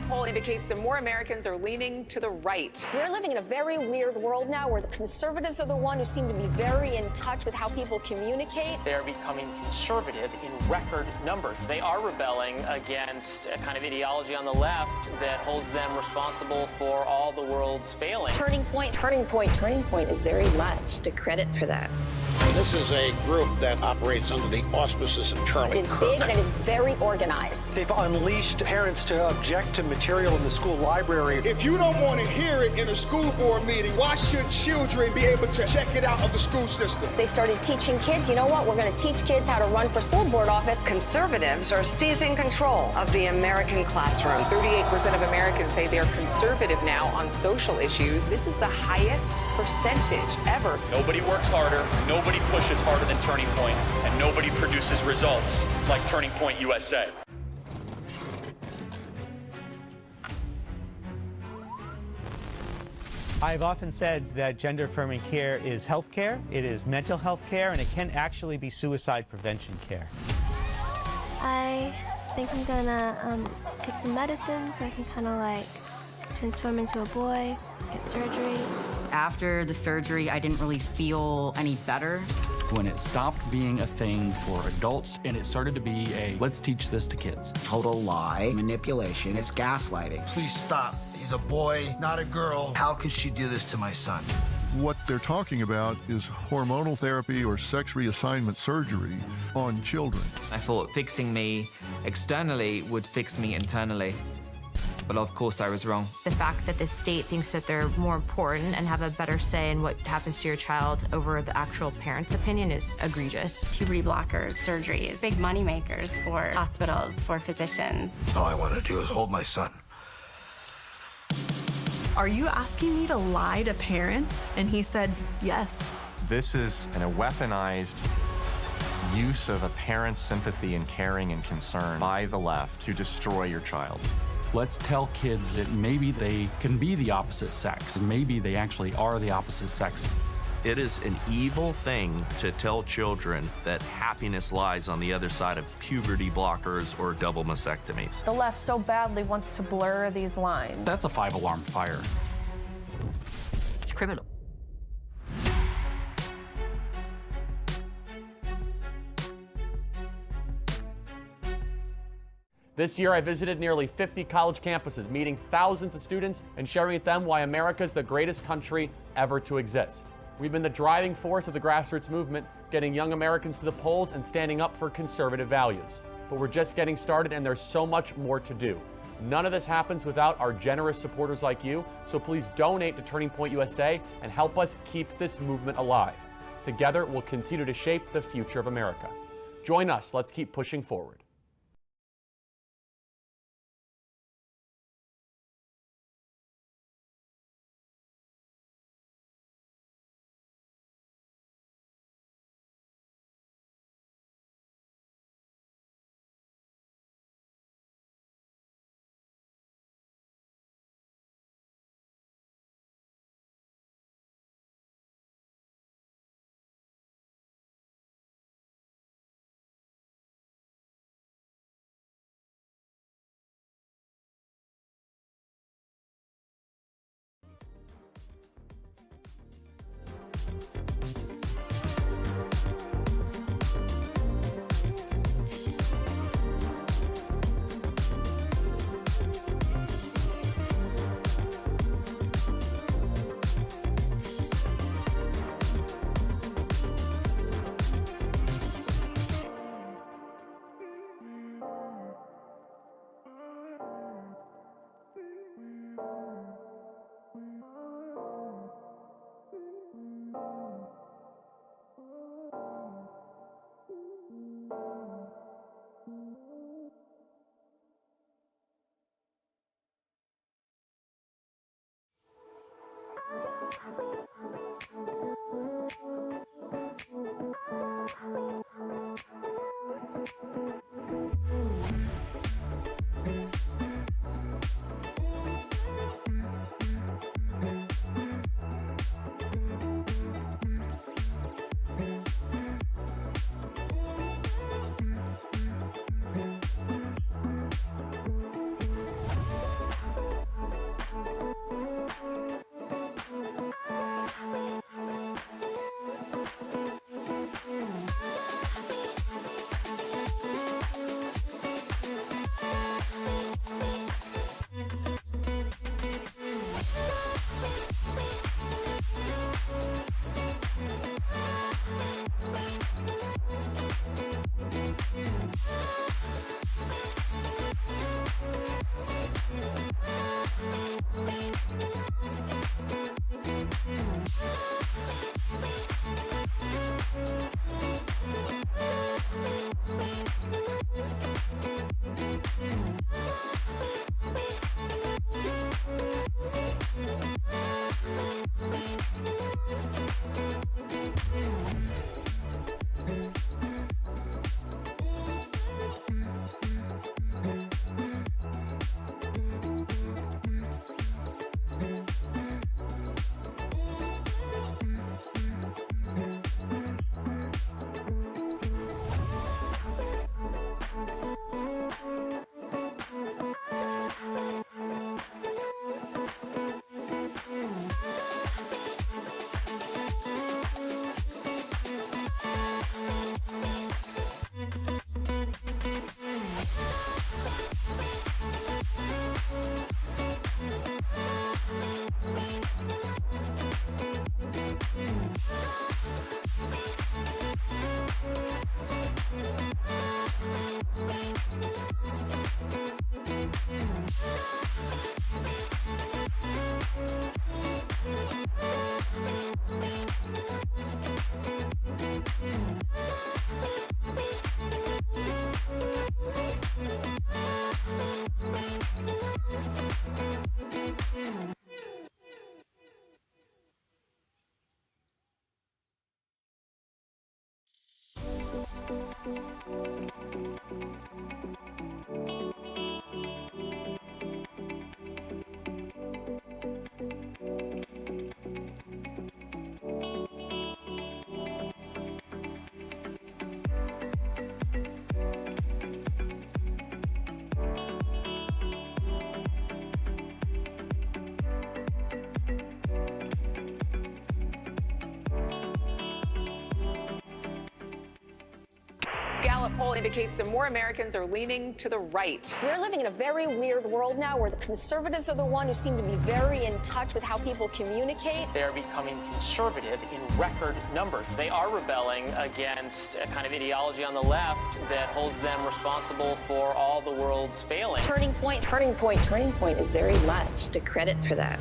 poll indicates that more Americans are leaning to the right. We're living in a very weird world now where the conservatives are the one who seem to be very in touch with how people communicate. They are becoming conservative in record numbers. They are rebelling against a kind of ideology on the left that holds them responsible for all the world's failing. Turning point. Turning point is very much to credit for that. This is a group that operates under the auspices of Charlie Kirk. It is big and it is very organized. They've unleashed parents to object to material in the school library. If you don't want to hear it in a school board meeting, why should children be able to check it out of the school system? They started teaching kids, you know what, we're going to teach kids how to run for school board office. Conservatives are seizing control of the American classroom. 38% of Americans say they're conservative now on social issues. This is the highest percentage ever. Nobody works harder, nobody pushes harder than Turning Point, and nobody produces results like Turning Point USA. I've often said that gender-affirming care is health care, it is mental health care, and it can actually be suicide prevention care. I think I'm gonna take some medicine so I can kind of like transform into a boy, get surgery. After the surgery, I didn't really feel any better. When it stopped being a thing for adults and it started to be a, let's teach this to kids. Total lie, manipulation, it's gaslighting. Please stop. He's a boy, not a girl. How could she do this to my son? What they're talking about is hormonal therapy or sex reassignment surgery on children. I thought fixing me externally would fix me internally. But of course I was wrong. The fact that the state thinks that they're more important and have a better say in what happens to your child over the actual parent's opinion is egregious. Puberty blockers, surgeries, big money makers for hospitals, for physicians. All I want to do is hold my son. Are you asking me to lie to parents? And he said, yes. This is a weaponized use of a parent's sympathy and caring and concern by the left to destroy your child. Let's tell kids that maybe they can be the opposite sex. Maybe they actually are the opposite sex. It is an evil thing to tell children that happiness lies on the other side of puberty blockers or double mastectomies. The left so badly wants to blur these lines. That's a 5-alarm fire. It's criminal. This year, I visited nearly 50 college campuses, meeting thousands of students and sharing with them why America is the greatest country ever to exist. We've been the driving force of the grassroots movement, getting young Americans to the polls and standing up for conservative values. But we're just getting started, and there's so much more to do. None of this happens without our generous supporters like you, so please donate to Turning Point USA and help us keep this movement alive. Together, we'll continue to shape the future of America. Join us. Let's keep pushing forward. Gallup poll indicates that more Americans are leaning to the right. We're living in a very weird world now where the conservatives are the one who seem to be very in touch with how people communicate. They are becoming conservative in record numbers. They are rebelling against a kind of ideology on the left that holds them responsible for all the world's failing. Turning point is very much to credit for that.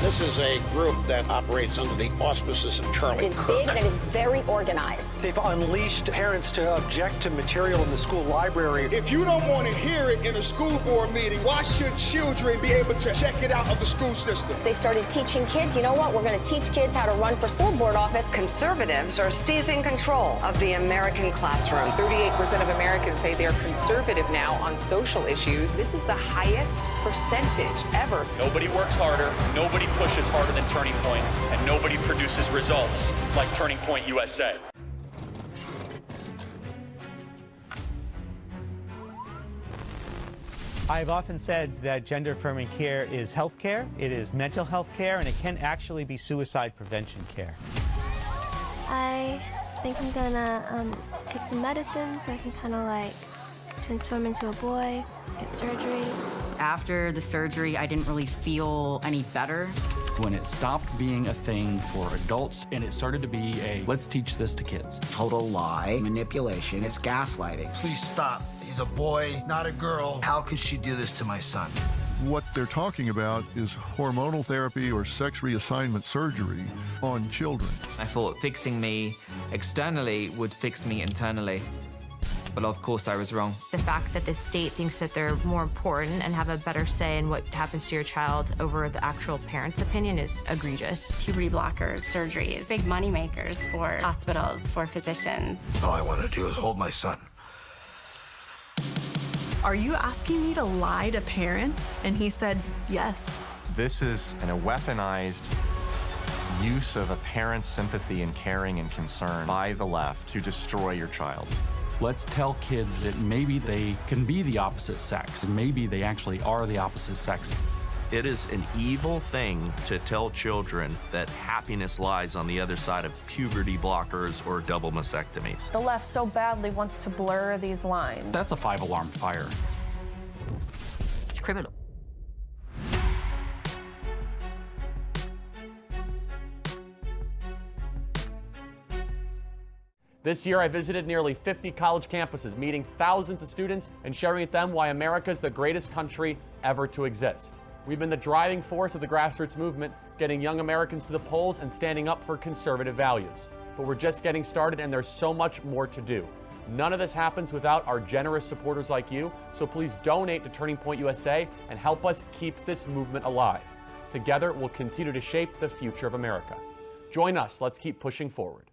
This is a group that operates under the auspices of Charlie It is Kirk. big and it is very organized. They've unleashed parents to object to material in the school library. If you don't want to hear it in a school board meeting, why should children be able to check it out of the school system? They started teaching kids, you know what, we're going to teach kids how to run for school board office. Conservatives are seizing control of the American classroom. 38% of Americans say they're conservative now on social issues. This is the highest percentage ever. Nobody works harder, nobody pushes harder than Turning Point, and nobody produces results like Turning Point USA. I've often said that gender-affirming care is health care, it is mental health care, and it can actually be suicide prevention care. I think I'm gonna take some medicine so I can kind of like transform into a boy, get surgery. After the surgery, I didn't really feel any better. When it stopped being a thing for adults and it started to be a, let's teach this to kids. Total lie, manipulation, it's gaslighting. Please stop. He's a boy, not a girl. How could she do this to my son? What they're talking about is hormonal therapy or sex reassignment surgery on children. I thought fixing me externally would fix me internally. But of course I was wrong. The fact that the state thinks that they're more important and have a better say in what happens to your child over the actual parent's opinion is egregious. Puberty blockers, surgeries, big money makers for hospitals, for physicians. All I want to do is hold my son. Are you asking me to lie to parents? And he said, yes. This is a weaponized use of a parent's sympathy and caring and concern by the left to destroy your child. Let's tell kids that maybe they can be the opposite sex. Maybe they actually are the opposite sex. It is an evil thing to tell children that happiness lies on the other side of puberty blockers or double mastectomies. The left so badly wants to blur these lines. That's a 5-alarm fire. It's criminal. This year, I visited nearly 50 college campuses, meeting thousands of students and sharing with them why America is the greatest country ever to exist. We've been the driving force of the grassroots movement, getting young Americans to the polls and standing up for conservative values. But we're just getting started, and there's so much more to do. None of this happens without our generous supporters like you, so please donate to Turning Point USA and help us keep this movement alive. Together, we'll continue to shape the future of America. Join us. Let's keep pushing forward.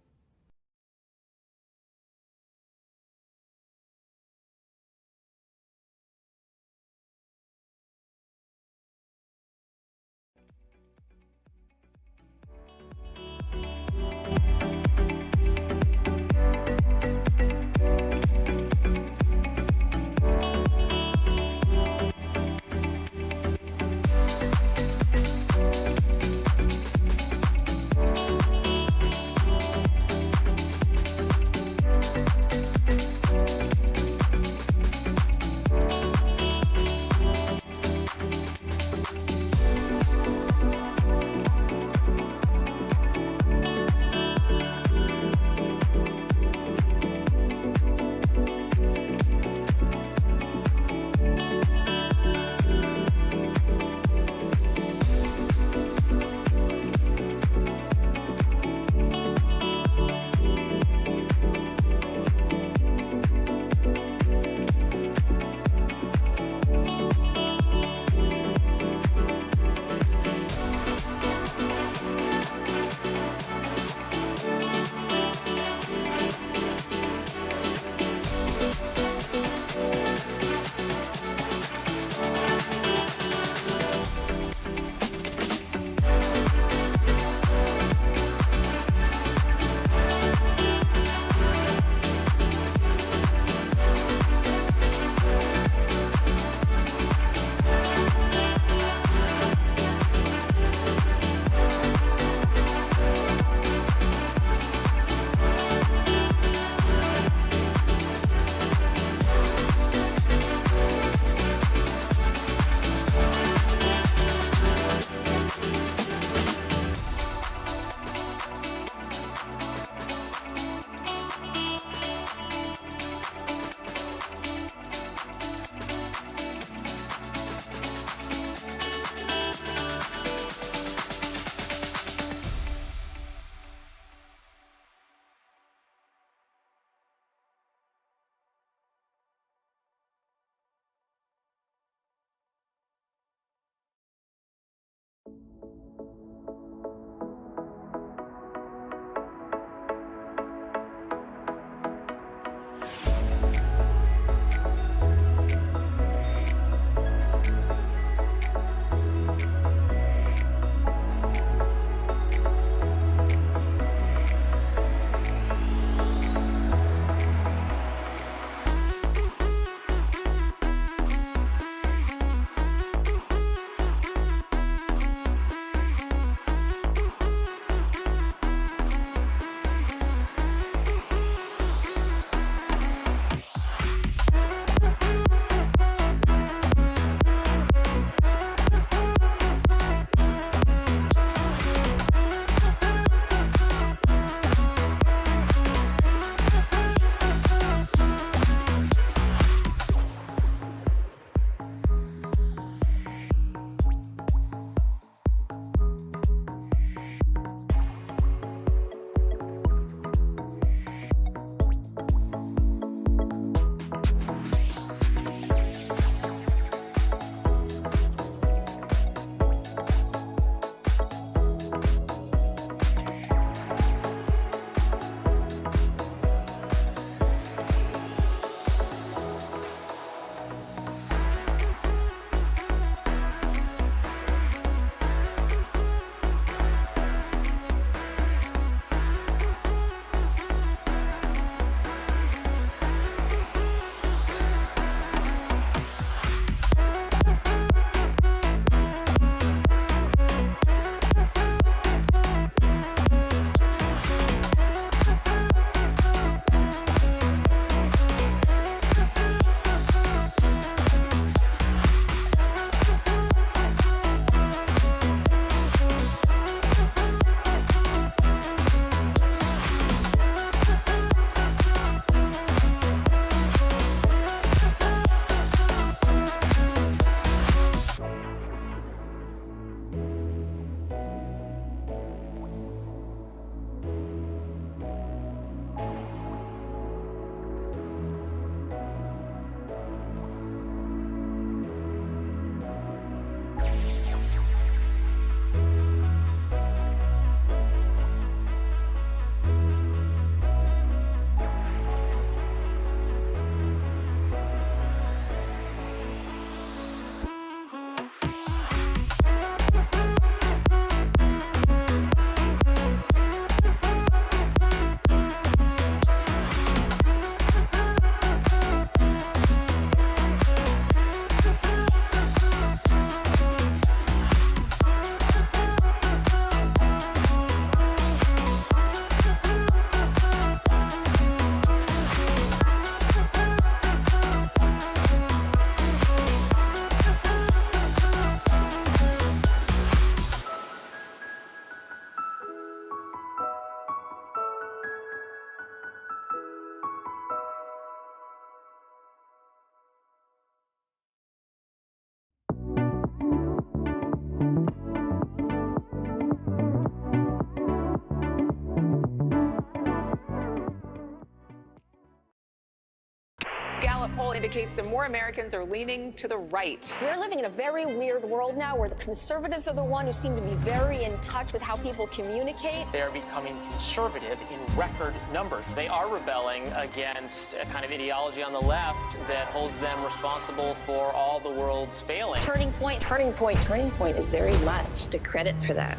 indicates that more Americans are leaning to the right. We're living in a very weird world now where the conservatives are the one who seem to be very in touch with how people communicate. They are becoming conservative in record numbers. They are rebelling against a kind of ideology on the left that holds them responsible for all the world's failing. Turning point. Turning Point is very much to credit for that.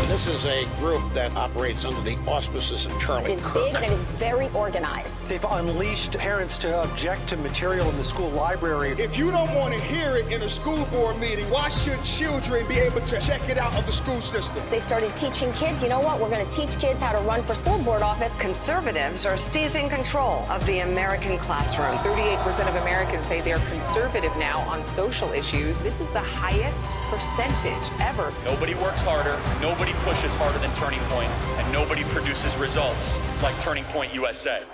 This is a group that operates under the auspices of Charlie It is Kirk. big and it is very organized. They've unleashed parents to object to material in the school library. If you don't want to hear it in a school board meeting, why should children be able to check it out of the school system? They started teaching kids, you know what, we're going to teach kids how to run for school board office. Conservatives are seizing control of the American classroom. 38% of Americans say they're conservative now on social issues. This is the highest percentage ever. Nobody works harder, nobody pushes harder than Turning Point, and nobody produces results like Turning Point USA.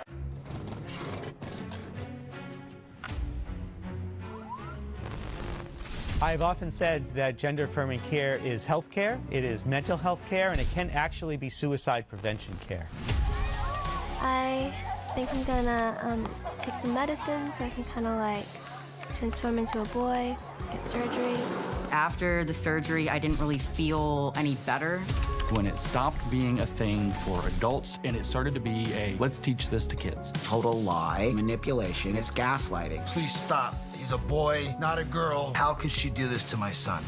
I've often said that gender-affirming care is health care, it is mental health care, and it can actually be suicide prevention care. I think I'm gonna take some medicine so I can kind of like transform into a boy, get surgery. After the surgery, I didn't really feel any better. When it stopped being a thing for adults and it started to be a, let's teach this to kids. Total lie, manipulation, it's gaslighting. Please stop. He's a boy, not a girl. How could she do this to my son?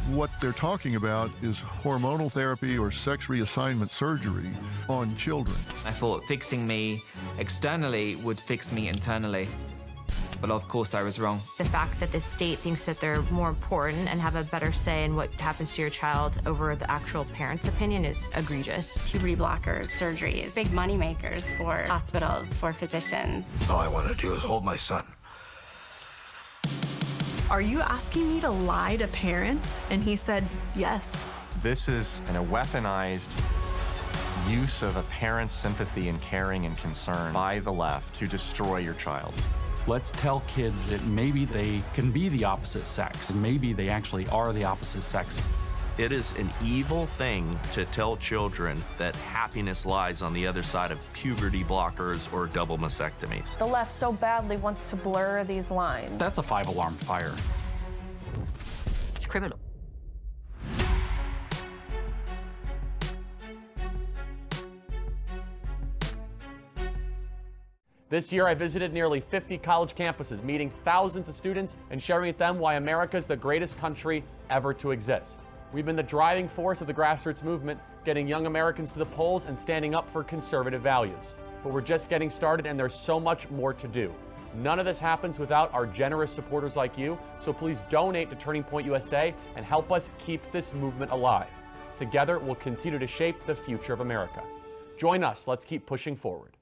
What they're talking about is hormonal therapy or sex reassignment surgery on children. I thought fixing me externally would fix me internally. But of course I was wrong. The fact that the state thinks that they're more important and have a better say in what happens to your child over the actual parent's opinion is egregious. Puberty blockers, surgeries, big money makers for hospitals, for physicians. All I want to do is hold my son. Are you asking me to lie to parents? And he said, yes. This is a weaponized use of a parent's sympathy and caring and concern by the left to destroy your child. Let's tell kids that maybe they can be the opposite sex. Maybe they actually are the opposite sex. It is an evil thing to tell children that happiness lies on the other side of puberty blockers or double mastectomies. The left so badly wants to blur these lines. That's a 5-alarm fire. It's criminal. This year, I visited nearly 50 college campuses, meeting thousands of students and sharing with them why America is the greatest country ever to exist. We've been the driving force of the grassroots movement, getting young Americans to the polls and standing up for conservative values. But we're just getting started, and there's so much more to do. None of this happens without our generous supporters like you, so please donate to Turning Point USA and help us keep this movement alive. Together, we'll continue to shape the future of America. Join us. Let's keep pushing forward.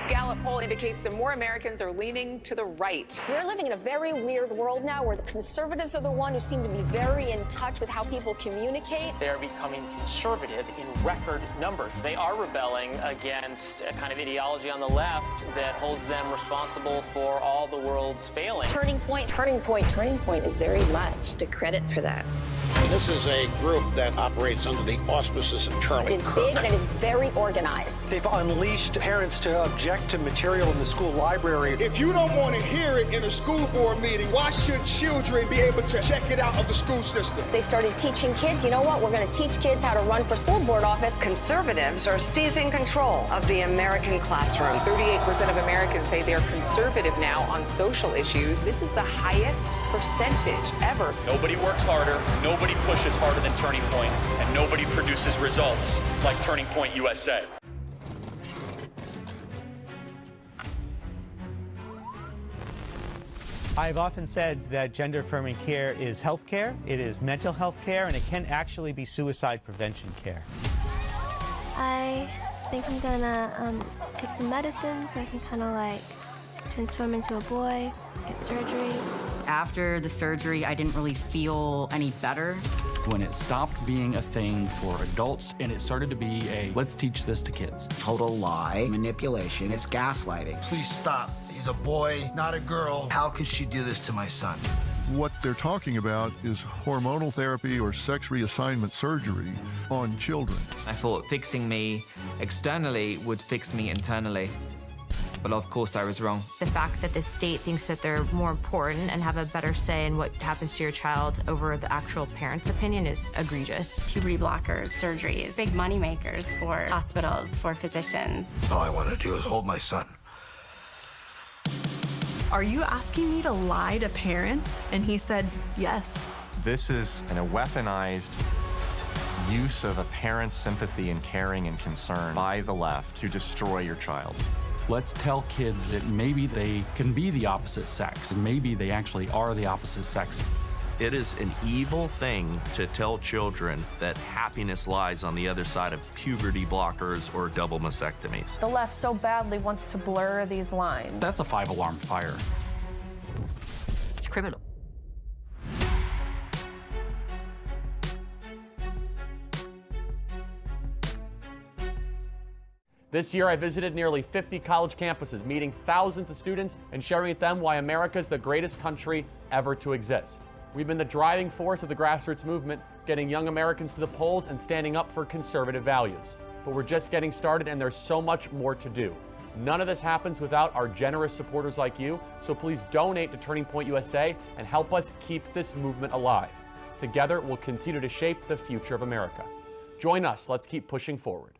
Gallup poll indicates that more Americans are leaning to the right. We're living in a very weird world now where the conservatives are the one who seem to be very in touch with how people communicate. They are becoming conservative in record numbers. They are rebelling against a kind of ideology on the left that holds them responsible for all the world's failing. Turning point. Turning point is very much to credit for that. This is a group that operates under the auspices of Charlie It is Kirk. big and it is very organized. They've unleashed parents to object to material in the school library. If you don't want to hear it in a school board meeting, why should children be able to check it out of the school system? They started teaching kids, you know what, we're going to teach kids how to run for school board office. Conservatives are seizing control of the American classroom. 38% of Americans say they're conservative now on social issues. This is the highest percentage ever. Nobody works harder, nobody pushes harder than Turning Point, and nobody produces results like Turning Point USA. I've often said that gender-affirming care is health care, it is mental health care, and it can actually be suicide prevention care. I think I'm gonna take some medicine so I can kind of like transform into a boy, get surgery. After the surgery, I didn't really feel any better. When it stopped being a thing for adults and it started to be a, let's teach this to kids. Total lie, manipulation, it's gaslighting. Please stop. He's a boy, not a girl. How could she do this to my son? What they're talking about is hormonal therapy or sex reassignment surgery on children. I thought fixing me externally would fix me internally. But of course I was wrong. The fact that the state thinks that they're more important and have a better say in what happens to your child over the actual parent's opinion is egregious. Puberty blockers, surgeries, big money makers for hospitals, for physicians. All I want to do is hold my son. Are you asking me to lie to parents? And he said, yes. This is a weaponized use of a parent's sympathy and caring and concern by the left to destroy your child. Let's tell kids that maybe they can be the opposite sex. Maybe they actually are the opposite sex. It is an evil thing to tell children that happiness lies on the other side of puberty blockers or double mastectomies. The left so badly wants to blur these lines. That's a 5-alarm fire. It's criminal. This year, I visited nearly 50 college campuses, meeting thousands of students and sharing with them why America is the greatest country ever to exist. We've been the driving force of the grassroots movement, getting young Americans to the polls and standing up for conservative values. But we're just getting started, and there's so much more to do. None of this happens without our generous supporters like you, so please donate to Turning Point USA and help us keep this movement alive. Together, we'll continue to shape the future of America. Join us. Let's keep pushing forward.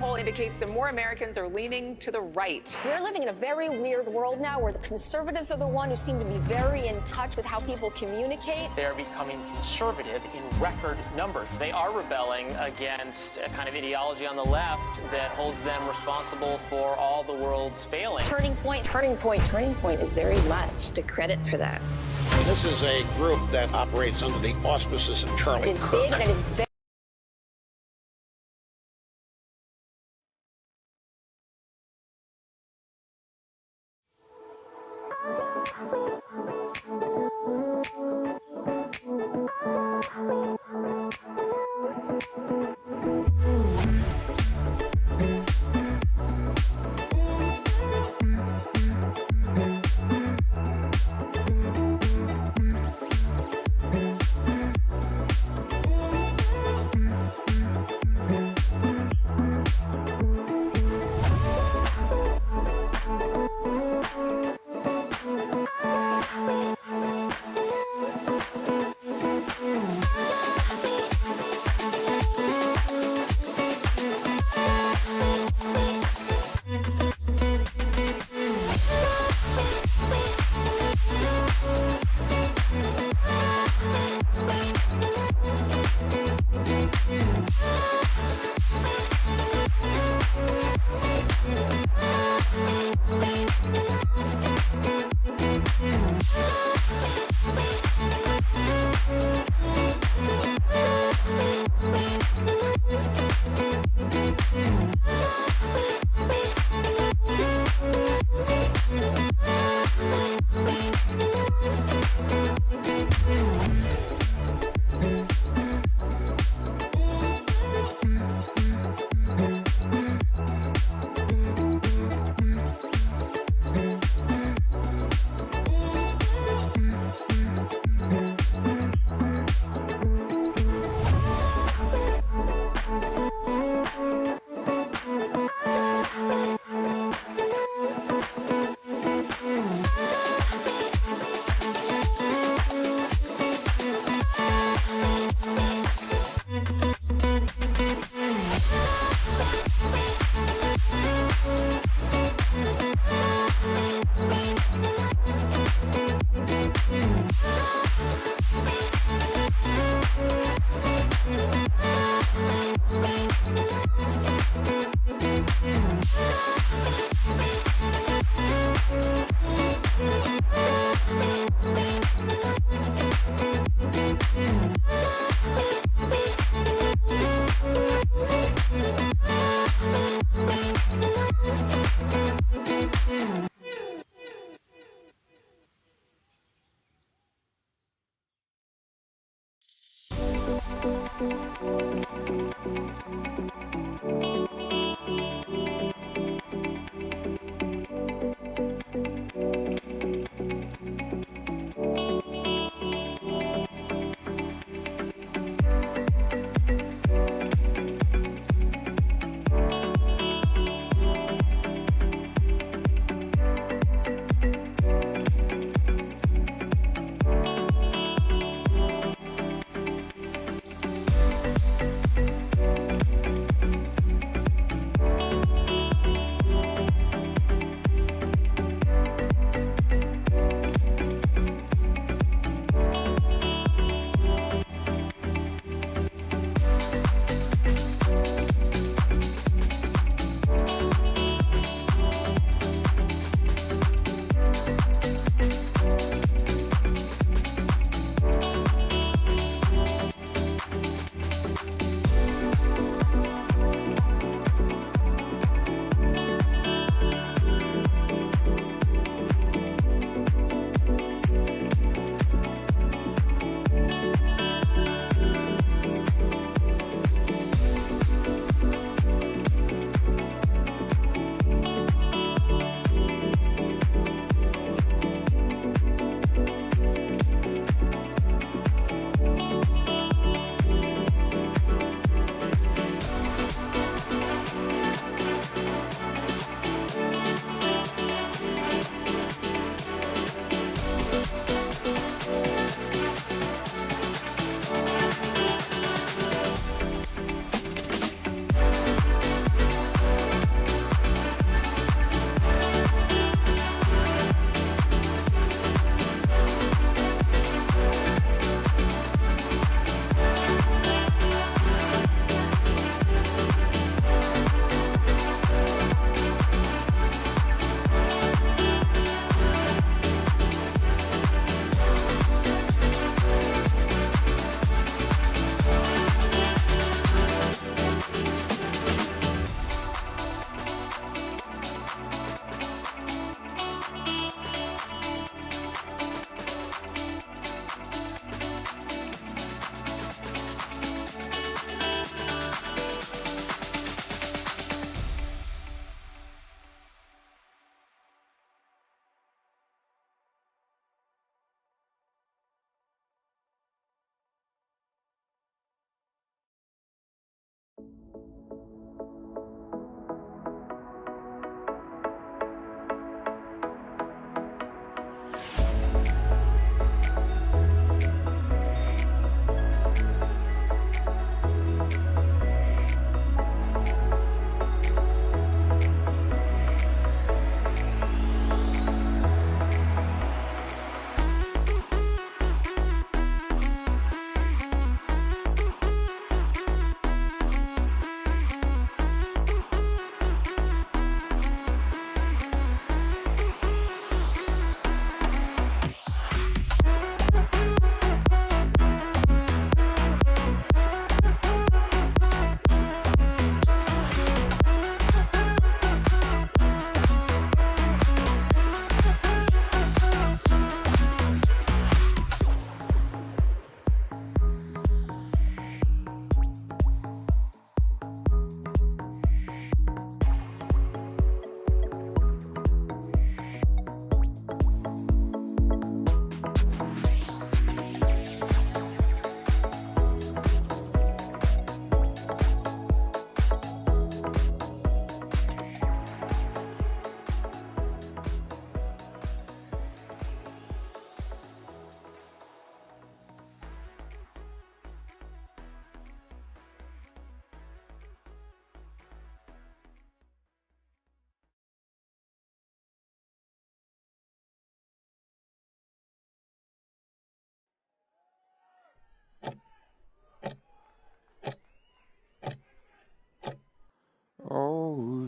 poll indicates that more Americans are leaning to the right. We're living in a very weird world now where the conservatives are the one who seem to be very in touch with how people communicate. They are becoming conservative in record numbers. They are rebelling against a kind of ideology on the left that holds them responsible for all the world's failing. Turning point. Turning Point is very much to credit for that. This is a group that operates under the auspices of Charlie Kirk. It is big and it is very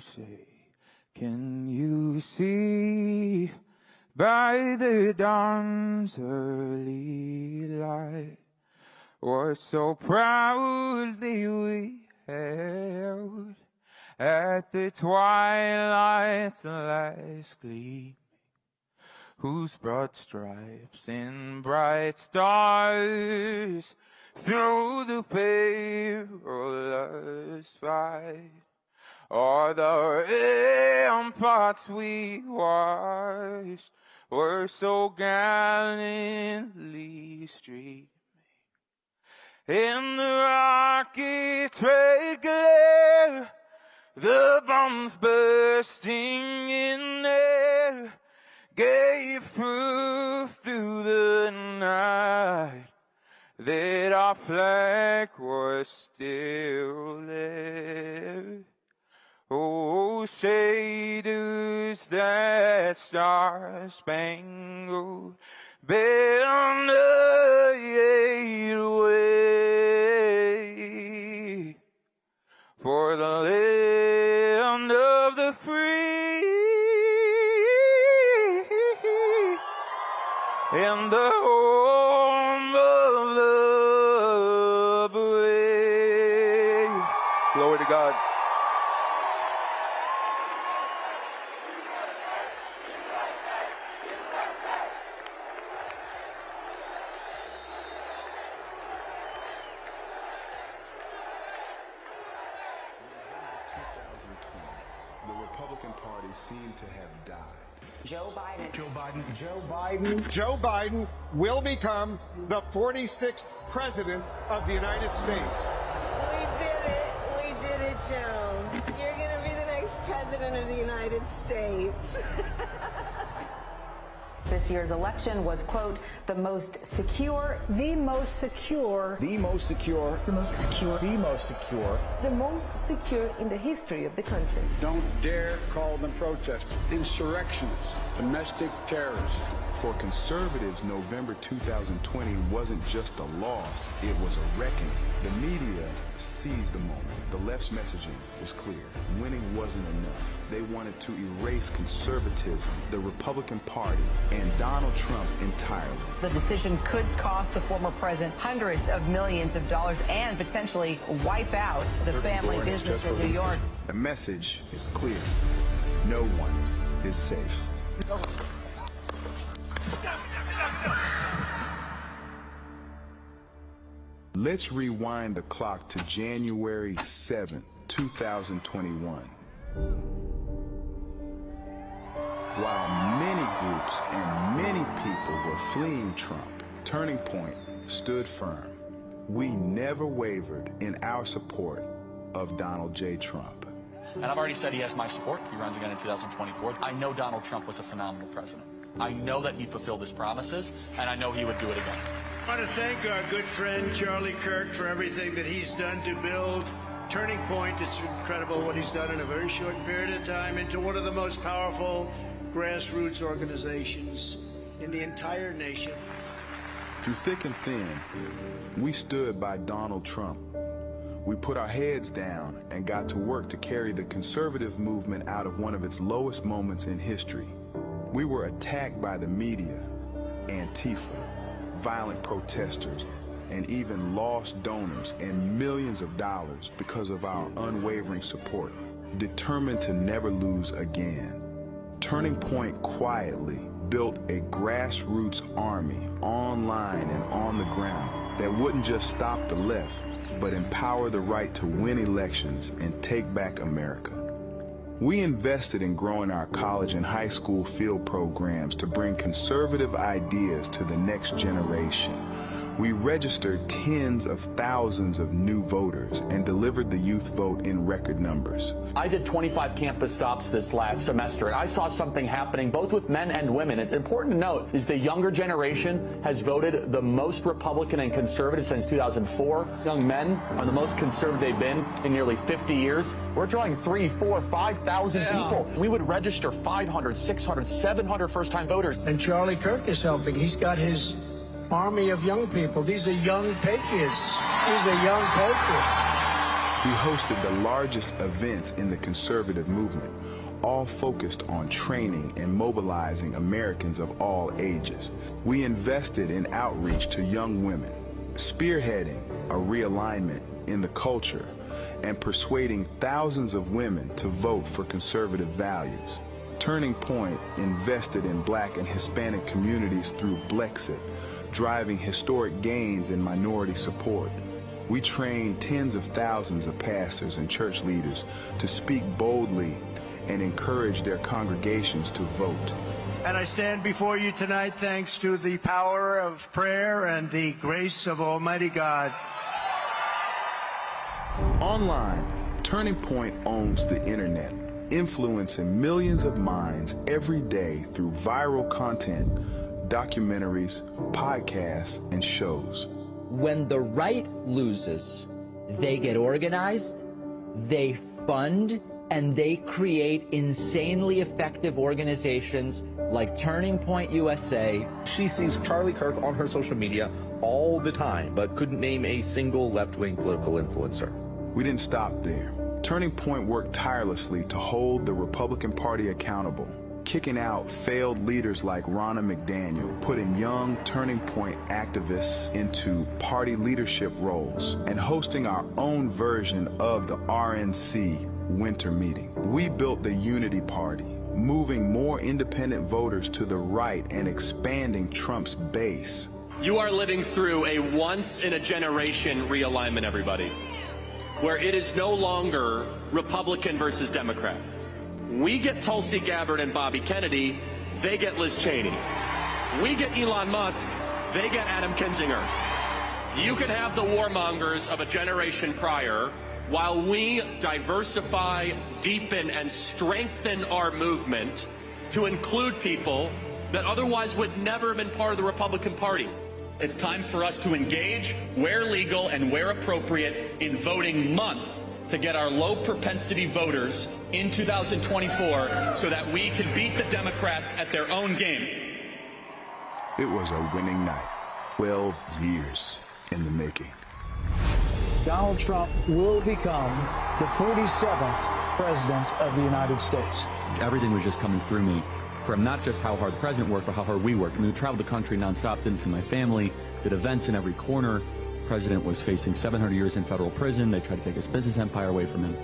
say, can you see by the dawn's early light what so proudly we held at the twilight's last gleaming, whose broad stripes and bright stars through the perilous fight are the ramparts we watched were so gallantly streaming. In the rocket's red glare, the bombs bursting in air gave proof through the night that our flag was still there. Oh, shaders, that star-spangled banner yet wave for the land of the free and the home of the brave. Glory to God. Seem to have died. Joe Biden. Joe Biden. Joe Biden. Joe Biden will become the 46th president of the United States. We did it. We did it, Joe. You're going to be the next president of the United States. This year's election was, quote, the most secure. The most secure. The most secure. The most secure. The most secure. The most secure in the history of the country. Don't dare call them protesters. Insurrectionists. Domestic terrorists. For conservatives, November 2020 wasn't just a loss, it was a reckoning. The media seized the moment. The left's messaging was clear. Winning wasn't enough. They wanted to erase conservatism, the Republican Party, and Donald Trump entirely. The decision could cost the former president hundreds of millions of dollars and potentially wipe out the family business in New York. The message is clear. No one is safe. Let's rewind the clock to January 7th, 2021. While many groups and many people were fleeing Trump, Turning Point stood firm. We never wavered in our support of Donald J. Trump. And I've already said he has my support if he runs again in 2024. I know Donald Trump was a phenomenal president. I know that he fulfilled his promises, and I know he would do it again. I want to thank our good friend Charlie Kirk for everything that he's done to build Turning Point. It's incredible what he's done in a very short period of time into one of the most powerful grassroots organizations in the entire nation. Through thick and thin, we stood by Donald Trump. We put our heads down and got to work to carry the conservative movement out of one of its lowest moments in history. We were attacked by the media, Antifa, violent protesters, and even lost donors and millions of dollars because of our unwavering support, determined to never lose again. Turning Point quietly built a grassroots army online and on the ground that wouldn't just stop the left, but empower the right to win elections and take back America. We invested in growing our college and high school field programs to bring conservative ideas to the next generation. We registered tens of thousands of new voters and delivered the youth vote in record numbers. I did 25 campus stops this last semester, and I saw something happening both with men and women. It's important to note is the younger generation has voted the most Republican and conservative since 2004. Young men are the most conservative they've been in nearly 50 years. We're drawing 3,000, 4,000, 5,000 people. We would register 500, 600, 700 first-time voters. And Charlie Kirk is helping. He's got his army of young people. These are young patriots. These are young patriots. We hosted the largest events in the conservative movement, all focused on training and mobilizing Americans of all ages. We invested in outreach to young women, spearheading a realignment in the culture and persuading thousands of women to vote for conservative values. Turning Point invested in Black and Hispanic communities through Blexit, driving historic gains in minority support. We trained tens of thousands of pastors and church leaders to speak boldly and encourage their congregations to vote. And I stand before you tonight thanks to the power of prayer and the grace of Almighty God. Online, Turning Point owns the internet, influencing millions of minds every day through viral content, documentaries, podcasts, and shows. When the right loses, they get organized, they fund, and they create insanely effective organizations like Turning Point USA. She sees Charlie Kirk on her social media all the time, but couldn't name a single left-wing political influencer. We didn't stop there. Turning Point worked tirelessly to hold the Republican Party accountable, kicking out failed leaders like Ronna McDaniel, putting young Turning Point activists into party leadership roles, and hosting our own version of the RNC winter meeting. We built the Unity Party, moving more independent voters to the right and expanding Trump's base. You are living through a once-in-a-generation realignment, everybody, where it is no longer Republican versus Democrat. We get Tulsi Gabbard and Bobby Kennedy, they get Liz Cheney. We get Elon Musk, they get Adam Kinzinger. You can have the warmongers of a generation prior while we diversify, deepen, and strengthen our movement to include people that otherwise would never have been part of the Republican Party. It's time for us to engage where legal and where appropriate in voting month to get our low propensity voters in 2024 so that we can beat the Democrats at their own game. It was a winning night. 12 years in the making. Donald Trump will become the 47th president of the United States. Everything was just coming through me, from not just how hard the president worked, but how hard we worked. I mean, we traveled the country nonstop, didn't see my family, did events in every corner. The president was facing 700 years in federal prison. They tried to take his business empire away from him.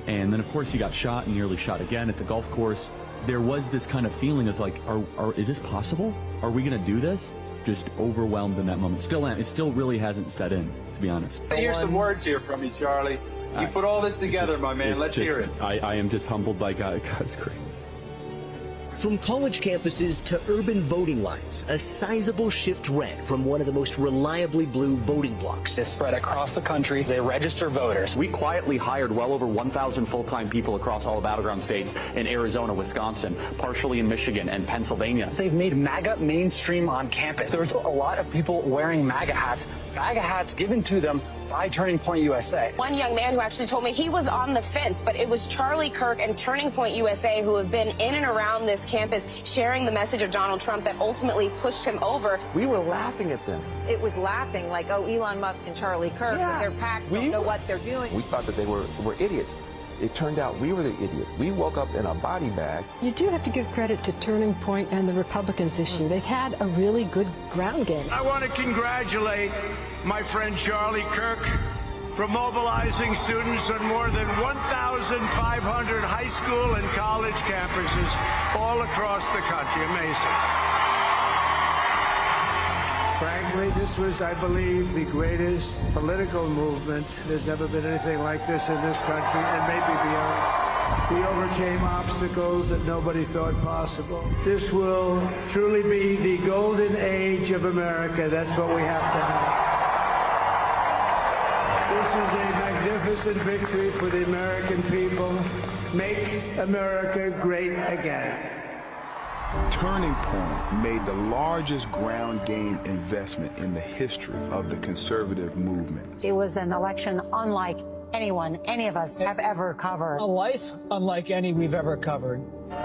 And then, of course, he got shot and nearly shot again at the golf course. There was this kind of feeling as like, is this possible? Are we going to do this? Just overwhelmed in that moment. It still really hasn't set in, to be honest. Here's some words here from you, Charlie. You put all this together, my man. Let's hear it. I am just humbled by God's grace. From college campuses to urban voting lines, a sizable shift red from one of the most reliably blue voting blocks. It's spread across the country. They register voters. We quietly hired well over 1,000 full-time people across all the battleground states in Arizona, Wisconsin, partially in Michigan and Pennsylvania. They've made MAGA mainstream on campus. There's a lot of people wearing MAGA hats given to them by Turning Point USA. One young man who actually told me he was on the fence, but it was Charlie Kirk and Turning Point USA who have been in and around this campus sharing the message of Donald Trump that ultimately pushed him over. We were laughing at them. It was laughing like, oh, Elon Musk and Charlie Kirk with their PACs don't know what they're doing. We thought that they were idiots. It turned out we were the idiots. We woke up in a body bag. You do have to give credit to Turning Point and the Republicans this year. They've had a really good ground game. I want to congratulate my friend Charlie Kirk for mobilizing students on more than 1,500 high school and college campuses all across the country. Amazing. Frankly, this was, I believe, the greatest political movement. There's never been anything like this in this country and maybe beyond. We overcame obstacles that nobody thought possible. This will truly be the golden age of America. That's what we have to have. This is a magnificent victory for the American people. Make America great again. Turning Point made the largest ground game investment in the history of the conservative movement. It was an election unlike anyone, any of us have ever covered. A life unlike any we've ever covered.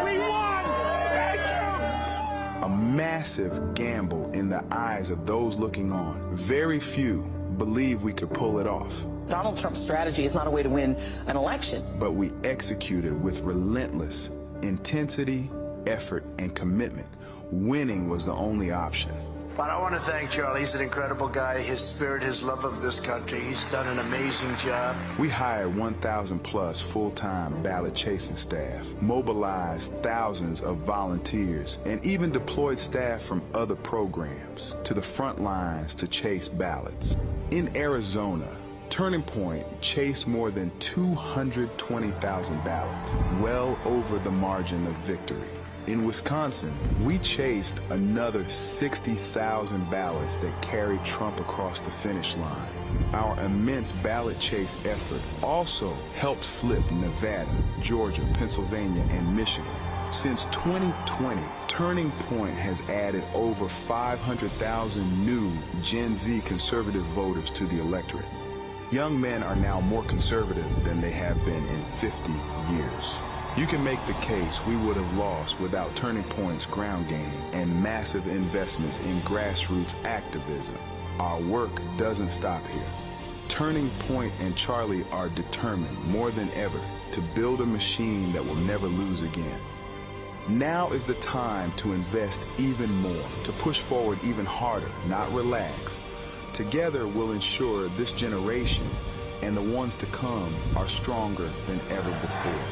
We won! Thank you! A massive gamble in the eyes of those looking on. Very few believed we could pull it off. Donald Trump's strategy is not a way to win an election. But we executed with relentless intensity, effort, and commitment. Winning was the only option. But I want to thank Charlie. He's an incredible guy. His spirit, his love of this country. He's done an amazing job. We hired 1,000 plus full-time ballot chasing staff, mobilized thousands of volunteers, and even deployed staff from other programs to the front lines to chase ballots. In Arizona, Turning Point chased more than 220,000 ballots, well over the margin of victory. In Wisconsin, we chased another 60,000 ballots that carried Trump across the finish line. Our immense ballot chase effort also helped flip Nevada, Georgia, Pennsylvania, and Michigan. Since 2020, Turning Point has added over 500,000 new Gen Z conservative voters to the electorate. Young men are now more conservative than they have been in 50 years. You can make the case we would have lost without Turning Point's ground game and massive investments in grassroots activism. Our work doesn't stop here. Turning Point and Charlie are determined more than ever to build a machine that will never lose again. Now is the time to invest even more, to push forward even harder, not relax. Together we'll ensure this generation and the ones to come are stronger than ever before.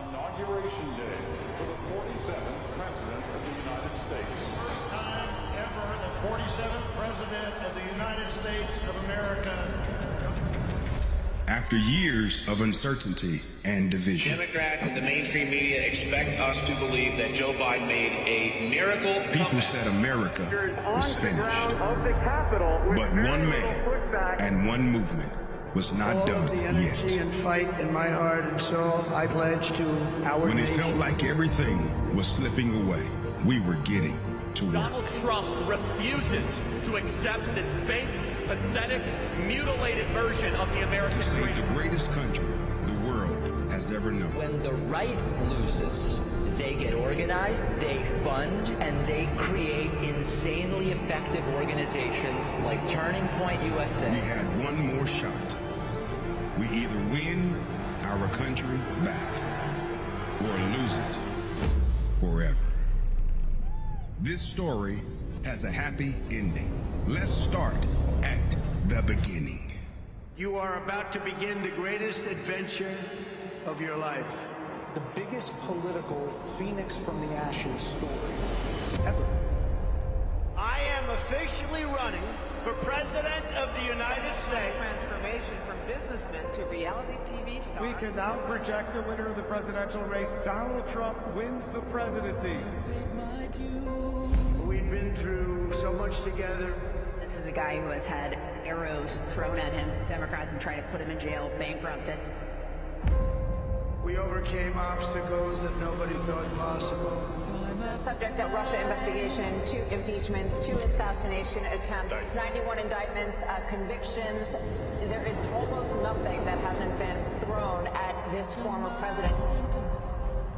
Inauguration Day for the 47th President of the United States. First time ever the 47th President of the United States of America. After years of uncertainty and division, Democrats and the mainstream media expect us to believe that Joe Biden made a miracle people comeback. said America was finished. But one man and one movement was not done the yet. energy and fight in my heart and soul, I pledge to our When it nation. felt like everything was slipping away, we were getting to work. Donald Trump refuses to accept this fake, pathetic, mutilated version of the American To dream. save the greatest country the world has ever known. When the right loses, they get organized, they fund, and they create insanely effective organizations like Turning Point USA. We had one more shot. We either win our country back or lose it forever. This story has a happy ending. Let's start at the beginning. You are about to begin the greatest adventure of your life. The biggest political phoenix from the ashes story ever. I am officially running for President of the United States. Transformation from businessman to reality TV star. We can now project the winner of the presidential race. Donald Trump wins the presidency. We've been through so much together. This is a guy who has had arrows thrown at him. Democrats have tried to put him in jail, bankrupted. We overcame obstacles that nobody thought possible. Subject of Russia investigation, 2 impeachments, 2 assassination attempts, 91 indictments, convictions. There is almost nothing that hasn't been thrown at this former president.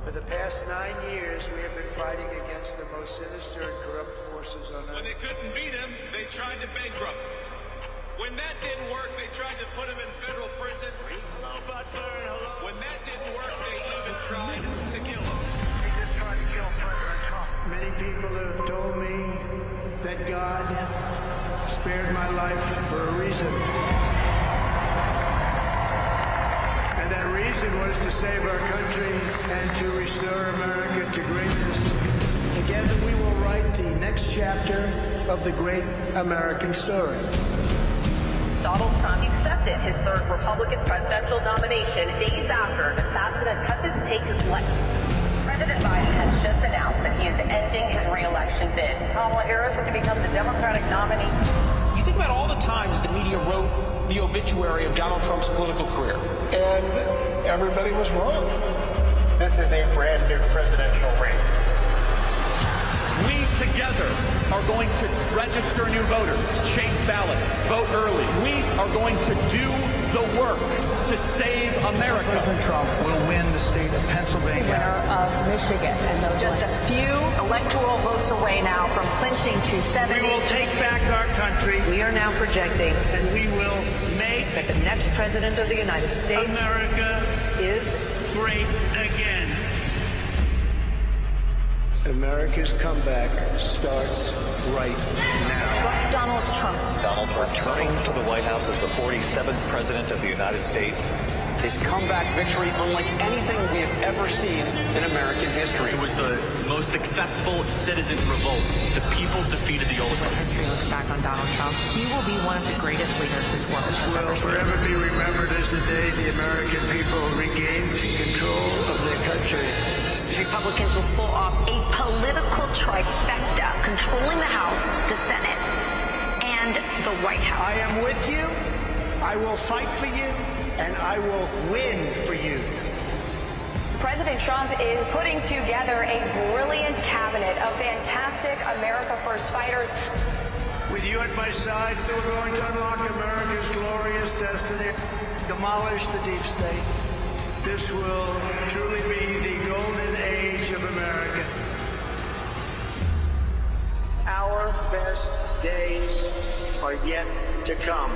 For the past 9 years, we have been fighting against the most sinister and corrupt forces on earth. When they couldn't beat him, they tried to bankrupt him. When that didn't work, they tried to put him in federal prison. Hello, Butler. Hello. When that didn't work, they even tried to kill him. They just tried to kill President Trump. Many people have told me that God spared my life for a reason. And that reason was to save our country and to restore America to greatness. Together we will write the next chapter of the great American story. Donald Trump accepted his 3rd Republican presidential nomination days after an assassin attempted to take his life. President Biden has just announced that he is ending his re-election bid. Kamala Harris is to become the Democratic nominee. You think about all the times that the media wrote the obituary of Donald Trump's political career. And everybody was wrong. This is a brand new presidential race. together are going to register new voters, chase ballot, vote early. We are going to do the work to save America. President Trump will win the state of Pennsylvania. Winner of Michigan, and those Just a few electoral votes away now from clinching to 70. We will take back our country. We are now projecting And we will make that the next president of the United States America is great again. America's comeback starts right now. Donald Trump. Donald returning to the White House as the 47th president of the United States. His comeback victory unlike anything we have ever seen in American history. It was the most successful citizen revolt. The people defeated the oligarchs. History looks back on Donald Trump. He will be one of the greatest leaders this world has ever Will seen. forever be remembered as the day the American people regained control of their country. Republicans will pull off a political trifecta, controlling the House, the Senate, and the White House. I am with you, I will fight for you, and I will win for you. President Trump is putting together a brilliant cabinet of fantastic America First fighters. With you at my side, we're going to unlock America's glorious destiny, demolish the deep state. This will truly be the golden age of America. Our best days are yet to come.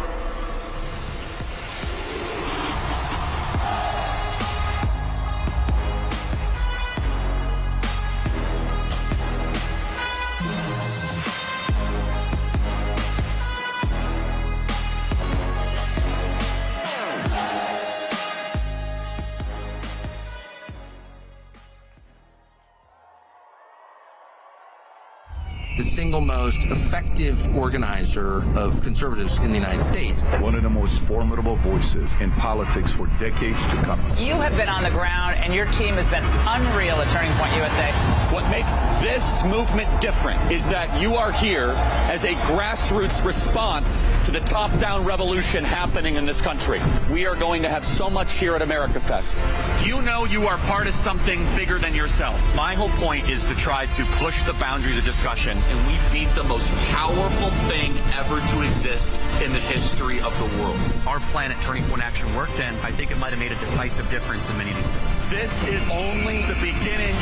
The single most effective organizer of conservatives in the United States. One of the most formidable voices in politics for decades to come. You have been on the ground, and your team has been unreal at Turning Point USA. What makes this movement different is that you are here as a grassroots response to the top-down revolution happening in this country. We are going to have so much here at AmericaFest. You know you are part of something bigger than yourself. My whole point is to try to push the boundaries of discussion, and we beat the most powerful thing ever to exist in the history of the world. Our plan at Turning Point Action worked, and I think it might have made a decisive difference in many of these things. This is only the beginning.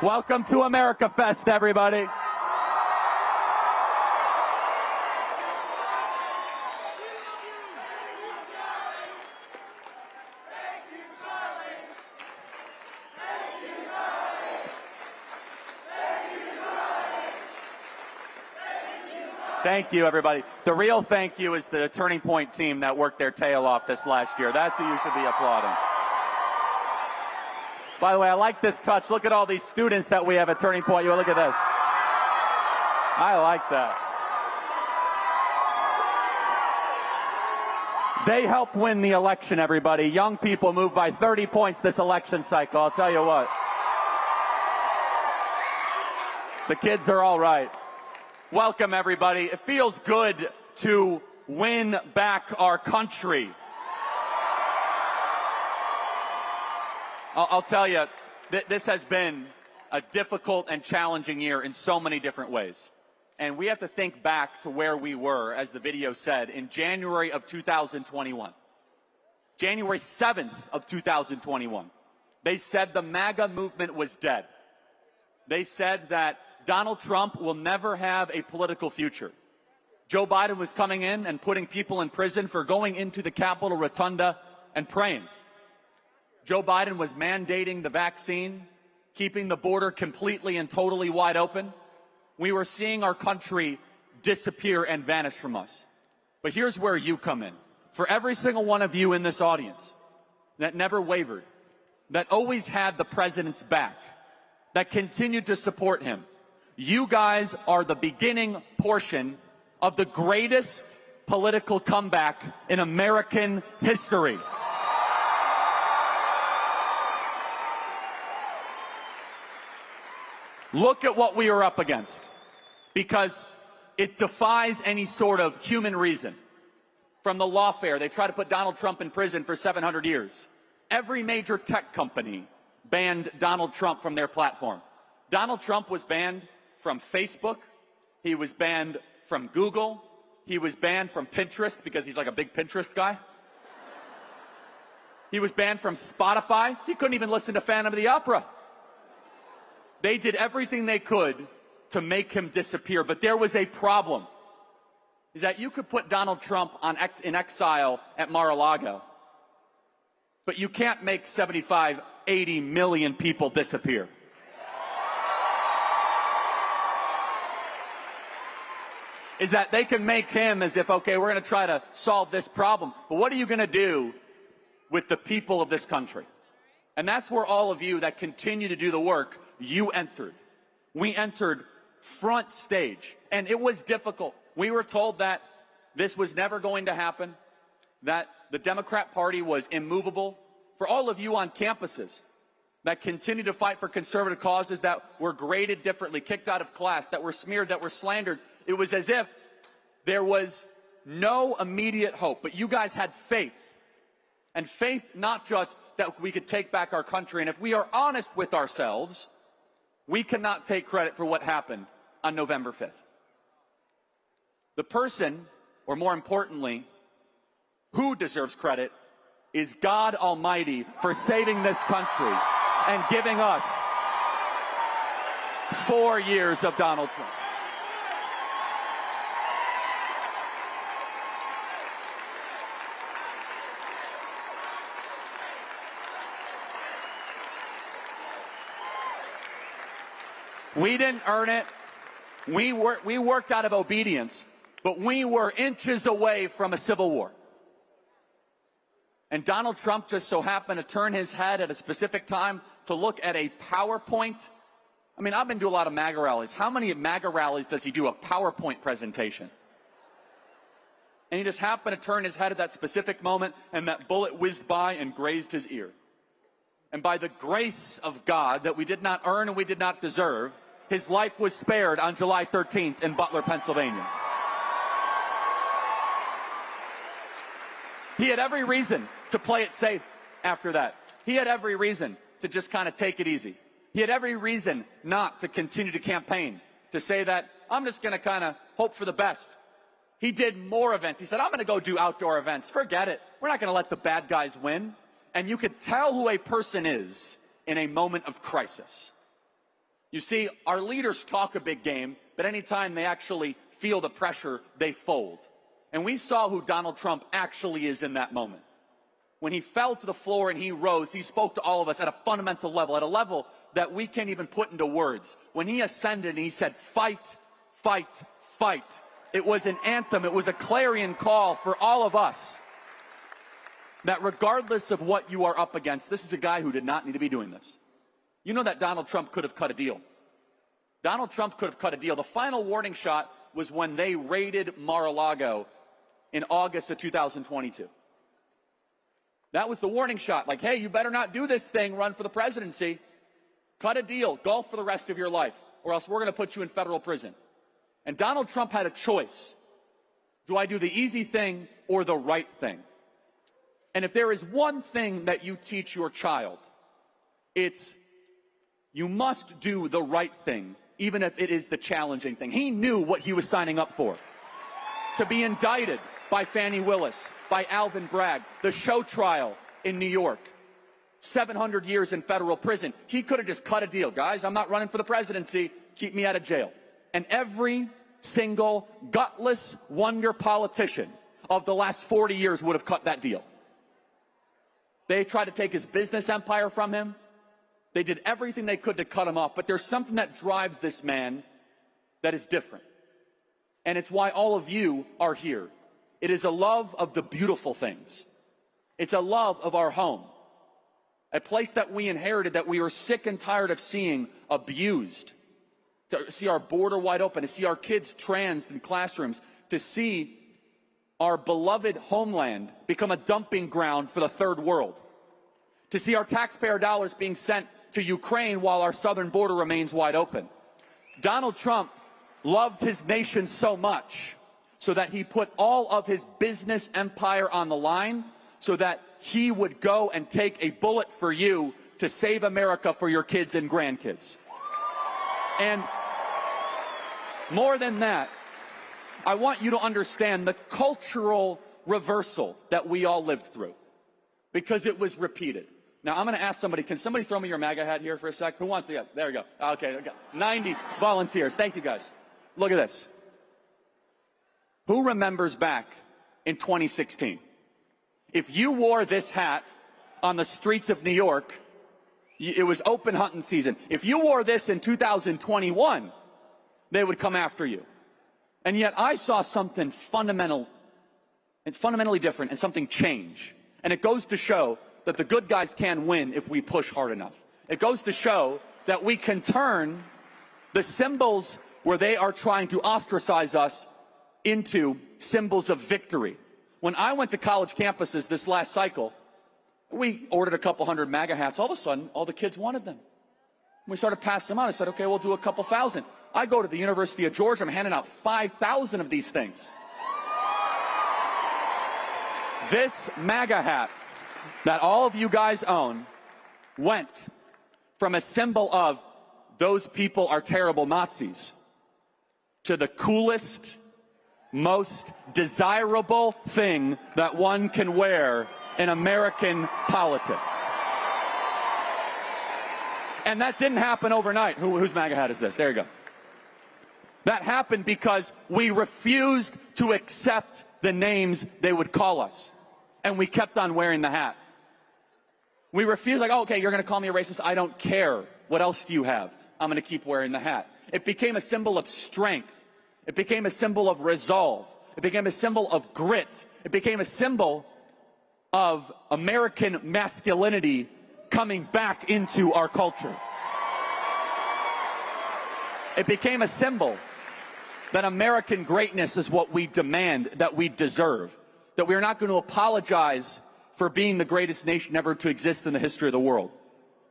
Welcome to AmericaFest, everybody. Thank you, everybody. The real thank you is the Turning Point team that worked their tail off this last year. That's who you should be applauding. By the way, I like this touch. Look at all these students that we have at Turning Point. You look at this. I like that. They helped win the election, everybody. Young people moved by 30 points this election cycle. I'll tell you what. The kids are all right. Welcome, everybody. It feels good to win back our country. I'll tell you, this has been a difficult and challenging year in so many different ways. And we have to think back to where we were, as the video said, in January of 2021. January 7th of 2021. They said the MAGA movement was dead. They said that Donald Trump will never have a political future. Joe Biden was coming in and putting people in prison for going into the Capitol Rotunda and praying. Joe Biden was mandating the vaccine, keeping the border completely and totally wide open. We were seeing our country disappear and vanish from us. But here's where you come in. For every single one of you in this audience that never wavered, that always had the president's back, that continued to support him, you guys are the beginning portion of the greatest political comeback in American history. Look at what we are up against, because it defies any sort of human reason. From the lawfare, they try to put Donald Trump in prison for 700 years. Every major tech company banned Donald Trump from their platform. Donald Trump was banned from Facebook. He was banned from Google. He was banned from Pinterest because he's like a big Pinterest guy. He was banned from Spotify. He couldn't even listen to Phantom of the Opera. They did everything they could to make him disappear, but there was a problem. Is that you could put Donald Trump in exile at Mar-a-Lago, but you can't make 75, 80 million people disappear. Is that they can make him as if, okay, we're going to try to solve this problem, but what are you going to do with the people of this country? And that's where all of you that continue to do the work, you entered. We entered front stage, and it was difficult. We were told that this was never going to happen, that the Democrat Party was immovable. For all of you on campuses that continue to fight for conservative causes, that were graded differently, kicked out of class, that were smeared, that were slandered, it was as if there was no immediate hope. But you guys had faith. And faith not just that we could take back our country. And if we are honest with ourselves, we cannot take credit for what happened on November 5th. The person, or more importantly, who deserves credit is God Almighty for saving this country and giving us 4 years of Donald Trump. We didn't earn it. We worked out of obedience, but we were inches away from a civil war. And Donald Trump just so happened to turn his head at a specific time to look at a PowerPoint. I mean, I've been to a lot of MAGA rallies. How many MAGA rallies does he do a PowerPoint presentation? And he just happened to turn his head at that specific moment, and that bullet whizzed by and grazed his ear. And by the grace of God that we did not earn and we did not deserve, his life was spared on July 13th in Butler, Pennsylvania. He had every reason to play it safe after that. He had every reason to just kind of take it easy. He had every reason not to continue to campaign, to say that, I'm just going to kind of hope for the best. He did more events. He said, I'm going to go do outdoor events. Forget it. We're not going to let the bad guys win. And you could tell who a person is in a moment of crisis. You see, our leaders talk a big game, but anytime they actually feel the pressure, they fold. And we saw who Donald Trump actually is in that moment. When he fell to the floor and he rose, he spoke to all of us at a fundamental level, at a level that we can't even put into words. When he ascended and he said, fight, fight, fight, it was an anthem, it was a clarion call for all of us. That regardless of what you are up against, this is a guy who did not need to be doing this. You know that Donald Trump could have cut a deal. Donald Trump could have cut a deal. The final warning shot was when they raided Mar-a-Lago in August of 2022. That was the warning shot. Like, hey, you better not do this thing, run for the presidency. Cut a deal, golf for the rest of your life, or else we're going to put you in federal prison. And Donald Trump had a choice. Do I do the easy thing or the right thing? And if there is one thing that you teach your child, it's you must do the right thing, even if it is the challenging thing. He knew what he was signing up for. To be indicted by Fannie Willis, by Alvin Bragg, the show trial in New York, 700 years in federal prison. He could have just cut a deal. Guys, I'm not running for the presidency. Keep me out of jail. And every single gutless wonder politician of the last 40 years would have cut that deal. They tried to take his business empire from him. They did everything they could to cut him off. But there's something that drives this man that is different. And it's why all of you are here. It is a love of the beautiful things. It's a love of our home. A place that we inherited that we were sick and tired of seeing abused. To see our border wide open, to see our kids trans in classrooms, to see our beloved homeland become a dumping ground for the third world, to see our taxpayer dollars being sent to Ukraine while our southern border remains wide open. Donald Trump loved his nation so much so that he put all of his business empire on the line so that he would go and take a bullet for you to save America for your kids and grandkids. And more than that, I want you to understand the cultural reversal that we all lived through, because it was repeated. Now, I'm going to ask somebody, can somebody throw me your MAGA hat here for a sec? Who wants to get? There we go. Okay, 90 volunteers. Thank you, guys. Look at this. Who remembers back in 2016? If you wore this hat on the streets of New York, it was open hunting season. If you wore this in 2021, they would come after you. And yet I saw something fundamental. It's fundamentally different and something change. And it goes to show that the good guys can win if we push hard enough. It goes to show that we can turn the symbols where they are trying to ostracize us into symbols of victory. When I went to college campuses this last cycle, we ordered a couple hundred MAGA hats. All of a sudden, all the kids wanted them. We started passing them out. I said, okay, we'll do a couple thousand. I go to the University of Georgia. I'm handing out 5,000 of these things. This MAGA hat that all of you guys own went from a symbol of those people are terrible Nazis to the coolest, most desirable thing that one can wear in American politics. And that didn't happen overnight. Whose MAGA hat is this? There you go. That happened because we refused to accept the names they would call us. And we kept on wearing the hat. We refused, like, oh, okay, you're going to call me a racist. I don't care. What else do you have? I'm going to keep wearing the hat. It became a symbol of strength. It became a symbol of resolve. It became a symbol of grit. It became a symbol of American masculinity coming back into our culture. It became a symbol that American greatness is what we demand, that we deserve, that we are not going to apologize for being the greatest nation ever to exist in the history of the world,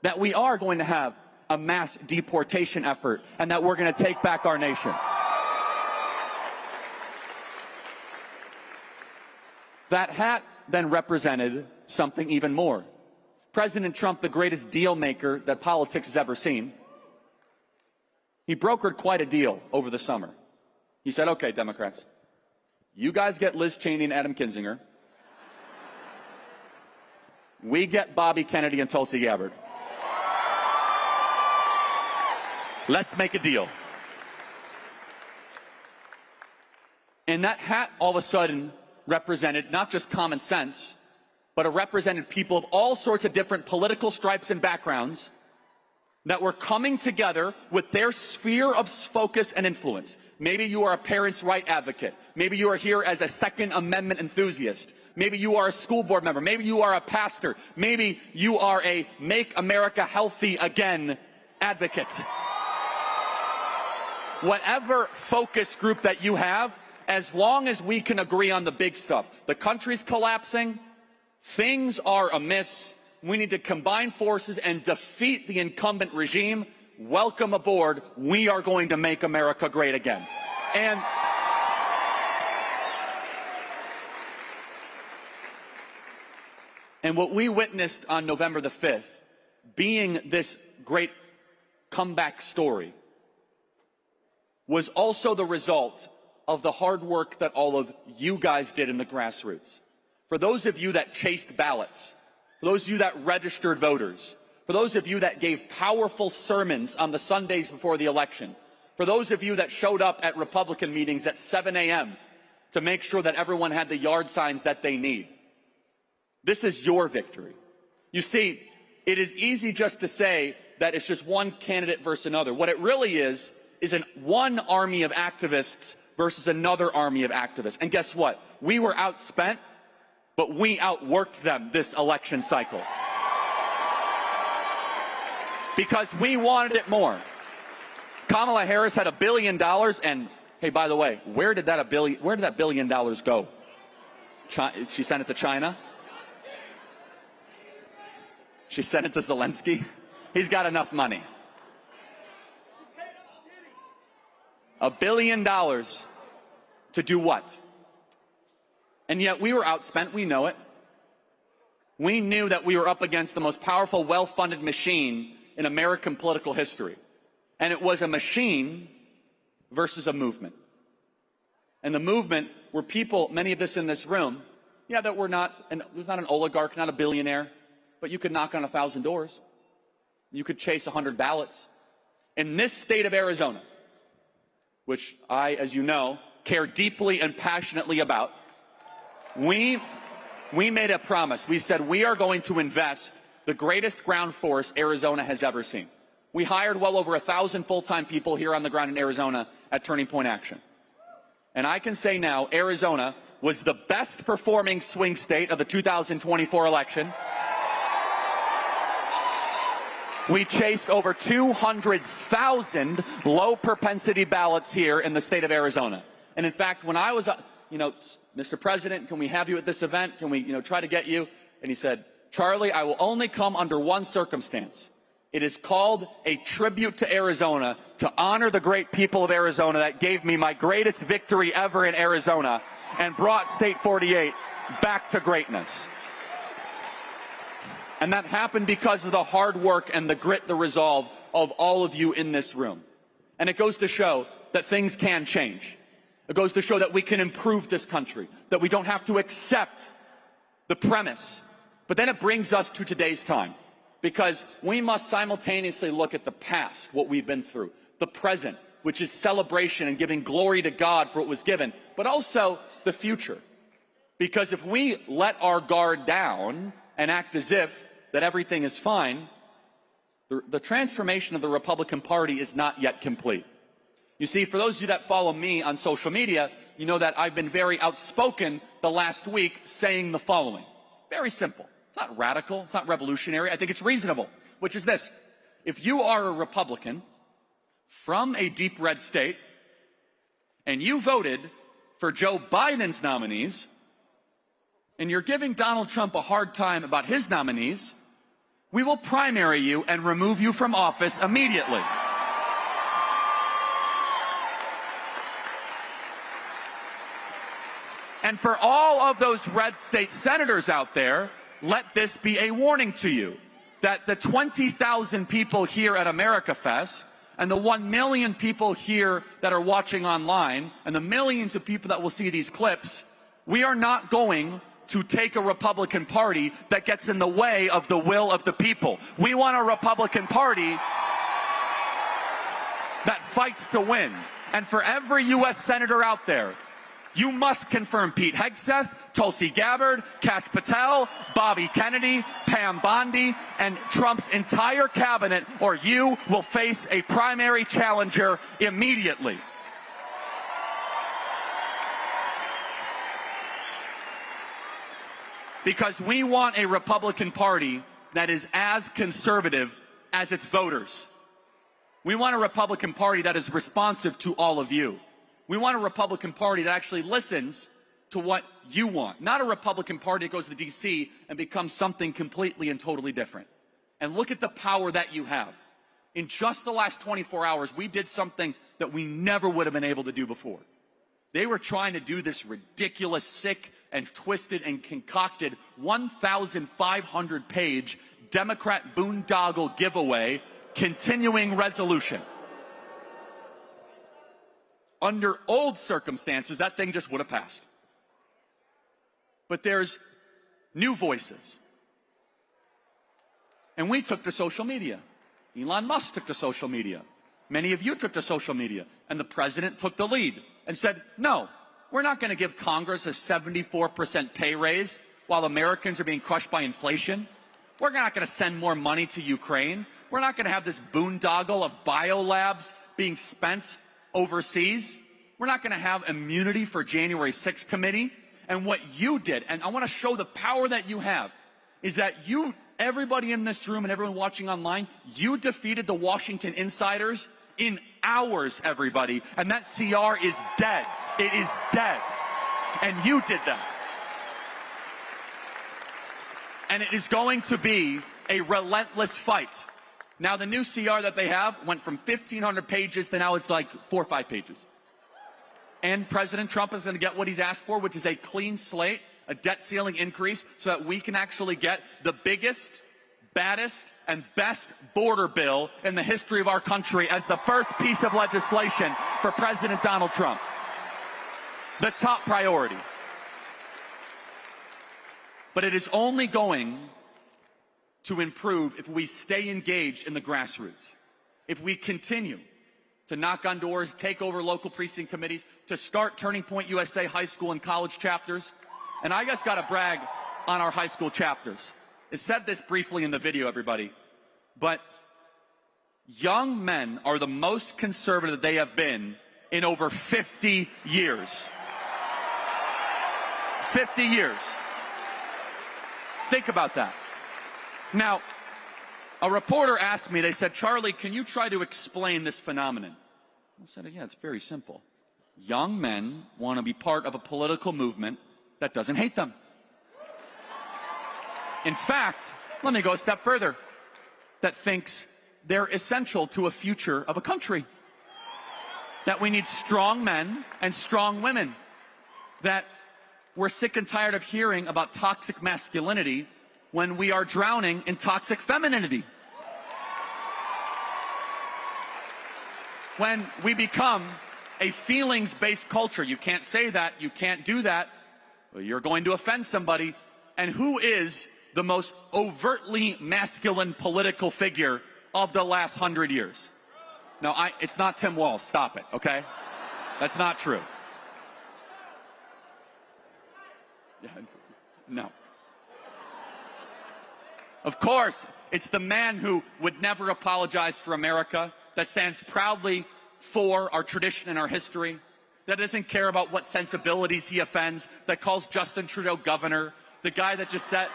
that we are going to have a mass deportation effort, and that we're going to take back our nation. That hat then represented something even more. President Trump, the greatest deal maker that politics has ever seen, he brokered quite a deal over the summer. He said, okay, Democrats, you guys get Liz Cheney and Adam Kinzinger. We get Bobby Kennedy and Tulsi Gabbard. Let's make a deal. And that hat all of a sudden represented not just common sense, but it represented people of all sorts of different political stripes and backgrounds that were coming together with their sphere of focus and influence. Maybe you are a parents' right advocate. Maybe you are here as a Second Amendment enthusiast. Maybe you are a school board member. Maybe you are a pastor. Maybe you are a Make America Healthy Again advocate. Whatever focus group that you have, as long as we can agree on the big stuff, the country's collapsing, things are amiss, we need to combine forces and defeat the incumbent regime. Welcome aboard. We are going to make America great again. And what we witnessed on November the 5th, being this great comeback story, was also the result of the hard work that all of you guys did in the grassroots. For those of you that chased ballots, for those of you that registered voters, for those of you that gave powerful sermons on the Sundays before the election, For those of you that showed up at Republican meetings at 7 a.m. to make sure that everyone had the yard signs that they need. This is your victory. You see, it is easy just to say that it's just one candidate versus another. What it really is one army of activists versus another army of activists. And guess what? We were outspent, but we outworked them this election cycle. Because we wanted it more. Kamala Harris had $1 billion, and hey, by the way, where did that $1 billion go? She sent it to China? She sent it to Zelensky? He's got enough money. $1 billion to do what? And yet we were outspent, we know it. We knew that we were up against the most powerful, well-funded machine in American political history. And it was a machine versus a movement. And the movement were people, many of us in this room, yeah, that were was not an oligarch, not a billionaire, but you could knock on 1,000 doors. You could chase 100 ballots. In this state of Arizona, which I, as you know, care deeply and passionately about, we made a promise. We said we are going to invest the greatest ground force Arizona has ever seen. We hired well over 1,000 full-time people here on the ground in Arizona at Turning Point Action. And I can say now, Arizona was the best performing swing state of the 2024 election. We chased over 200,000 low propensity ballots here in the state of Arizona. And in fact, when I was, Mr. President, can we have you at this event? Can we, try to get you? And he said, Charlie, I will only come under one circumstance. It is called a tribute to Arizona, to honor the great people of Arizona that gave me my greatest victory ever in Arizona and brought State 48 back to greatness. And that happened because of the hard work and the grit, the resolve of all of you in this room. And it goes to show that things can change. It goes to show that we can improve this country, that we don't have to accept the premise. But then it brings us to today's time, because we must simultaneously look at the past, what we've been through, the present, which is celebration and giving glory to God for what was given, but also the future. Because if we let our guard down and act as if that everything is fine, the transformation of the Republican Party is not yet complete. You see, for those of you that follow me on social media, you know that I've been very outspoken the last week saying the following. Very simple. It's not radical. It's not revolutionary. I think it's reasonable, which is this. If you are a Republican from a deep red state and you voted for Joe Biden's nominees and you're giving Donald Trump a hard time about his nominees, we will primary you and remove you from office immediately. And for all of those red state senators out there, let this be a warning to you that the 20,000 people here at AmericaFest and the 1 million people here that are watching online and the millions of people that will see these clips, we are not going to take a Republican Party that gets in the way of the will of the people. We want a Republican Party that fights to win. And for every U.S. Senator out there, you must confirm Pete Hegseth, Tulsi Gabbard, Kash Patel, Bobby Kennedy, Pam Bondi, and Trump's entire cabinet, or you will face a primary challenger immediately. Because we want a Republican Party that is as conservative as its voters. We want a Republican Party that is responsive to all of you. We want a Republican Party that actually listens to what you want, not a Republican Party that goes to D.C. and becomes something completely and totally different. And look at the power that you have. In just the last 24 hours, we did something that we never would have been able to do before. They were trying to do this ridiculous, sick, and twisted and concocted 1,500-page Democrat boondoggle giveaway continuing resolution. Under old circumstances, that thing just would have passed. But there's new voices. And we took to social media. Elon Musk took to social media. Many of you took to social media, and the president took the lead and said, no, we're not going to give Congress a 74% pay raise while Americans are being crushed by inflation. We're not going to send more money to Ukraine. We're not going to have this boondoggle of biolabs being spent overseas. We're not going to have immunity for January 6th committee. And what you did, and I want to show the power that you have, is that you, everybody in this room and everyone watching online, you defeated the Washington insiders in hours, everybody. And that CR is dead. It is dead. And you did that. And it is going to be a relentless fight. Now, the new CR that they have went from 1,500 pages to now it's like 4 or 5 pages. And President Trump is going to get what he's asked for, which is a clean slate, a debt ceiling increase, so that we can actually get the biggest, baddest, and best border bill in the history of our country as the first piece of legislation for President Donald Trump. The top priority. But it is only going to improve if we stay engaged in the grassroots. If we continue to knock on doors, take over local precinct committees, to start Turning Point USA high school and college chapters. And I just got to brag on our high school chapters. It said this briefly in the video, everybody, but young men are the most conservative they have been in over 50 years. 50 years. Think about that. Now, a reporter asked me, they said, Charlie, can you try to explain this phenomenon? I said, yeah, it's very simple. Young men want to be part of a political movement that doesn't hate them. In fact, let me go a step further, that thinks they're essential to a future of a country. That we need strong men and strong women. That we're sick and tired of hearing about toxic masculinity when we are drowning in toxic femininity. When we become a feelings-based culture, you can't say that, you can't do that, well, you're going to offend somebody. And who is the most overtly masculine political figure of the last 100 years? No, it's not Tim Walsh. Stop it, okay? That's not true. Yeah, no. Of course, it's the man who would never apologize for America, that stands proudly for our tradition and our history, that doesn't care about what sensibilities he offends, that calls Justin Trudeau governor, the guy that just said...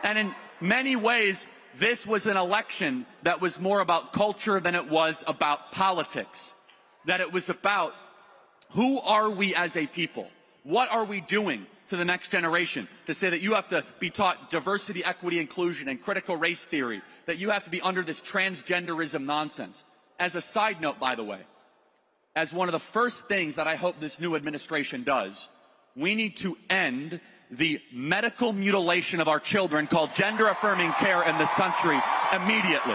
And in many ways, this was an election that was more about culture than it was about politics. That it was about who are we as a people? What are we doing to the next generation? To say that you have to be taught diversity, equity, inclusion, and critical race theory, that you have to be under this transgenderism nonsense. As a side note, by the way, as one of the first things that I hope this new administration does, we need to end the medical mutilation of our children called gender-affirming care in this country immediately.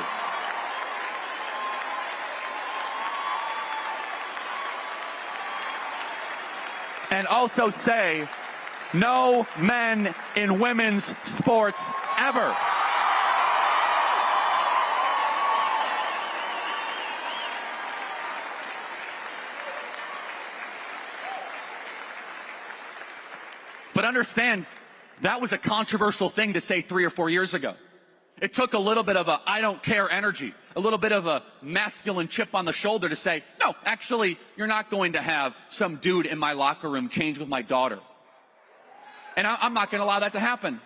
And also say, no men in women's sports ever. But understand, that was a controversial thing to say 3 or 4 years ago. It took a little bit of a I don't care energy, a little bit of a masculine chip on the shoulder to say, no, actually, you're not going to have some dude in my locker room change with my daughter. And I'm not going to allow that to happen.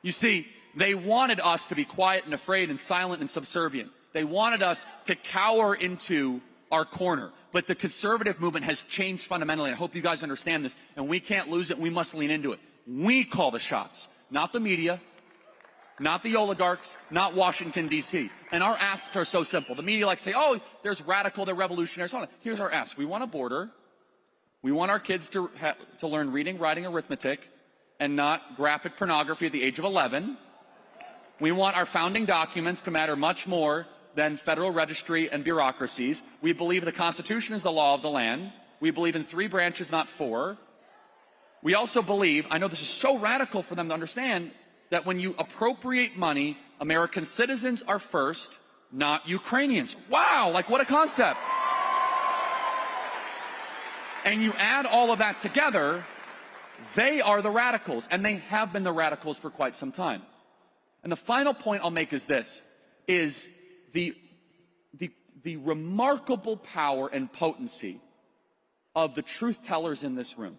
You see, they wanted us to be quiet and afraid and silent and subservient. They wanted us to cower into our corner. But the conservative movement has changed fundamentally. I hope you guys understand this. And we can't lose it. We must lean into it. We call the shots, not the media, not the oligarchs, not Washington, D.C. And our asks are so simple. The media likes to say, oh, there's radical, they're revolutionaries. Here's our ask. We want a border. We want our kids to learn reading, writing, arithmetic, and not graphic pornography at the age of 11. We want our founding documents to matter much more than federal registry and bureaucracies. We believe the Constitution is the law of the land. We believe in 3 branches, not 4. We also believe, I know this is so radical for them to understand, that when you appropriate money, American citizens are first, not Ukrainians. Wow, like what a concept. And you add all of that together, they are the radicals, and they have been the radicals for quite some time. And the final point I'll make is this, is the remarkable power and potency of the truth tellers in this room.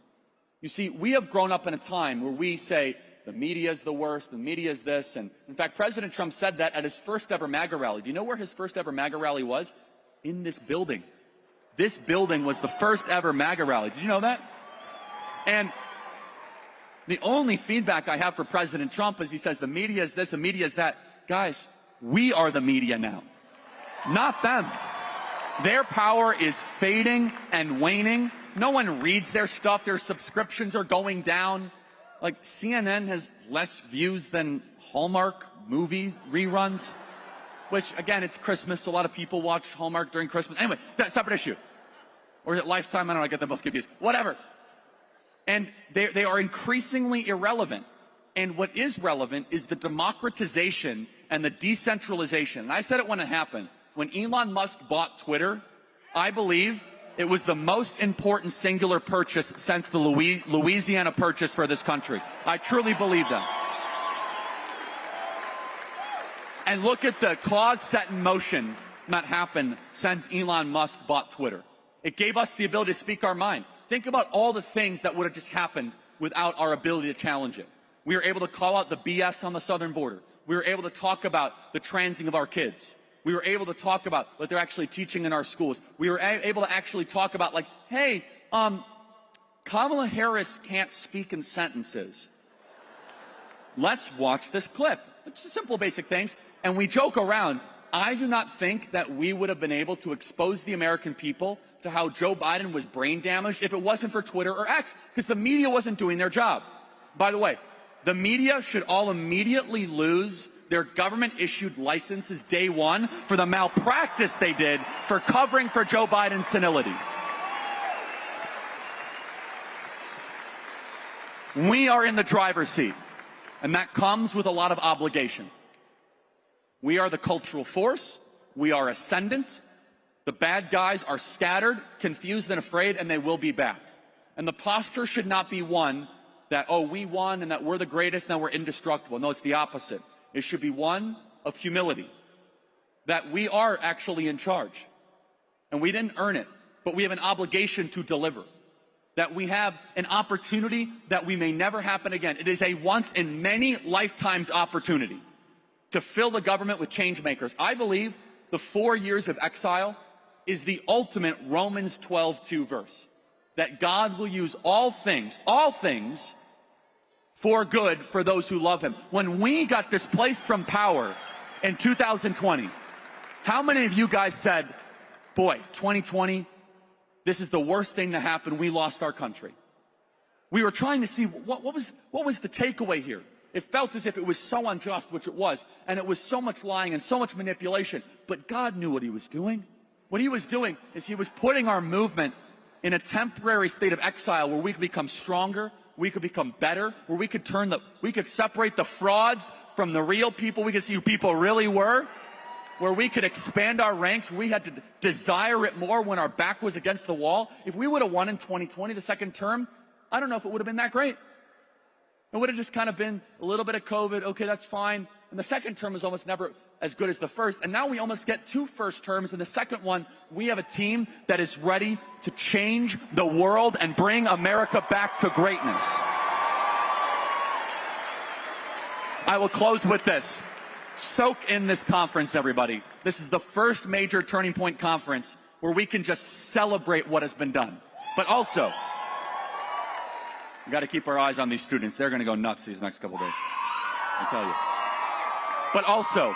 You see, we have grown up in a time where we say, the media is the worst, the media is this, and in fact, President Trump said that at his first ever MAGA rally. Do you know where his first ever MAGA rally was? In this building. This building was the first ever MAGA rally. Did you know that? And the only feedback I have for President Trump is he says the media is this, the media is that. Guys, we are the media now, not them. Their power is fading and waning. No one reads their stuff. Their subscriptions are going down. Like, CNN has less views than Hallmark movie reruns, which, again, it's Christmas. So a lot of people watch Hallmark during Christmas. Anyway, that's a separate issue. Or is it Lifetime? I don't know. I get them both confused. Whatever. And they are increasingly irrelevant. And what is relevant is the democratization and the decentralization. And I said it when it happened. When Elon Musk bought Twitter, I believe it was the most important singular purchase since the Louisiana Purchase for this country. I truly believe that. And look at the clause set in motion that happened since Elon Musk bought Twitter. It gave us the ability to speak our mind. Think about all the things that would have just happened without our ability to challenge it. We were able to call out the BS on the southern border. We were able to talk about the transing of our kids. We were able to talk about what they're actually teaching in our schools. We were able to actually talk about, like, hey, Kamala Harris can't speak in sentences. Let's watch this clip. It's simple, basic things. And we joke around. I do not think that we would have been able to expose the American people to how Joe Biden was brain damaged if it wasn't for Twitter or X, because the media wasn't doing their job. By the way, the media should all immediately lose their government-issued licenses day one for the malpractice they did for covering for Joe Biden's senility. We are in the driver's seat, and that comes with a lot of obligation. We are the cultural force. We are ascendant. The bad guys are scattered, confused, and afraid, and they will be back. And the posture should not be one that, oh, we won and that we're the greatest and that we're indestructible. No, it's the opposite. It should be one of humility, that we are actually in charge. And we didn't earn it, but we have an obligation to deliver. That we have an opportunity that we may never happen again. It is a once in many lifetimes opportunity to fill the government with change makers. I believe the 4 years of exile is the ultimate Romans 12:2 verse. That God will use all things for good for those who love him. When we got displaced from power in 2020, how many of you guys said, boy, 2020, this is the worst thing to happen, we lost our country? We were trying to see what was the takeaway here. It felt as if it was so unjust, which it was, and it was so much lying and so much manipulation, but God knew what he was doing. What he was doing is he was putting our movement in a temporary state of exile where we could become stronger, we could become better, where we could separate the frauds from the real people, we could see who people really were, where we could expand our ranks. We had to desire it more when our back was against the wall. If we would have won in 2020, the second term, I don't know if it would have been that great. It would have just kind of been a little bit of COVID, okay, that's fine. And the second term is almost never as good as the first. And now we almost get 2 first terms. In the second one, we have a team that is ready to change the world and bring America back to greatness. I will close with this. Soak in this conference, everybody. This is the first major Turning Point conference where we can just celebrate what has been done. But also, we got to keep our eyes on these students. They're going to go nuts these next couple days, I tell you. But also,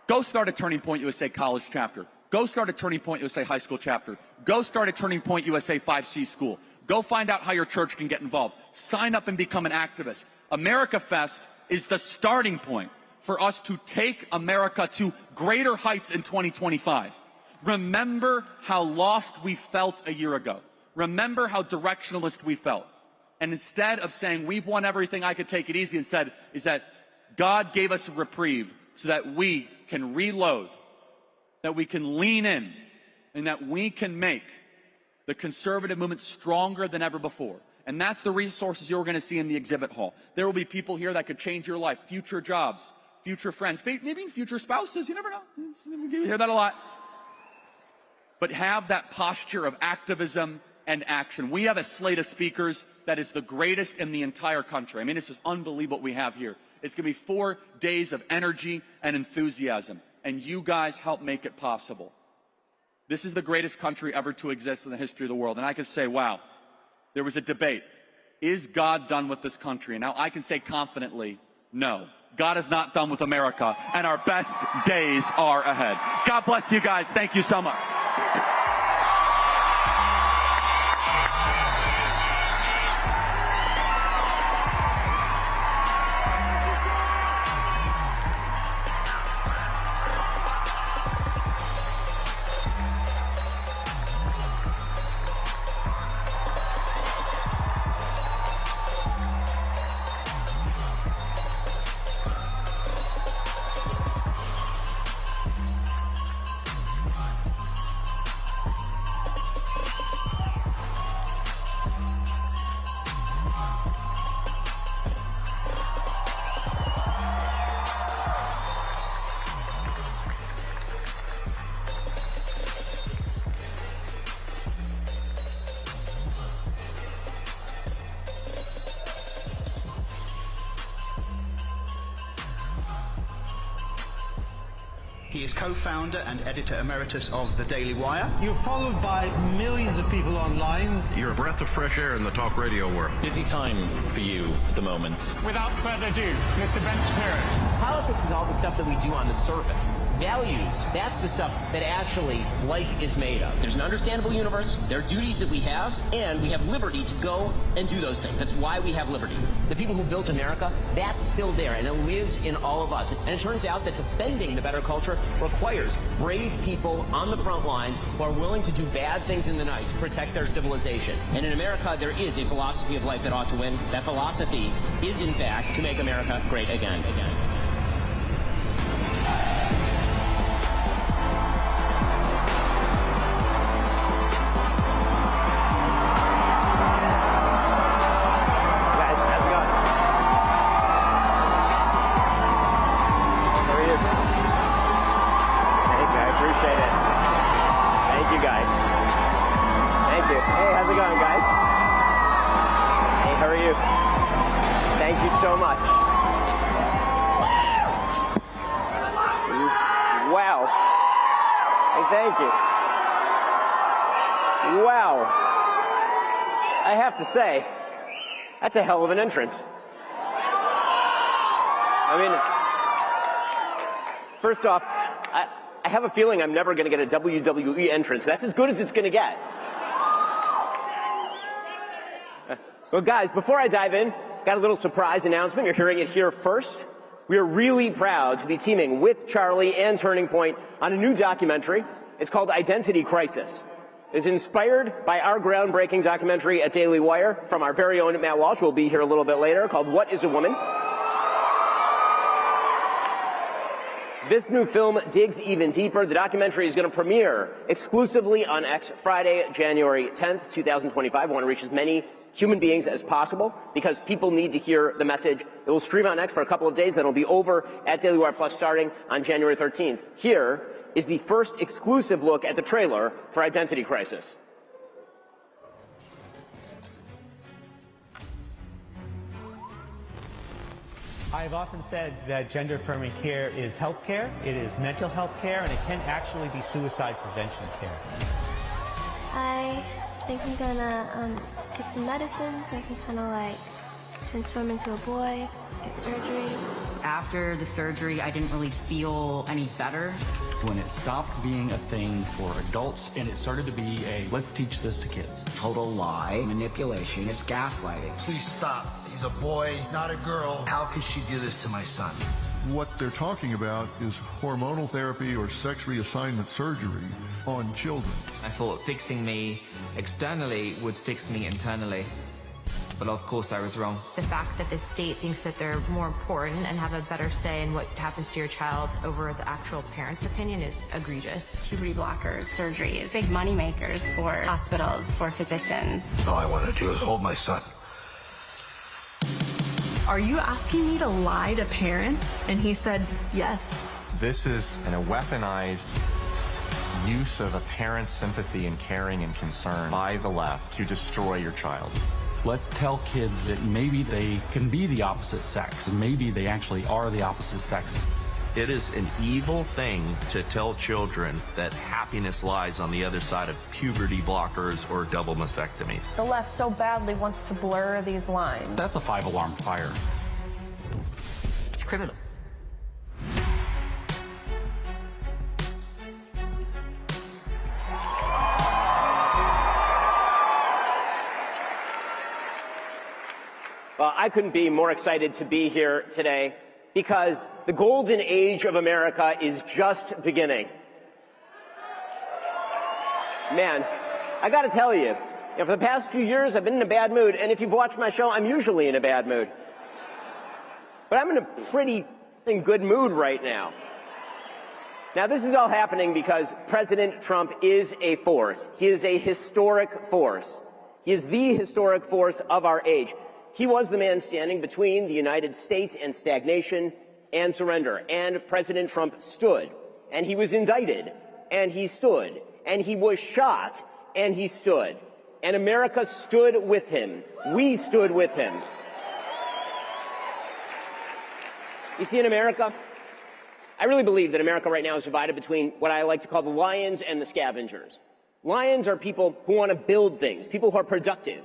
go start a Turning Point USA college chapter. Go start a Turning Point USA high school chapter. Go start a Turning Point USA 5C school. Go find out how your church can get involved. Sign up and become an activist. AmericaFest is the starting point for us to take America to greater heights in 2025. Remember how lost we felt a year ago. Remember how directionalist we felt. And instead of saying, we've won everything, I could take it easy, instead is that God gave us a reprieve so that we can reload, that we can lean in, and that we can make the conservative movement stronger than ever before. And that's the resources you're going to see in the exhibit hall. There will be people here that could change your life, future jobs, future friends, maybe future spouses, you never know. You hear that a lot. But have that posture of activism and action. We have a slate of speakers that is the greatest in the entire country. I mean, it's just unbelievable what we have here. It's going to be 4 days of energy and enthusiasm, and you guys help make it possible. This is the greatest country ever to exist in the history of the world, and I can say, wow, there was a debate. Is God done with this country? And now I can say confidently, no. God is not done with America, and our best days are ahead. God bless you guys. Thank you so much. He is co-founder and editor emeritus of The Daily Wire. You're followed by millions of people online. You're a breath of fresh air in the talk radio world. Busy time for you at the moment. Without further ado, Mr. Ben Shapiro. Politics is all the stuff that we do on the surface. Values, that's the stuff that actually life is made of. There's an understandable universe, there are duties that we have, and we have liberty to go and do those things. That's why we have liberty. The people who built America, that's still there, and it lives in all of us. And it turns out that defending the better culture requires brave people on the front lines who are willing to do bad things in the night to protect their civilization. And in America, there is a philosophy of life that ought to win. That philosophy is, in fact, to make America great again. I have to say, that's a hell of an entrance. I mean, first off, I have a feeling I'm never going to get a WWE entrance. That's as good as it's going to get. Well, guys, before I dive in, got a little surprise announcement. You're hearing it here first. We are really proud to be teaming with Charlie and Turning Point on a new documentary. It's called Identity Crisis. Is inspired by our groundbreaking documentary at Daily Wire from our very own Matt Walsh, who will be here a little bit later, called What is a Woman? This new film digs even deeper. The documentary is going to premiere exclusively on X Friday, January 10th, 2025. I want to reach as many human beings as possible because people need to hear the message. It will stream on X for a couple of days, then it'll be over at Daily Wire Plus starting on January 13th. Here is the first exclusive look at the trailer for Identity Crisis. I've often said that gender-affirming care is health care, it is mental health care, and it can actually be suicide prevention care. I think I'm gonna take some medicine so I can kind of like transform into a boy, get surgery. After the surgery, I didn't really feel any better. When it stopped being a thing for adults and it started to be a let's teach this to kids. Total lie, manipulation, it's gaslighting. Please stop. He's a boy, not a girl. How could she do this to my son? What they're talking about is hormonal therapy or sex reassignment surgery on children. I thought fixing me externally would fix me internally. But of course I was wrong. The fact that the state thinks that they're more important and have a better say in what happens to your child over the actual parent's opinion is egregious. Puberty blockers, surgeries, big money makers for hospitals, for physicians. All I want to do is hold my son. Are you asking me to lie to parents? And he said, yes. This is a weaponized use of a parent's sympathy and caring and concern by the left to destroy your child. Let's tell kids that maybe they can be the opposite sex. Maybe they actually are the opposite sex. It is an evil thing to tell children that happiness lies on the other side of puberty blockers or double mastectomies. The left so badly wants to blur these lines. That's a 5-alarm fire. It's criminal. Well, I couldn't be more excited to be here today because the golden age of America is just beginning. Man, I gotta tell you, for the past few years I've been in a bad mood, and if you've watched my show, I'm usually in a bad mood. But I'm in a pretty good mood right now. Now, this is all happening because President Trump is a force. He is a historic force. He is the historic force of our age. He was the man standing between the United States and stagnation and surrender. And President Trump stood. And he was indicted. And he stood. And he was shot. And he stood. And America stood with him. We stood with him. You see, in America, I really believe that America right now is divided between what I like to call the lions and the scavengers. Lions are people who want to build things, people who are productive.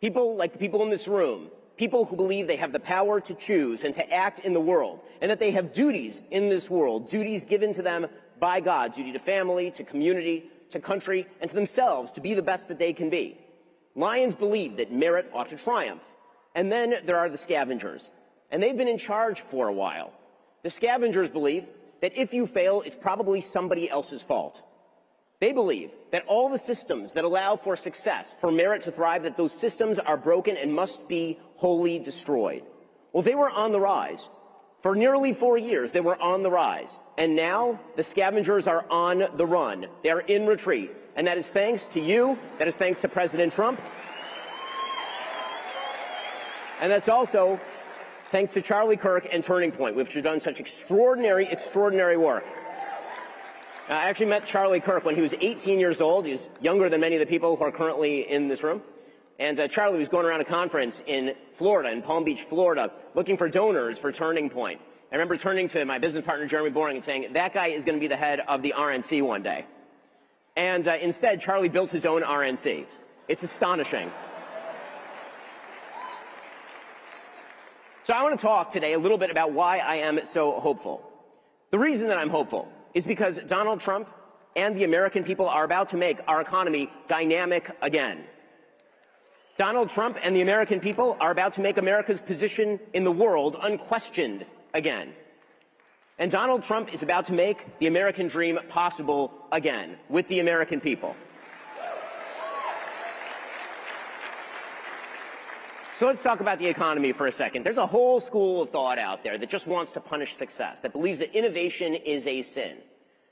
People like the people in this room, people who believe they have the power to choose and to act in the world, and that they have duties in this world, duties given to them by God, duty to family, to community, to country, and to themselves to be the best that they can be. Lions believe that merit ought to triumph. And then there are the scavengers, and they've been in charge for a while. The scavengers believe that if you fail, it's probably somebody else's fault. They believe that all the systems that allow for success, for merit to thrive, that those systems are broken and must be wholly destroyed. Well, they were on the rise. For nearly 4 years, they were on the rise. And now the scavengers are on the run. They're in retreat. And that is thanks to you. That is thanks to President Trump. And that's also thanks to Charlie Kirk and Turning Point, which have done such extraordinary work. I actually met Charlie Kirk when he was 18 years old. He's younger than many of the people who are currently in this room. And Charlie was going around a conference in Florida, in Palm Beach, Florida, looking for donors for Turning Point. I remember turning to my business partner, Jeremy Boring, and saying, that guy is going to be the head of the RNC one day. And instead, Charlie built his own RNC. It's astonishing. So I want to talk today a little bit about why I am so hopeful. The reason that I'm hopeful is because Donald Trump and the American people are about to make our economy dynamic again. Donald Trump and the American people are about to make America's position in the world unquestioned again. And Donald Trump is about to make the American dream possible again with the American people. So let's talk about the economy for a second. There's a whole school of thought out there that just wants to punish success, that believes that innovation is a sin,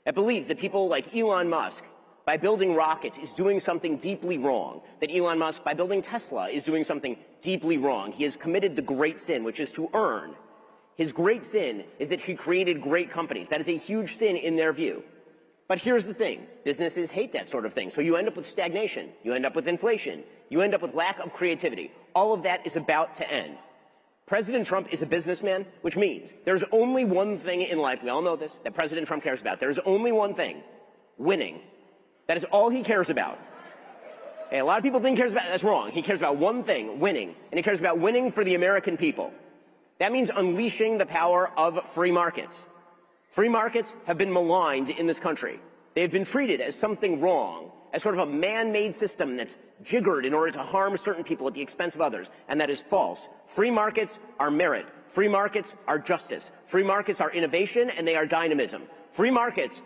that believes that people like Elon Musk, by building rockets, is doing something deeply wrong, that Elon Musk, by building Tesla, is doing something deeply wrong. He has committed the great sin, which is to earn. His great sin is that he created great companies. That is a huge sin in their view. But here's the thing. Businesses hate that sort of thing. So you end up with stagnation. You end up with inflation. You end up with lack of creativity. All of that is about to end. President Trump is a businessman, which means there's only one thing in life, we all know this, that President Trump cares about. There's only one thing, winning. That is all he cares about. And a lot of people think he cares about, that's wrong. He cares about one thing, winning. And he cares about winning for the American people. That means unleashing the power of free markets. Free markets have been maligned in this country. They have been treated as something wrong, as sort of a man-made system that's jiggered in order to harm certain people at the expense of others, and that is false. Free markets are merit. Free markets are justice. Free markets are innovation, and they are dynamism. Free markets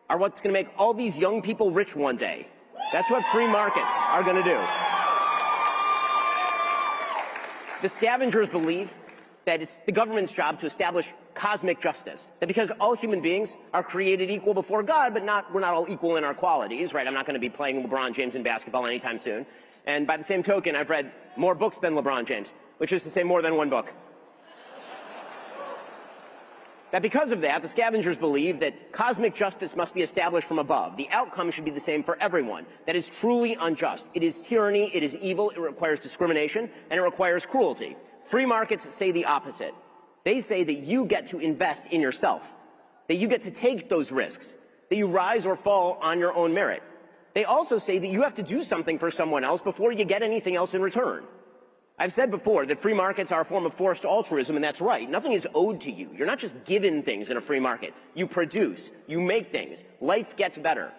are what's going to make all these young people rich one day. That's what free markets are going to do. The scavengers believe that it's the government's job to establish cosmic justice, that because all human beings are created equal before God, but we're not all equal in our qualities, right? I'm not going to be playing LeBron James in basketball anytime soon. And by the same token, I've read more books than LeBron James, which is to say more than one book. That because of that, the scavengers believe that cosmic justice must be established from above. The outcome should be the same for everyone. That is truly unjust. It is tyranny, it is evil, it requires discrimination, and it requires cruelty. Free markets say the opposite. They say that you get to invest in yourself, that you get to take those risks, that you rise or fall on your own merit. They also say that you have to do something for someone else before you get anything else in return. I've said before that free markets are a form of forced altruism, and that's right. Nothing is owed to you. You're not just given things in a free market. You produce. You make things. Life gets better.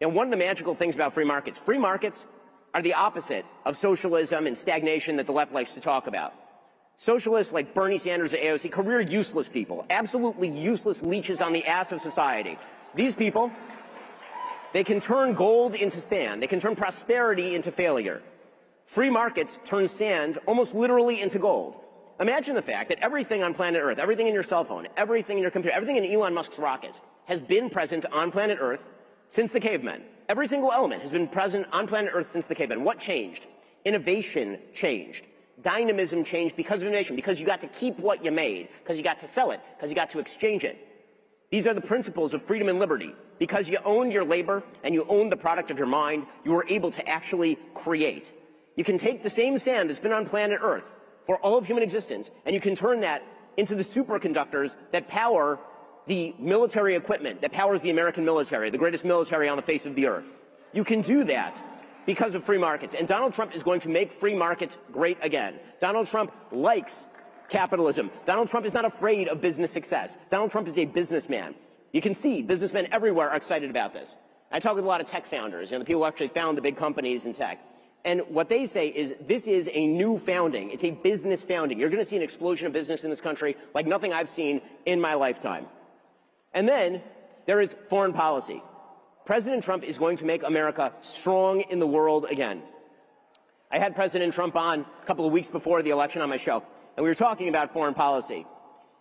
And one of the magical things about free markets are the opposite of socialism and stagnation that the left likes to talk about. Socialists like Bernie Sanders at AOC, career useless people, absolutely useless leeches on the ass of society. These people, they can turn gold into sand. They can turn prosperity into failure. Free markets turn sand almost literally into gold. Imagine the fact that everything on planet Earth, everything in your cell phone, everything in your computer, everything in Elon Musk's rockets has been present on planet Earth since the cavemen. Every single element has been present on planet Earth since the cavemen. What changed? Innovation changed. Dynamism changed because of innovation, because you got to keep what you made, because you got to sell it, because you got to exchange it. These are the principles of freedom and liberty. Because you own your labor and you own the product of your mind, you are able to actually create. You can take the same sand that's been on planet Earth for all of human existence, and you can turn that into the superconductors that power the military equipment, that powers the American military, the greatest military on the face of the earth. You can do that because of free markets. And Donald Trump is going to make free markets great again. Donald Trump likes capitalism. Donald Trump is not afraid of business success. Donald Trump is a businessman. You can see businessmen everywhere are excited about this. I talk with a lot of tech founders, the people who actually found the big companies in tech. And what they say is this is a new founding. It's a business founding. You're going to see an explosion of business in this country like nothing I've seen in my lifetime. And then there is foreign policy. President Trump is going to make America strong in the world again. I had President Trump on a couple of weeks before the election on my show, and we were talking about foreign policy.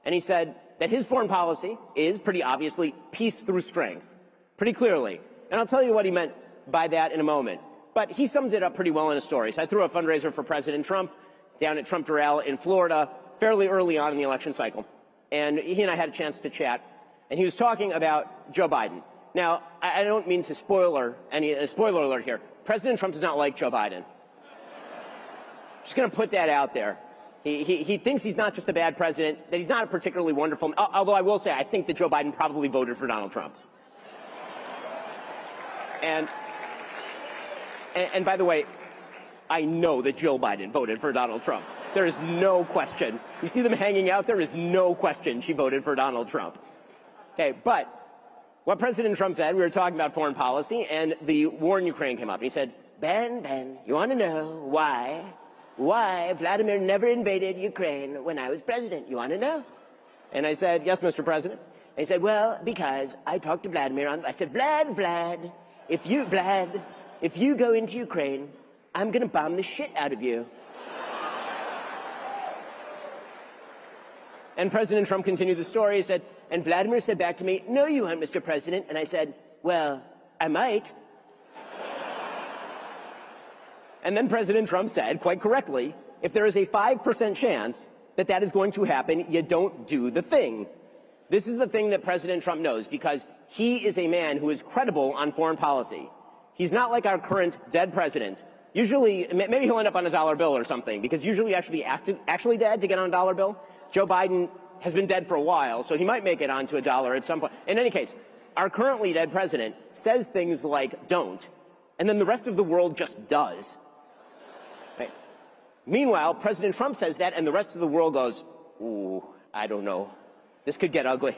And he said that his foreign policy is pretty obviously peace through strength, pretty clearly. And I'll tell you what he meant by that in a moment. But he summed it up pretty well in a story. So I threw a fundraiser for President Trump down at Trump Doral in Florida fairly early on in the election cycle. And he and I had a chance to chat. And he was talking about Joe Biden. Now, I don't mean to spoiler alert here. President Trump does not like Joe Biden. Just going to put that out there. He thinks he's not just a bad president, that he's not a particularly wonderful, although I will say I think that Joe Biden probably voted for Donald Trump. And by the way, I know that Jill Biden voted for Donald Trump. There is no question. You see them hanging out, there is no question she voted for Donald Trump. Okay, but what President Trump said, we were talking about foreign policy, and the war in Ukraine came up. He said, Ben, you want to know why Vladimir never invaded Ukraine when I was president? You want to know? And I said, yes, Mr. President. And he said, well, because I talked to Vladimir. I said, Vlad, if you go into Ukraine, I'm going to bomb the shit out of you. And President Trump continued the story. He said, and Vladimir said back to me, no, you won't, Mr. President. And I said, well, I might. And then President Trump said, quite correctly, if there is a 5% chance that that is going to happen, you don't do the thing. This is the thing that President Trump knows, because he is a man who is credible on foreign policy. He's not like our current dead president. Usually, maybe he'll end up on a dollar bill or something, because usually you have to be actually dead to get on a dollar bill. Joe Biden has been dead for a while, so he might make it onto a dollar at some point. In any case, our currently dead president says things like don't, and then the rest of the world just does. Right? Meanwhile, President Trump says that, and the rest of the world goes, ooh, I don't know. This could get ugly.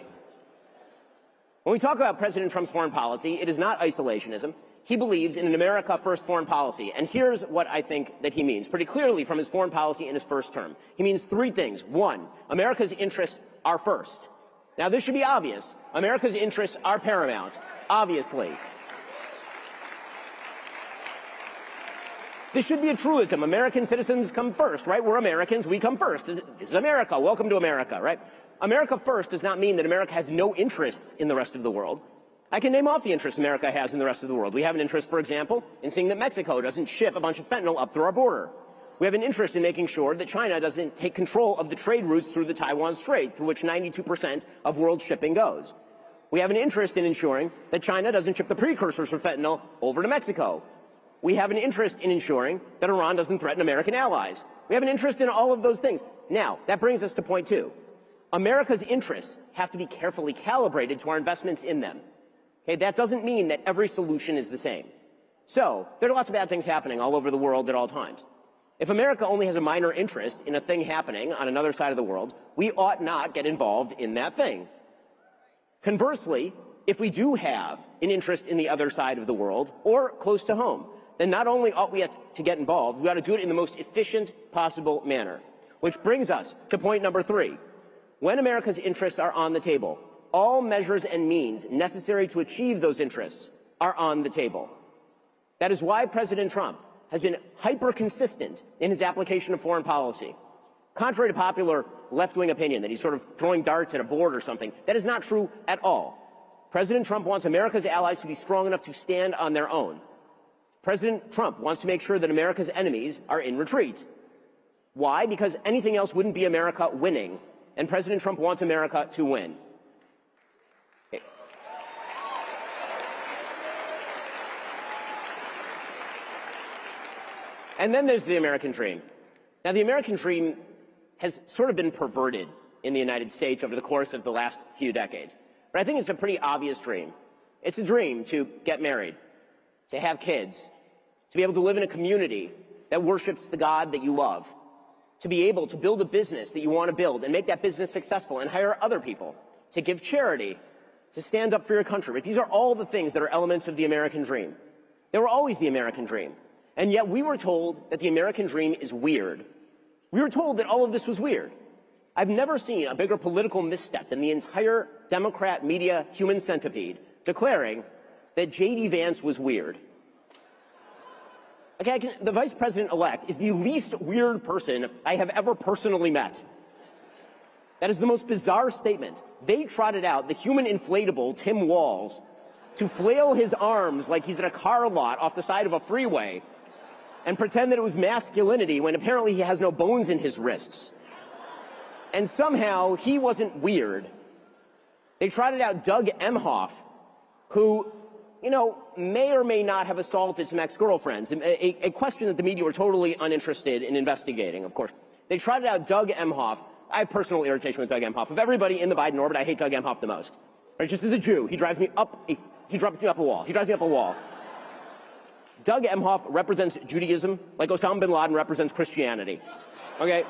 When we talk about President Trump's foreign policy, it is not isolationism. He believes in an America-first foreign policy, and here's what I think that he means, pretty clearly from his foreign policy in his first term. He means three things. One, America's interests are first. Now, this should be obvious. America's interests are paramount, obviously. This should be a truism. American citizens come first, right? We're Americans. We come first. This is America. Welcome to America, right? America first does not mean that America has no interests in the rest of the world. I can name off the interests America has in the rest of the world. We have an interest, for example, in seeing that Mexico doesn't ship a bunch of fentanyl up through our border. We have an interest in making sure that China doesn't take control of the trade routes through the Taiwan Strait, through which 92% of world shipping goes. We have an interest in ensuring that China doesn't ship the precursors for fentanyl over to Mexico. We have an interest in ensuring that Iran doesn't threaten American allies. We have an interest in all of those things. Now, that brings us to point 2. America's interests have to be carefully calibrated to our investments in them. Okay, that doesn't mean that every solution is the same. So, there are lots of bad things happening all over the world at all times. If America only has a minor interest in a thing happening on another side of the world, we ought not get involved in that thing. Conversely, if we do have an interest in the other side of the world, or close to home, then not only ought we to get involved, we ought to do it in the most efficient possible manner. Which brings us to point number 3. When America's interests are on the table, all measures and means necessary to achieve those interests are on the table. That is why President Trump has been hyper-consistent in his application of foreign policy. Contrary to popular left-wing opinion that he's sort of throwing darts at a board or something, that is not true at all. President Trump wants America's allies to be strong enough to stand on their own. President Trump wants to make sure that America's enemies are in retreat. Why? Because anything else wouldn't be America winning, and President Trump wants America to win. And then there's the American dream. Now, the American dream has sort of been perverted in the United States over the course of the last few decades. But I think it's a pretty obvious dream. It's a dream to get married, to have kids, to be able to live in a community that worships the God that you love, to be able to build a business that you want to build and make that business successful and hire other people, to give charity, to stand up for your country. Right? These are all the things that are elements of the American dream. They were always the American dream. And yet we were told that the American dream is weird. We were told that all of this was weird. I've never seen a bigger political misstep than the entire Democrat media human centipede declaring that J.D. Vance was weird. Okay, the vice president-elect is the least weird person I have ever personally met. That is the most bizarre statement. They trotted out the human inflatable Tim Walsh to flail his arms like he's in a car lot off the side of a freeway and pretend that it was masculinity when apparently he has no bones in his wrists. And somehow he wasn't weird. They trotted out Doug Emhoff, who, you know, may or may not have assaulted some ex-girlfriends, a question that the media were totally uninterested in investigating, of course. They trotted out Doug Emhoff. I have personal irritation with Doug Emhoff. Of everybody in the Biden orbit, I hate Doug Emhoff the most. Right, just as a Jew, he drives me up a wall. Doug Emhoff represents Judaism like Osama bin Laden represents Christianity. Okay?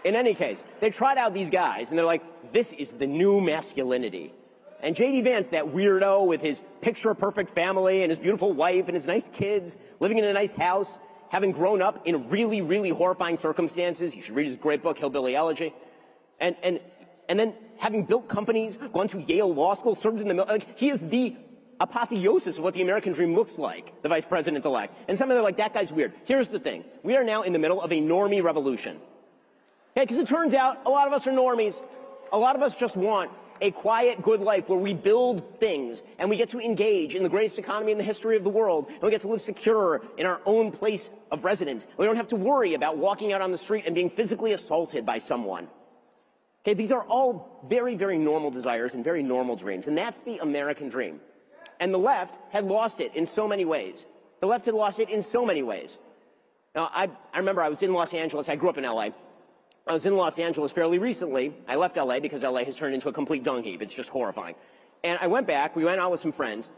In any case, they tried out these guys, and they're like, this is the new masculinity. And J.D. Vance, that weirdo with his picture-perfect family and his beautiful wife and his nice kids, living in a nice house, having grown up in really, really horrifying circumstances. You should read his great book, Hillbilly Elegy. And then having built companies, gone to Yale Law School, served in the military. Like, he is the apotheosis of what the American dream looks like, the vice president-elect. And some of them are like, that guy's weird. Here's the thing. We are now in the middle of a normie revolution. Okay, because it turns out a lot of us are normies. A lot of us just want a quiet, good life where we build things and we get to engage in the greatest economy in the history of the world, and we get to live secure in our own place of residence. We don't have to worry about walking out on the street and being physically assaulted by someone. Okay, these are all very, very normal desires and very normal dreams, and that's the American dream. And the left had lost it in so many ways. The left had lost it in so many ways. Now, I remember I was in Los Angeles. I grew up in L.A. I was in Los Angeles fairly recently. I left L.A. because L.A. has turned into a complete dung heap. It's just horrifying. And I went back. We went out with some friends.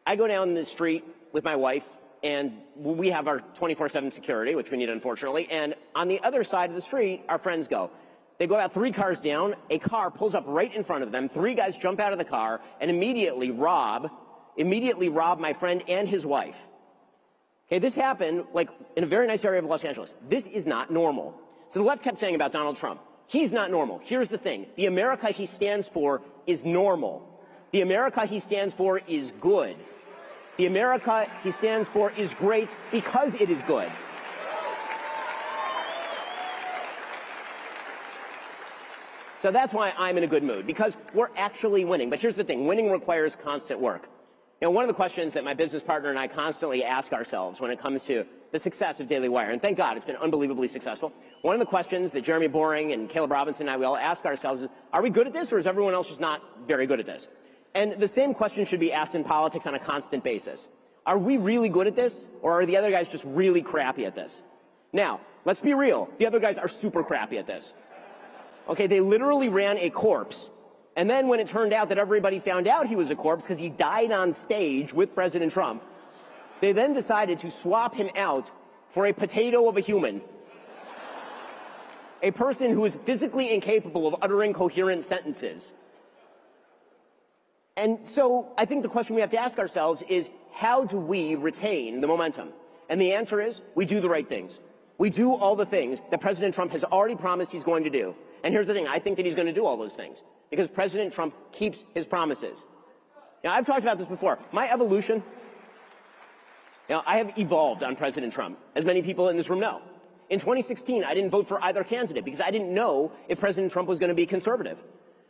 I go down the street with my wife, and we have our 24/7 security, which we need, unfortunately. And on the other side of the street, our friends go. They go about 3 cars down. A car pulls up right in front of them. 3 guys jump out of the car and immediately rob my friend and his wife. Okay, this happened like in a very nice area of Los Angeles. This is not normal. So the left kept saying about Donald Trump, he's not normal. Here's the thing. The America he stands for is normal. The America he stands for is good. The America he stands for is great because it is good. So that's why I'm in a good mood, because we're actually winning. But here's the thing, winning requires constant work. You know, one of the questions that my business partner and I constantly ask ourselves when it comes to the success of Daily Wire, and thank God it's been unbelievably successful, one of the questions that Jeremy Boring and Caleb Robinson and I, we all ask ourselves is, are we good at this, or is everyone else just not very good at this? And the same question should be asked in politics on a constant basis. Are we really good at this, or are the other guys just really crappy at this? Now, let's be real. The other guys are super crappy at this. Okay, they literally ran a corpse, and then when it turned out that everybody found out he was a corpse because he died on stage with President Trump, they then decided to swap him out for a potato of a human. A person who is physically incapable of uttering coherent sentences. And so I think the question we have to ask ourselves is, how do we retain the momentum? And the answer is, we do the right things. We do all the things that President Trump has already promised he's going to do. And here's the thing, I think that he's going to do all those things, because President Trump keeps his promises. Now, I've talked about this before. My evolution, I have evolved on President Trump, as many people in this room know. In 2016, I didn't vote for either candidate because I didn't know if President Trump was going to be conservative.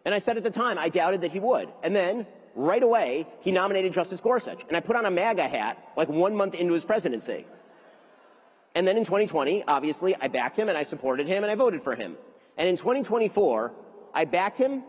And I said at the time, I doubted that he would. And then, right away, he nominated Justice Gorsuch. And I put on a MAGA hat like 1 month into his presidency. And then in 2020, obviously, I backed him and I supported him and I voted for him. And in 2024, I backed him,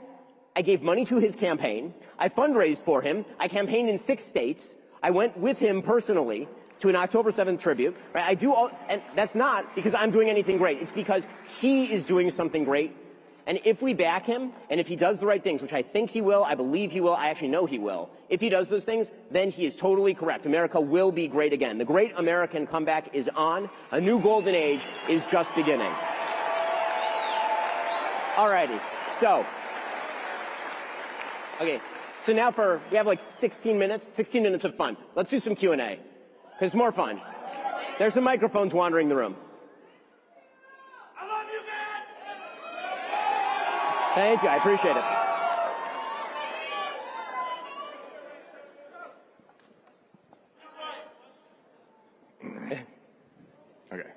I gave money to his campaign, I fundraised for him, I campaigned in 6 states, I went with him personally to an October 7th tribute. Right? I do all, and that's not because I'm doing anything great. It's because he is doing something great. And if we back him, and if he does the right things, which I think he will, I believe he will, I actually know he will, if he does those things, then he is totally correct. America will be great again. The great American comeback is on. A new golden age is just beginning. Alrighty, so, okay, so now we have like 16 minutes of fun. Let's do some Q&A, because it's more fun. There's some microphones wandering the room. I love you, man! Thank you, I appreciate it. Okay.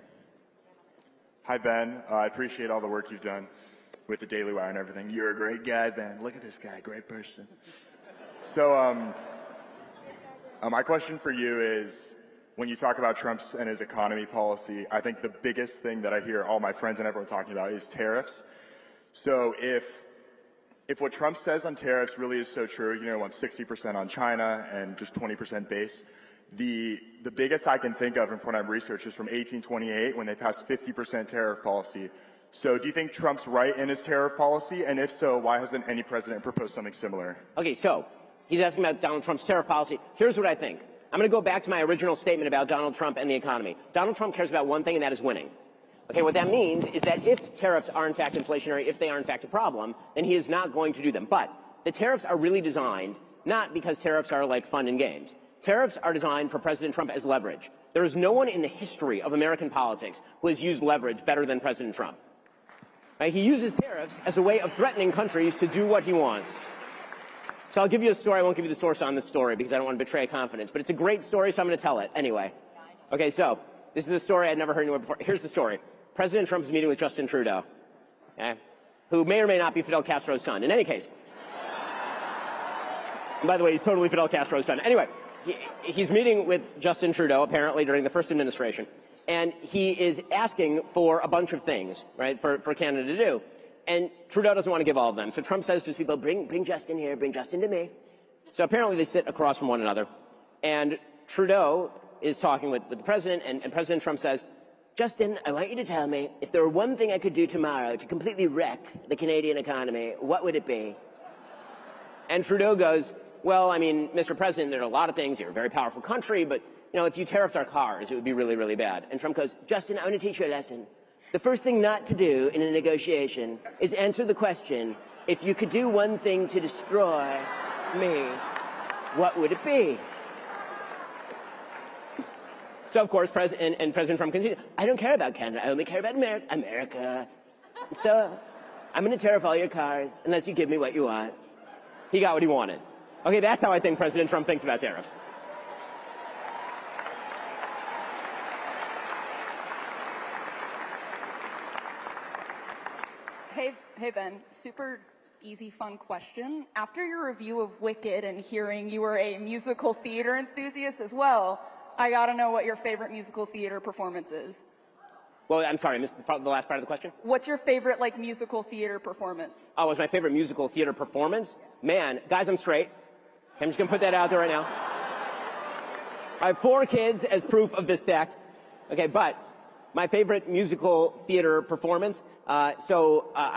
Hi, Ben. I appreciate all the work you've done with the Daily Wire and everything. You're a great guy, Ben. Look at this guy, great person. So, my question for you is, when you talk about Trump's and his economy policy, I think the biggest thing that I hear all my friends and everyone talking about is tariffs. So if what Trump says on tariffs really is so true, you know, wants 60% on China and just 20% base, the biggest I can think of from what I've researched is from 1828 when they passed 50% tariff policy. So do you think Trump's right in his tariff policy? And if so, why hasn't any president proposed something similar? Okay, so he's asking about Donald Trump's tariff policy. Here's what I think. I'm going to go back to my original statement about Donald Trump and the economy. Donald Trump cares about one thing, and that is winning. Okay, what that means is that if tariffs are in fact inflationary, if they are in fact a problem, then he is not going to do them. But the tariffs are really designed not because tariffs are like fun and games. Tariffs are designed for President Trump as leverage. There is no one in the history of American politics who has used leverage better than President Trump. Right? He uses tariffs as a way of threatening countries to do what he wants. So I'll give you a story. I won't give you the source on this story because I don't want to betray confidence, but it's a great story, so I'm going to tell it anyway. Okay, so this is a story I'd never heard anywhere before. Here's the story. President Trump is meeting with Justin Trudeau, okay, who may or may not be Fidel Castro's son. In any case, and by the way, he's totally Fidel Castro's son. Anyway, he's meeting with Justin Trudeau apparently during the first administration. And he is asking for a bunch of things, right, for Canada to do. And Trudeau doesn't want to give all of them. So Trump says to his people, bring Justin here, bring Justin to me. So apparently they sit across from one another. And Trudeau is talking with the president, and President Trump says, Justin, I want you to tell me, if there were one thing I could do tomorrow to completely wreck the Canadian economy, what would it be? And Trudeau goes, well, I mean, Mr. President, there are a lot of things. You're a very powerful country, but you know, if you tariffed our cars, it would be really, really bad. And Trump goes, Justin, I want to teach you a lesson. The first thing not to do in a negotiation is answer the question, if you could do one thing to destroy me, what would it be? So, of course, President Trump continues, I don't care about Canada. I only care about America. So I'm going to tariff all your cars unless you give me what you want. He got what he wanted. Okay, that's how I think President Trump thinks about tariffs. Hey, Ben. Super easy, fun question. After your review of Wicked and hearing you were a musical theater enthusiast as well, I gotta know what your favorite musical theater performance is. Well, I'm sorry, I missed the last part of the question. What's your favorite, like, musical theater performance? Oh, what's my favorite musical theater performance? Man, guys, I'm straight. I'm just gonna put that out there right now. I have 4 kids as proof of this fact. Okay, but my favorite musical theater performance, I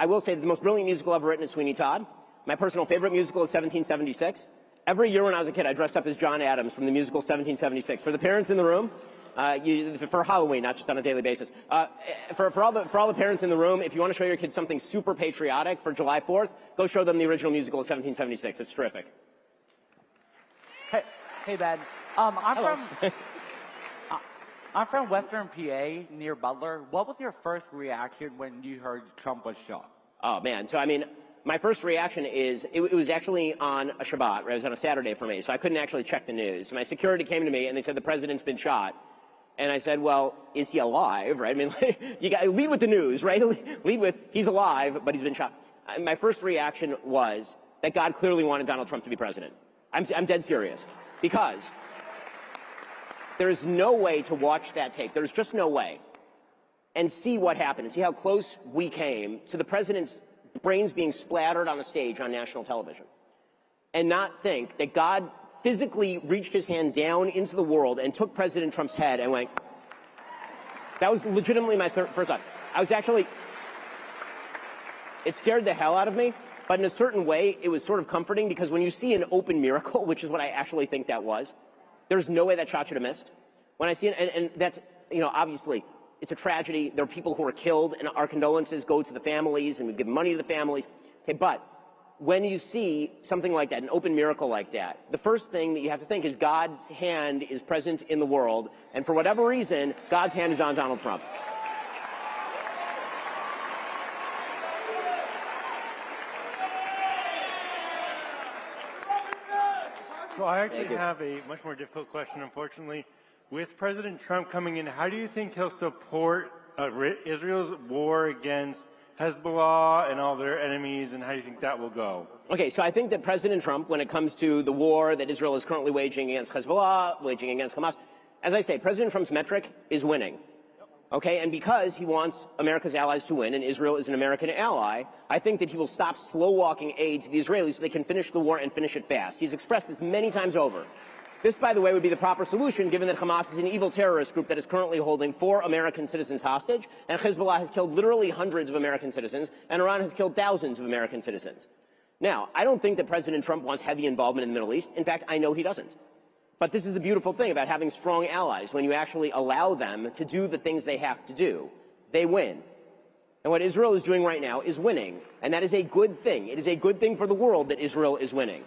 will say that the most brilliant musical ever written is Sweeney Todd. My personal favorite musical is 1776. Every year when I was a kid, I dressed up as John Adams from the musical 1776. For the parents in the room, for Halloween, not just on a daily basis. For all the parents in the room, if you want to show your kids something super patriotic for July 4th, go show them the original musical of 1776. It's terrific. Hey, Ben. I'm from Western PA near Butler. What was your first reaction when you heard Trump was shot? Oh, man. So, I mean, my first reaction is, it was actually on a Shabbat, right? It was on a Saturday for me, so I couldn't actually check the news. So my security came to me, and they said the president's been shot. And I said, well, is he alive, right? I mean, you got to lead with the news, right? Lead with, he's alive, but he's been shot. My first reaction was that God clearly wanted Donald Trump to be president. I'm dead serious. Because there's no way to watch that tape. There's just no way. And see what happened, and see how close we came to the president's brains being splattered on a stage on national television. And not think that God physically reached his hand down into the world and took President Trump's head and went. That was legitimately my first thought. I was actually, it scared the hell out of me, but in a certain way, it was sort of comforting, because when you see an open miracle, which is what I actually think that was, there's no way that shot should have missed. When I see it, and that's, you know, obviously, it's a tragedy. There are people who are killed, and our condolences go to the families, and we give money to the families. Okay, but when you see something like that, an open miracle like that, the first thing that you have to think is God's hand is present in the world, and for whatever reason, God's hand is on Donald Trump. So I actually have a much more difficult question, unfortunately. With President Trump coming in, how do you think he'll support Israel's war against Hezbollah and all their enemies, and how do you think that will go? Okay, so I think that President Trump, when it comes to the war that Israel is currently waging against Hezbollah, waging against Hamas, as I say, President Trump's metric is winning. Okay, and because he wants America's allies to win, and Israel is an American ally, I think that he will stop slow-walking aid to the Israelis so they can finish the war and finish it fast. He's expressed this many times over. This, by the way, would be the proper solution, given that Hamas is an evil terrorist group that is currently holding 4 American citizens hostage, and Hezbollah has killed literally hundreds of American citizens, and Iran has killed thousands of American citizens. Now, I don't think that President Trump wants heavy involvement in the Middle East. In fact, I know he doesn't. But this is the beautiful thing about having strong allies. When you actually allow them to do the things they have to do, they win. And what Israel is doing right now is winning, and that is a good thing. It is a good thing for the world that Israel is winning.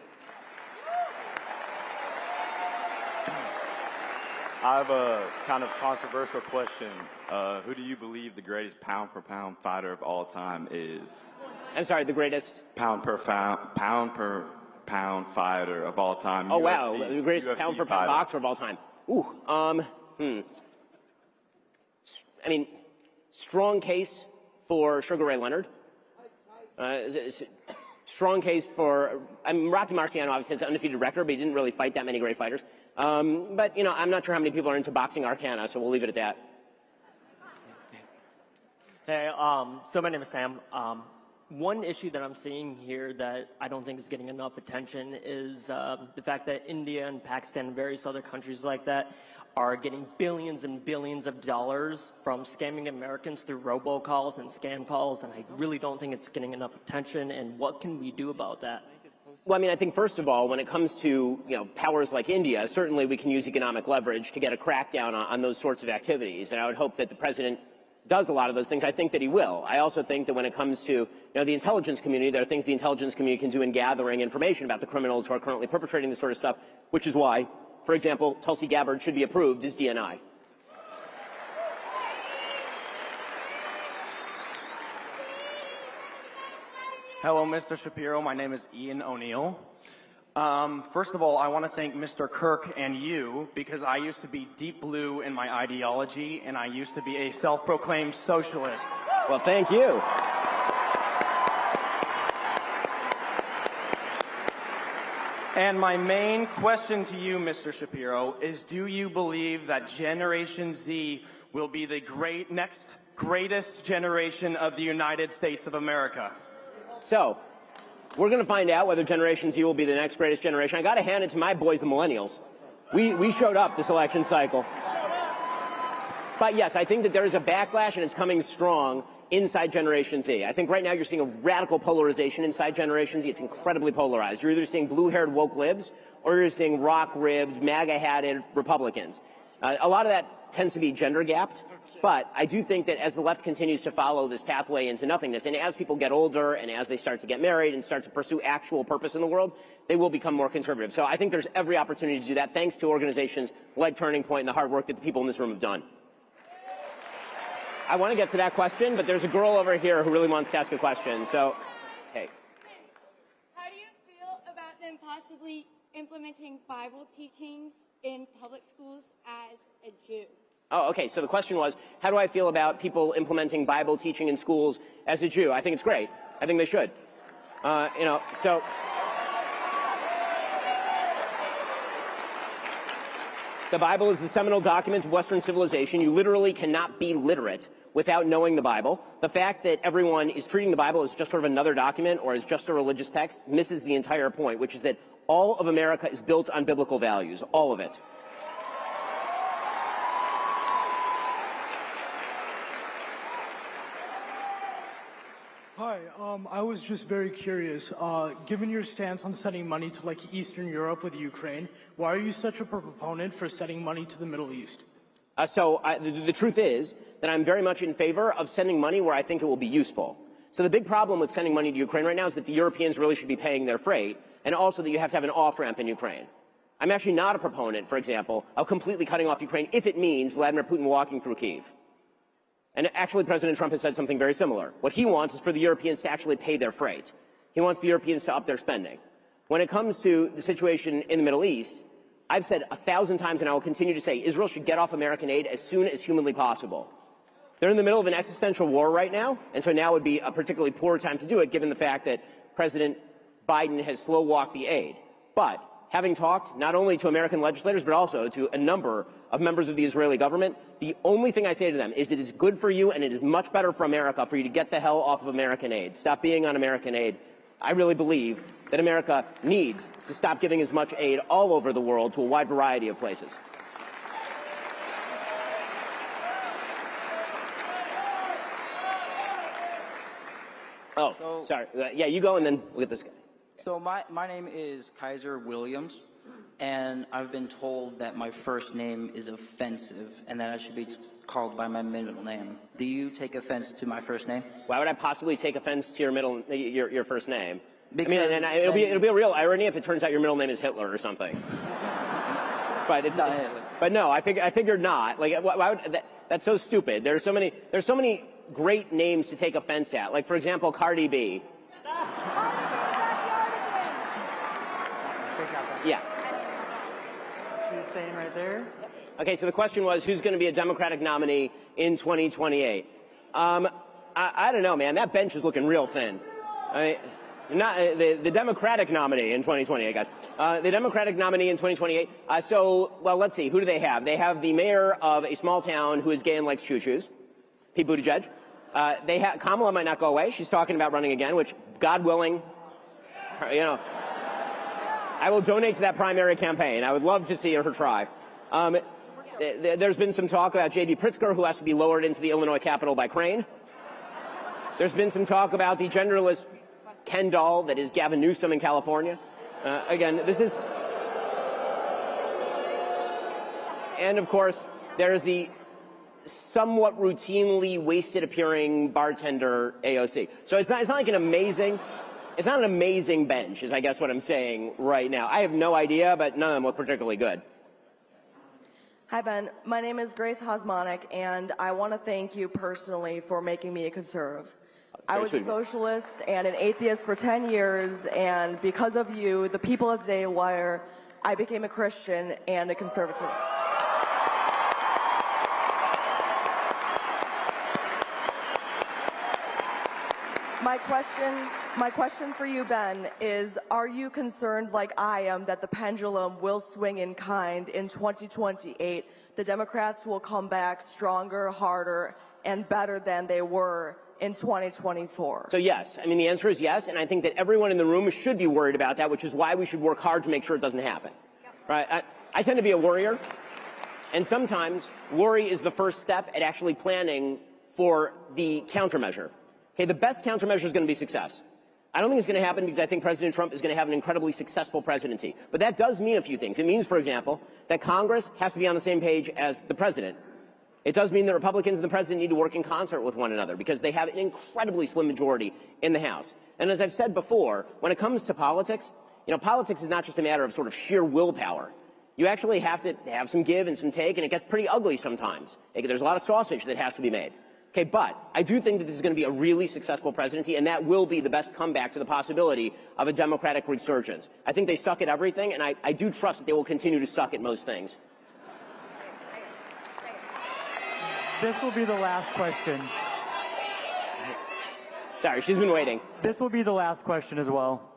I have a kind of controversial question. Who do you believe the greatest pound-for-pound fighter of all time is? I'm sorry, the greatest? Pound per pound fighter of all time. Oh, UFC, wow, the greatest UFC pound-for-pound boxer of all time. Ooh, I mean, strong case for Sugar Ray Leonard. Strong case for, I mean, Rocky Marciano obviously has an undefeated record, but he didn't really fight that many great fighters. But, you know, I'm not sure how many people are into boxing arcana, so we'll leave it at that. Hey, so my name is Sam. One issue that I'm seeing here that I don't think is getting enough attention is the fact that India and Pakistan and various other countries like that are getting billions and billions of dollars from scamming Americans through robocalls and scam calls, and I really don't think it's getting enough attention. And what can we do about that? Well, I mean, I think, first of all, when it comes to, you know, powers like India, certainly we can use economic leverage to get a crackdown on those sorts of activities. And I would hope that the president does a lot of those things. I think that he will. I also think that when it comes to, you know, the intelligence community, there are things the intelligence community can do in gathering information about the criminals who are currently perpetrating this sort of stuff, which is why, for example, Tulsi Gabbard should be approved as DNI. Hello, Mr. Shapiro. My name is Ian O'Neill. First of all, I want to thank Mr. Kirk and you, because I used to be deep blue in my ideology, and I used to be a self-proclaimed socialist. Well, thank you. And my main question to you, Mr. Shapiro, is do you believe that Generation Z will be the next greatest generation of the United States of America? So, we're going to find out whether Generation Z will be the next greatest generation. I got to hand it to my boys, the millennials. We showed up this election cycle. But yes, I think that there is a backlash, and it's coming strong inside Generation Z. I think right now you're seeing a radical polarization inside Generation Z. It's incredibly polarized. You're either seeing blue-haired woke libs, or you're seeing rock-ribbed, MAGA-hatted Republicans. A lot of that tends to be gender-gapped, but I do think that as the left continues to follow this pathway into nothingness, and as people get older, and as they start to get married and start to pursue actual purpose in the world, they will become more conservative. So I think there's every opportunity to do that, thanks to organizations like Turning Point and the hard work that the people in this room have done. I want to get to that question, but there's a girl over here who really wants to ask a question. So, hey. How do you feel about them possibly implementing Bible teachings in public schools as a Jew? Oh, okay. So the question was, how do I feel about people implementing Bible teaching in schools as a Jew? I think it's great. I think they should. So. The Bible is the seminal document of Western civilization. You literally cannot be literate without knowing the Bible. The fact that everyone is treating the Bible as just sort of another document or as just a religious text misses the entire point, which is that all of America is built on biblical values, all of it. Hi, I was just very curious. Given your stance on sending money to like Eastern Europe with Ukraine, why are you such a proponent for sending money to the Middle East? The truth is that I'm very much in favor of sending money where I think it will be useful. So the big problem with sending money to Ukraine right now is that the Europeans really should be paying their freight, and also that you have to have an off-ramp in Ukraine. I'm actually not a proponent, for example, of completely cutting off Ukraine if it means Vladimir Putin walking through Kyiv. And actually, President Trump has said something very similar. What he wants is for the Europeans to actually pay their freight. He wants the Europeans to up their spending. When it comes to the situation in the Middle East, I've said 1,000 times, and I will continue to say, Israel should get off American aid as soon as humanly possible. They're in the middle of an existential war right now, and so now would be a particularly poor time to do it, given the fact that President Biden has slow-walked the aid. But having talked not only to American legislators, but also to a number of members of the Israeli government, the only thing I say to them is it is good for you and it is much better for America for you to get the hell off of American aid. Stop being on American aid. I really believe that America needs to stop giving as much aid all over the world to a wide variety of places. Oh, sorry. Yeah, you go and then we'll get this guy. So my name is Kaiser Williams, and I've been told that my first name is offensive and that I should be called by my middle name. Do you take offense to my first name? Why would I possibly take offense to your first name? Because it'll be a real irony if it turns out your middle name is Hitler or something. But it's not Hitler. But no, I figured not. Like, why would that's so stupid. There's so many great names to take offense at. Like, for example, Cardi B. Yeah. She's staying right there. Okay, so the question was, who's going to be a Democratic nominee in 2028? I don't know, man. That bench is looking real thin. I mean, not the Democratic nominee in 2028, guys. The Democratic nominee in 2028. Well, let's see. Who do they have? They have the mayor of a small town who is gay and likes choo-choos, Pete Buttigieg. Kamala might not go away. She's talking about running again, which, God willing, I will donate to that primary campaign. I would love to see her try. There's been some talk about J.B. Pritzker, who has to be lowered into the Illinois Capitol by crane. There's been some talk about the genderless Ken doll that is Gavin Newsom in California. Again, this is... And, of course, there is the somewhat routinely wasted-appearing bartender AOC. So it's not like an amazing... It's not an amazing bench, is I guess what I'm saying right now. I have no idea, but none of them look particularly good. Hi, Ben. My name is Grace Hosmonic, and I want to thank you personally for making me a conservative. I was a socialist and an atheist for 10 years, and because of you, the people of Daily Wire, I became a Christian and a conservative. My question for you, Ben, is are you concerned, like I am, that the pendulum will swing in kind in 2028? The Democrats will come back stronger, harder, and better than they were in 2024? So yes, I mean, the answer is yes, and I think that everyone in the room should be worried about that, which is why we should work hard to make sure it doesn't happen. Right? I tend to be a worrier, and sometimes worry is the first step at actually planning for the countermeasure. Okay, the best countermeasure is going to be success. I don't think it's going to happen because I think President Trump is going to have an incredibly successful presidency. But that does mean a few things. It means, for example, that Congress has to be on the same page as the president. It does mean that Republicans and the president need to work in concert with one another because they have an incredibly slim majority in the House. And as I've said before, when it comes to politics, politics is not just a matter of sort of sheer willpower. You actually have to have some give and some take, and it gets pretty ugly sometimes. There's a lot of sausage that has to be made. Okay, but I do think that this is going to be a really successful presidency, and that will be the best comeback to the possibility of a Democratic resurgence. I think they suck at everything, and I do trust that they will continue to suck at most things. This will be the last question. Sorry, she's been waiting. This will be the last question as well.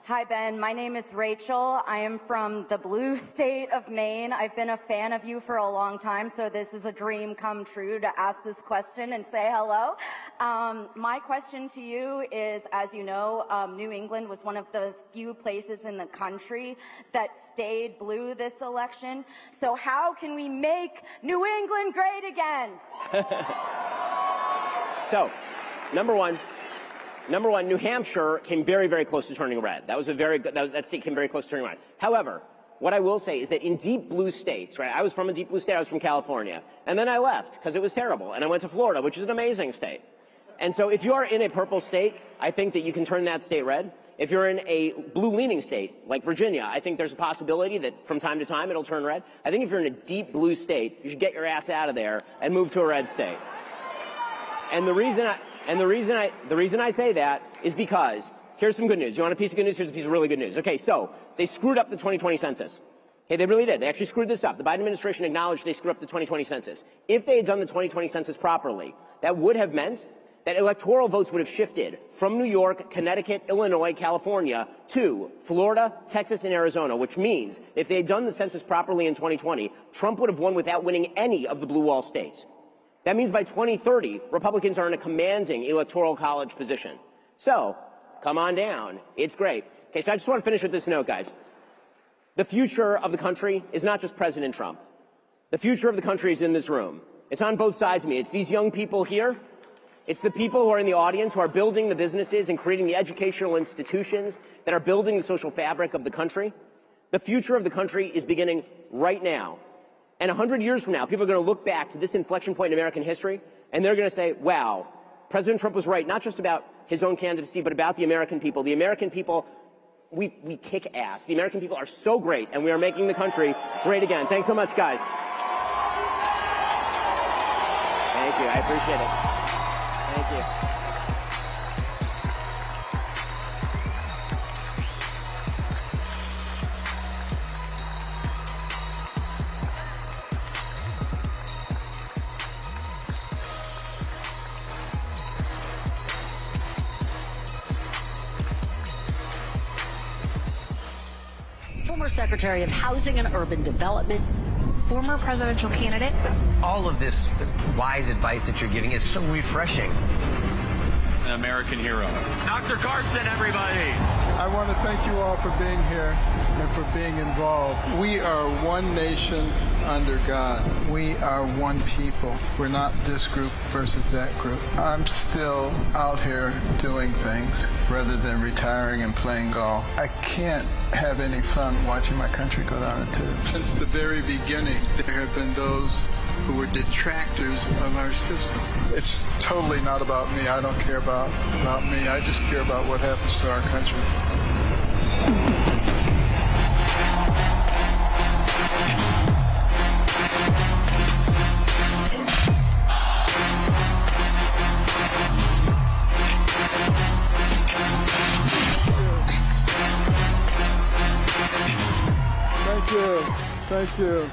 Hi, Ben. My name is Rachel. I am from the blue state of Maine. I've been a fan of you for a long time, so this is a dream come true to ask this question and say hello. My question to you is, as you know, New England was one of those few places in the country that stayed blue this election. So how can we make New England great again? So, number one, New Hampshire came very, very close to turning red. That state came very close to turning red. However, what I will say is that in deep blue states, right? I was from a deep blue state. I was from California, and then I left because it was terrible, and I went to Florida, which is an amazing state. And so, if you are in a purple state, I think that you can turn that state red. If you're in a blue-leaning state like Virginia, I think there's a possibility that from time to time it'll turn red. I think if you're in a deep blue state, you should get your ass out of there and move to a red state. And the reason I say that is because here's some good news. You want a piece of good news? Here's a piece of really good news. Okay, so they screwed up the 2020 census. Okay, they really did. They actually screwed this up. The Biden administration acknowledged they screwed up the 2020 census. If they had done the 2020 census properly, that would have meant that electoral votes would have shifted from New York, Connecticut, Illinois, California to Florida, Texas, and Arizona, which means if they had done the census properly in 2020, Trump would have won without winning any of the blue wall states. That means by 2030, Republicans are in a commanding electoral college position. So, come on down. It's great. Okay, so I just want to finish with this note, guys. The future of the country is not just President Trump. The future of the country is in this room. It's on both sides of me. It's these young people here. It's the people who are in the audience who are building the businesses and creating the educational institutions that are building the social fabric of the country. The future of the country is beginning right now. And 100 years from now, people are going to look back to this inflection point in American history, and they're going to say, wow, President Trump was right, not just about his own candidacy, but about the American people. The American people, we kick ass. The American people are so great, and we are making the country great again. Thanks so much, guys. Thank you. I appreciate it. Thank you. Former Secretary of Housing and Urban Development, former presidential candidate. All of this wise advice that you're giving is so refreshing. An American hero. Dr. Carlson, everybody. I want to thank you all for being here and for being involved. We are one nation under God. We are one people. We're not this group versus that group. I'm still out here doing things rather than retiring and playing golf. I can't have any fun watching my country go down the tubes. Since the very beginning, there have been those who were detractors of our system. It's totally not about me. I don't care about me. I just care about what happens to our country. Thank you.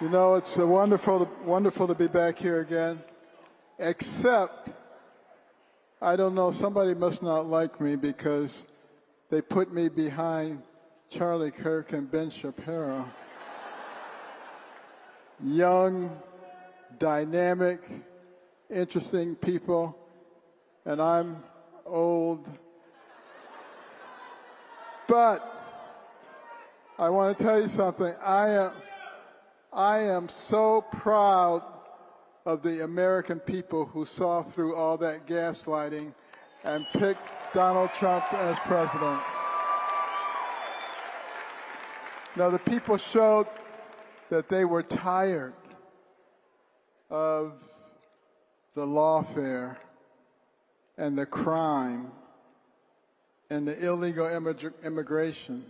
You know, it's wonderful to be back here again. except, I don't know, somebody must not like me because they put me behind Charlie Kirk and Ben Shapiro. Young, dynamic, interesting people, and I'm old. But I want to tell you something. I am so proud of the American people who saw through all that gaslighting and picked Donald Trump as president. Now, the people showed that they were tired of the lawfare and the crime and the illegal immigration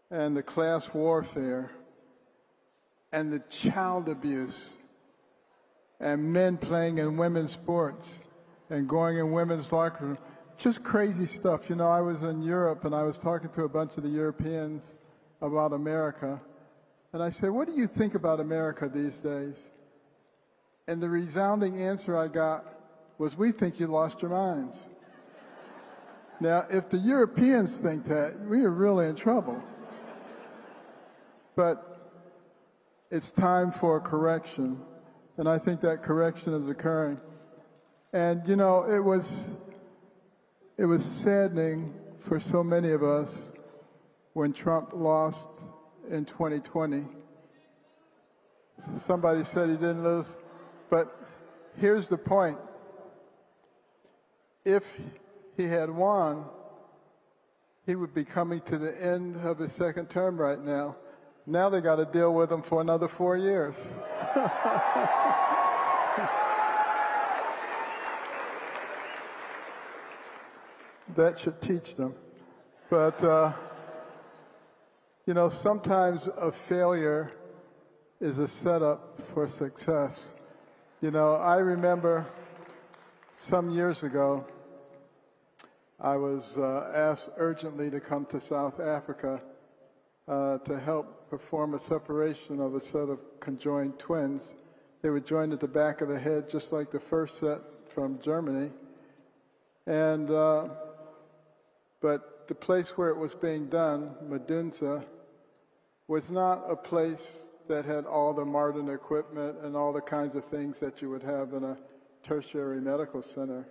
and the class warfare and the child abuse and men playing in women's sports and going in women's locker rooms. Just crazy stuff. You know, I was in Europe and I was talking to a bunch of the Europeans about America. And I said, what do you think about America these days? And the resounding answer I got was, we think you lost your minds. Now, if the Europeans think that, we are really in trouble. But it's time for a correction, and I think that correction is occurring. And, you know, it was saddening for so many of us when Trump lost in 2020. Somebody said he didn't lose, but here's the point. If he had won, he would be coming to the end of his second term right now. Now they got to deal with him for another 4 years. That should teach them. But, you know, sometimes a failure is a setup for success. You know, I remember some years ago, I was asked urgently to come to South Africa to help perform a separation of a set of conjoined twins. They were joined at the back of the head, just like the first set from Germany. And, but the place where it was being done, Medunsa, was not a place that had all the modern equipment and all the kinds of things that you would have in a tertiary medical center.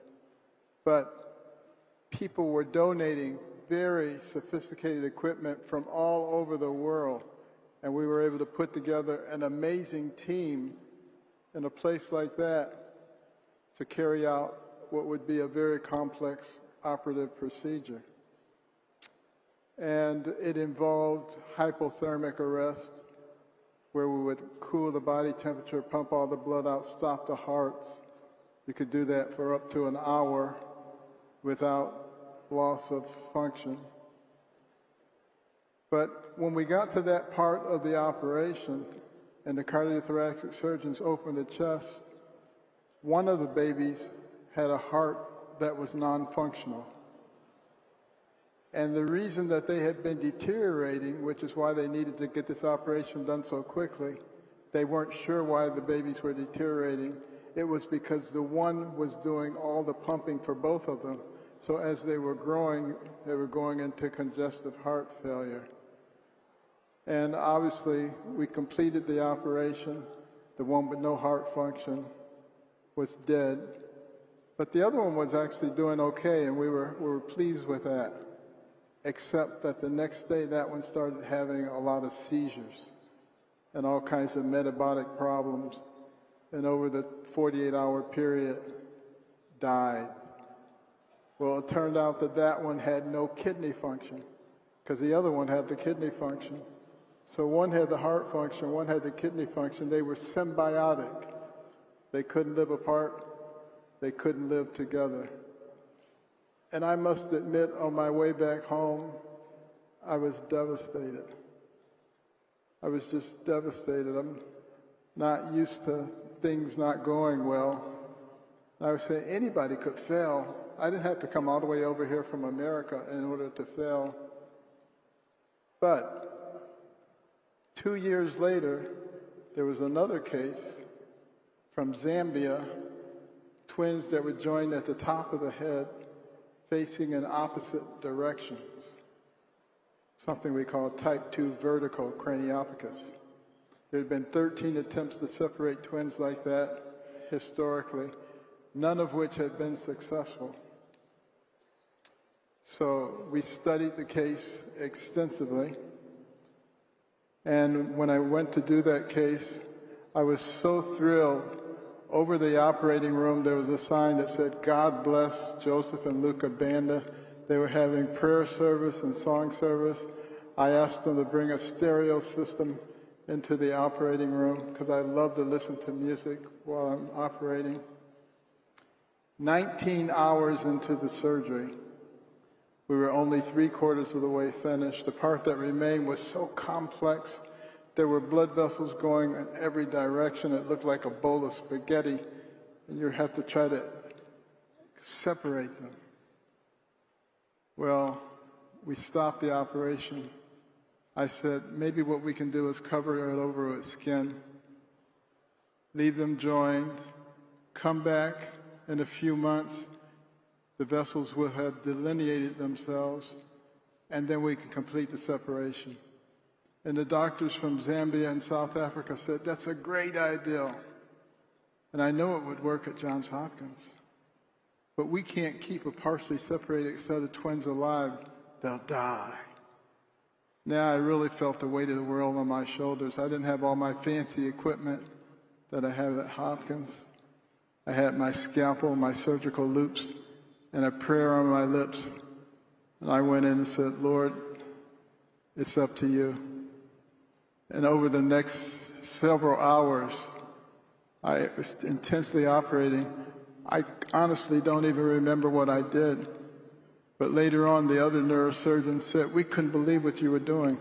But people were donating very sophisticated equipment from all over the world, and we were able to put together an amazing team in a place like that to carry out what would be a very complex operative procedure. And it involved hypothermic arrest, where we would cool the body temperature, pump all the blood out, stop the hearts. You could do that for up to an hour without loss of function. But when we got to that part of the operation and the cardiothoracic surgeons opened the chest, one of the babies had a heart that was non-functional. And the reason that they had been deteriorating, which is why they needed to get this operation done so quickly, they weren't sure why the babies were deteriorating. It was because the one was doing all the pumping for both of them. So as they were growing, they were going into congestive heart failure. And obviously, we completed the operation. The one with no heart function was dead. But the other one was actually doing okay, and we were pleased with that. Except that the next day, that one started having a lot of seizures and all kinds of metabolic problems. And over the 48-hour period, died. Well, it turned out that that one had no kidney function because the other one had the kidney function. So one had the heart function, one had the kidney function. They were symbiotic. They couldn't live apart. They couldn't live together. And I must admit, on my way back home, I was devastated. I was just devastated. I'm not used to things not going well. And I was saying anybody could fail. I didn't have to come all the way over here from America in order to fail. But 2 years later, there was another case from Zambia, twins that were joined at the top of the head, facing in opposite directions, something we call type 2 vertical craniopicus. There had been 13 attempts to separate twins like that historically, none of which had been successful. So we studied the case extensively, and when I went to do that case, I was so thrilled. Over the operating room, there was a sign that said, "God bless Joseph and Luca Banda." They were having prayer service and song service. I asked them to bring a stereo system into the operating room because I love to listen to music while I'm operating. 19 hours into the surgery, we were only 3/4 of the way finished. The part that remained was so complex. There were blood vessels going in every direction. It looked like a bowl of spaghetti, and you have to try to separate them. Well, we stopped the operation. I said, maybe what we can do is cover it over with skin, leave them joined, come back in a few months, the vessels will have delineated themselves, and then we can complete the separation. And the doctors from Zambia and South Africa said, that's a great idea. And I know it would work at Johns Hopkins. But we can't keep a partially separated set of twins alive. They'll die. Now I really felt the weight of the world on my shoulders. I didn't have all my fancy equipment that I have at Hopkins. I had my scalpel, my surgical loops, and a prayer on my lips. And I went in and said, Lord, it's up to you. And over the next several hours, I was intensely operating. I honestly don't even remember what I did. But later on, the other neurosurgeons said, we couldn't believe what you were doing.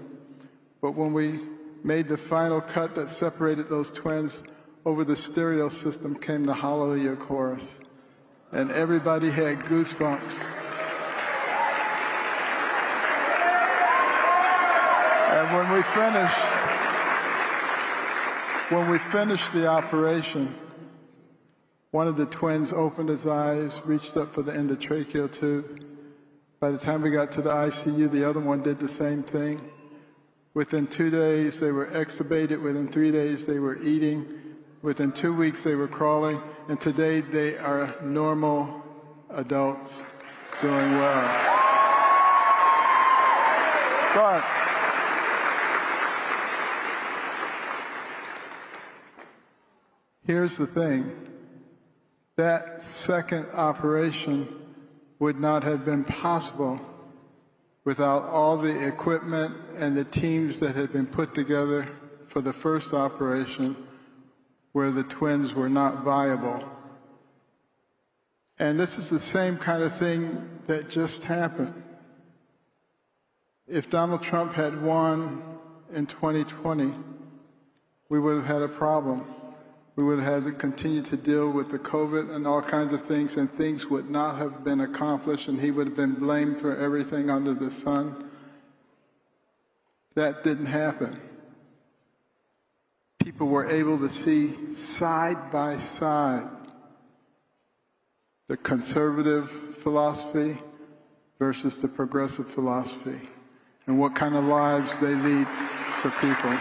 But when we made the final cut that separated those twins, over the stereo system came the Hallelujah chorus. And everybody had goosebumps. And when we finished the operation, one of the twins opened his eyes, reached up for the endotracheal tube. By the time we got to the ICU, the other one did the same thing. Within 2 days, they were extubated. Within 3 days, they were eating. Within 2 weeks, they were crawling. And today, they are normal adults doing well. But here's the thing. That second operation would not have been possible without all the equipment and the teams that had been put together for the first operation where the twins were not viable. And this is the same kind of thing that just happened. If Donald Trump had won in 2020, we would have had a problem. We would have had to continue to deal with the COVID and all kinds of things, and things would not have been accomplished, and he would have been blamed for everything under the sun. That didn't happen. People were able to see side by side the conservative philosophy versus the progressive philosophy, and what kind of lives they lead for people.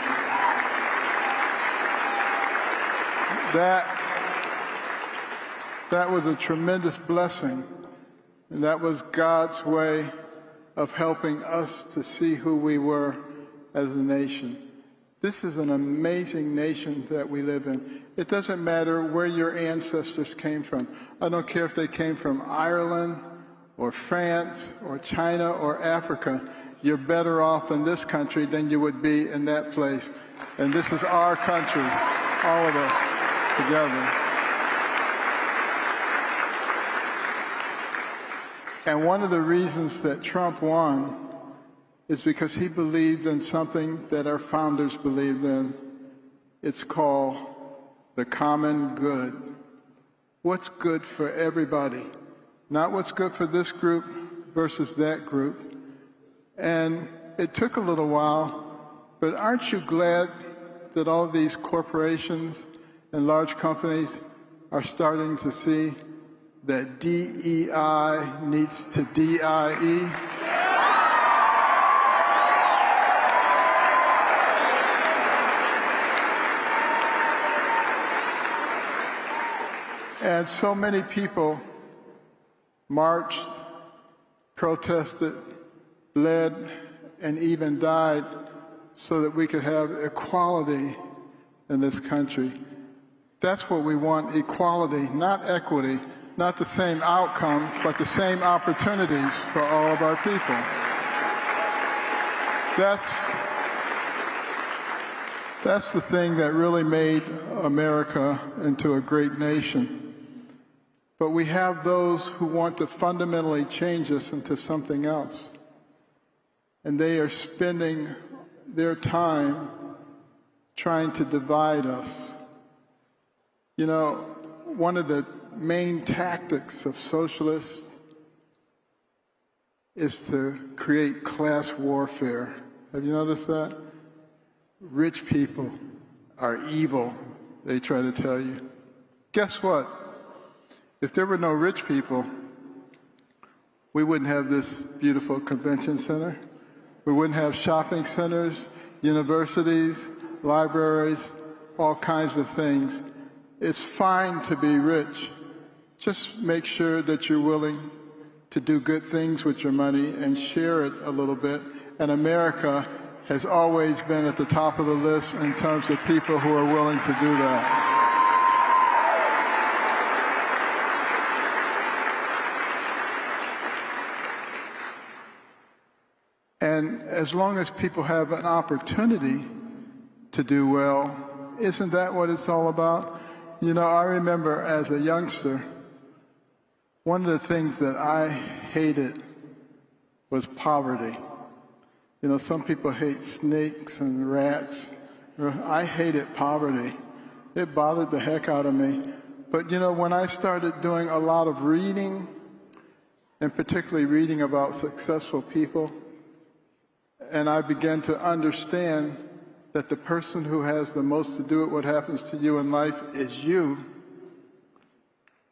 That was a tremendous blessing, and that was God's way of helping us to see who we were as a nation. This is an amazing nation that we live in. It doesn't matter where your ancestors came from. I don't care if they came from Ireland or France or China or Africa. You're better off in this country than you would be in that place. And this is our country, all of us together. And one of the reasons that Trump won is because he believed in something that our founders believed in. It's called the common good. What's good for everybody, not what's good for this group versus that group. And it took a little while, but aren't you glad that all these corporations and large companies are starting to see that DEI needs to DIE. And so many people marched, protested, bled, and even died so that we could have equality in this country. That's what we want, equality, not equity, not the same outcome, but the same opportunities for all of our people. That's the thing that really made America into a great nation. But we have those who want to fundamentally change us into something else. And they are spending their time trying to divide us. You know, one of the main tactics of socialists is to create class warfare. Have you noticed that? Rich people are evil, they try to tell you. Guess what? If there were no rich people, we wouldn't have this beautiful convention center. We wouldn't have shopping centers, universities, libraries, all kinds of things. It's fine to be rich. Just make sure that you're willing to do good things with your money and share it a little bit. And America has always been at the top of the list in terms of people who are willing to do that. And as long as people have an opportunity to do well, isn't that what it's all about? You know, I remember as a youngster, one of the things that I hated was poverty. You know, some people hate snakes and rats. I hated poverty. It bothered the heck out of me. But, you know, when I started doing a lot of reading, and particularly reading about successful people, and I began to understand that the person who has the most to do with what happens to you in life is you,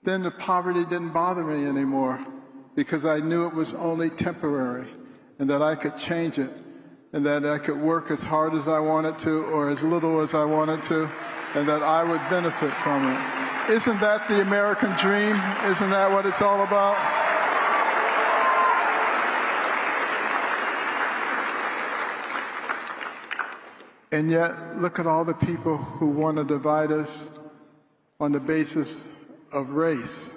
then the poverty didn't bother me anymore because I knew it was only temporary and that I could change it and that I could work as hard as I wanted to or as little as I wanted to and that I would benefit from it. Isn't that the American dream? Isn't that what it's all about? And yet, look at all the people who want to divide us on the basis of race.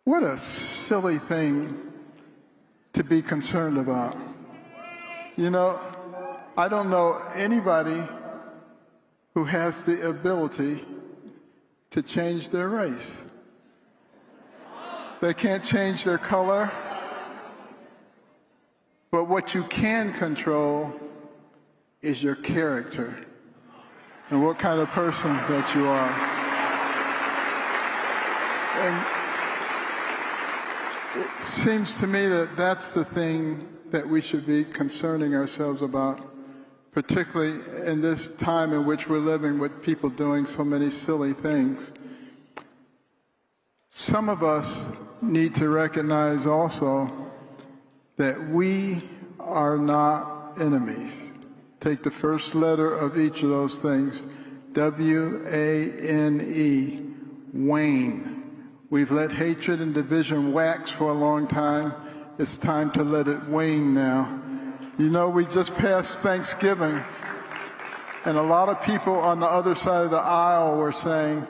What a silly thing to be concerned about. You know, I don't know anybody who has the ability to change their race. They can't change their color, but what you can control is your character and what kind of person that you are. And it seems to me that that's the thing that we should be concerning ourselves about, particularly in this time in which we're living with people doing so many silly things. Some of us need to recognize also that we are not enemies. Take the first letter of each of those things, W-A-N-E, wane. We've let hatred and division wax for a long time. It's time to let it wane now. You know, we just passed Thanksgiving, and a lot of people on the other side of the aisle were saying,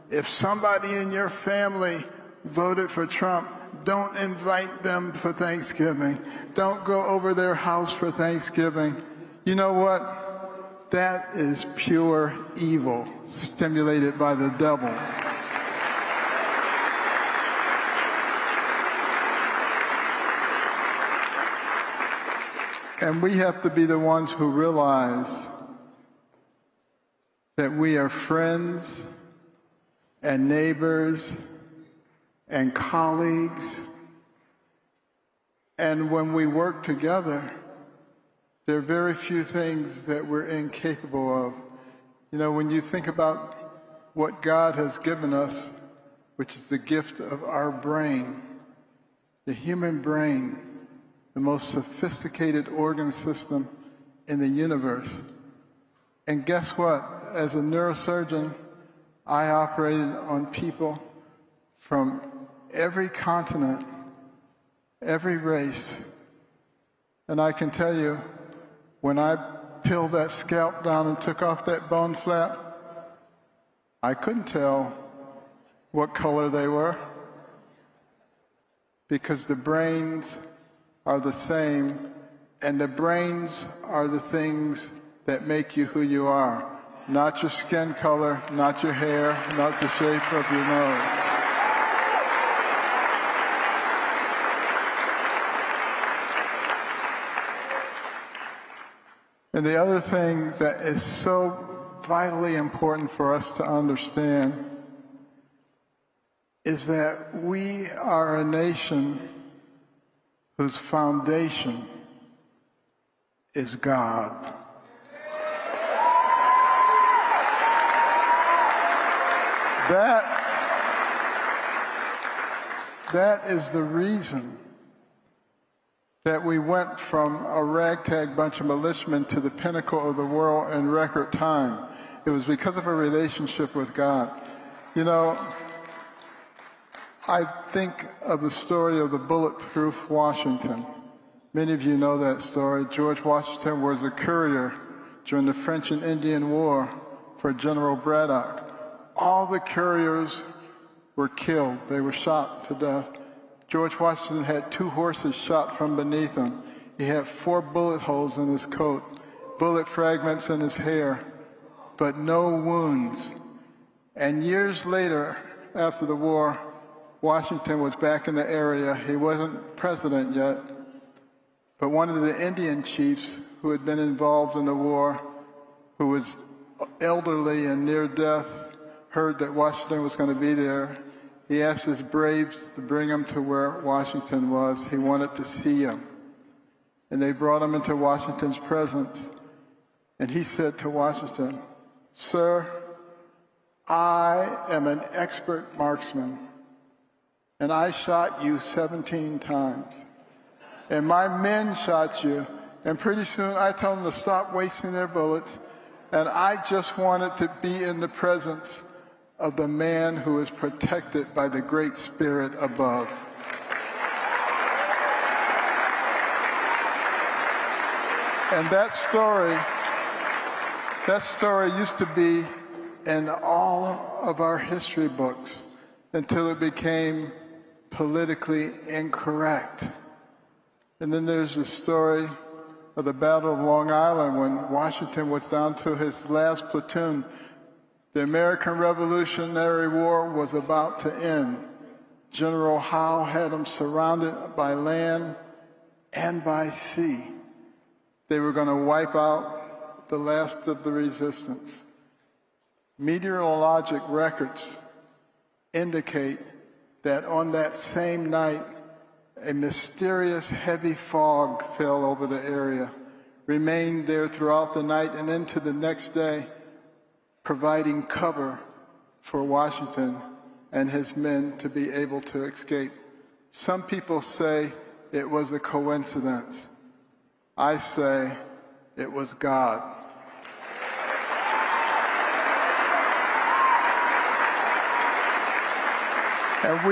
if somebody in your family voted for Trump, don't invite them for Thanksgiving. Don't go over their house for Thanksgiving. You know what? That is pure evil, stimulated by the devil. And we have to be the ones who realize that we are friends and neighbors and colleagues. And when we work together, there are very few things that we're incapable of. You know, when you think about what God has given us, which is the gift of our brain, the human brain, the most sophisticated organ system in the universe. And guess what? As a neurosurgeon, I operated on people from every continent, every race. And I can tell you, when I peeled that scalp down and took off that bone flap, I couldn't tell what color they were, because the brains are the same, and the brains are the things that make you who you are, not your skin color, not your hair, not the shape of your nose. And the other thing that is so vitally important for us to understand is that we are a nation whose foundation is God. That is the reason that we went from a ragtag bunch of militiamen to the pinnacle of the world in record time. It was because of a relationship with God. You know, I think of the story of the bulletproof Washington. Many of you know that story. George Washington was a courier during the French and Indian War for General Braddock. All the couriers were killed. They were shot to death. George Washington had 2 horses shot from beneath him. He had 4 bullet holes in his coat, bullet fragments in his hair, but no wounds. And years later, after the war, Washington was back in the area. He wasn't president yet, but one of the Indian chiefs who had been involved in the war, who was elderly and near death, heard that Washington was going to be there. He asked his braves to bring him to where Washington was. He wanted to see him. And they brought him into Washington's presence. And he said to Washington, "Sir, I am an expert marksman, and I shot you 17 times. And my men shot you, and pretty soon I told them to stop wasting their bullets, and I just wanted to be in the presence of the man who is protected by the Great Spirit above." And that story used to be in all of our history books until it became politically incorrect. And then there's the story of the Battle of Long Island when Washington was down to his last platoon. The American Revolutionary War was about to end. General Howe had them surrounded by land and by sea. They were going to wipe out the last of the resistance. Meteorologic records indicate that on that same night, a mysterious heavy fog fell over the area, remained there throughout the night and into the next day, providing cover for Washington and his men to be able to escape. Some people say it was a coincidence. I say it was God. And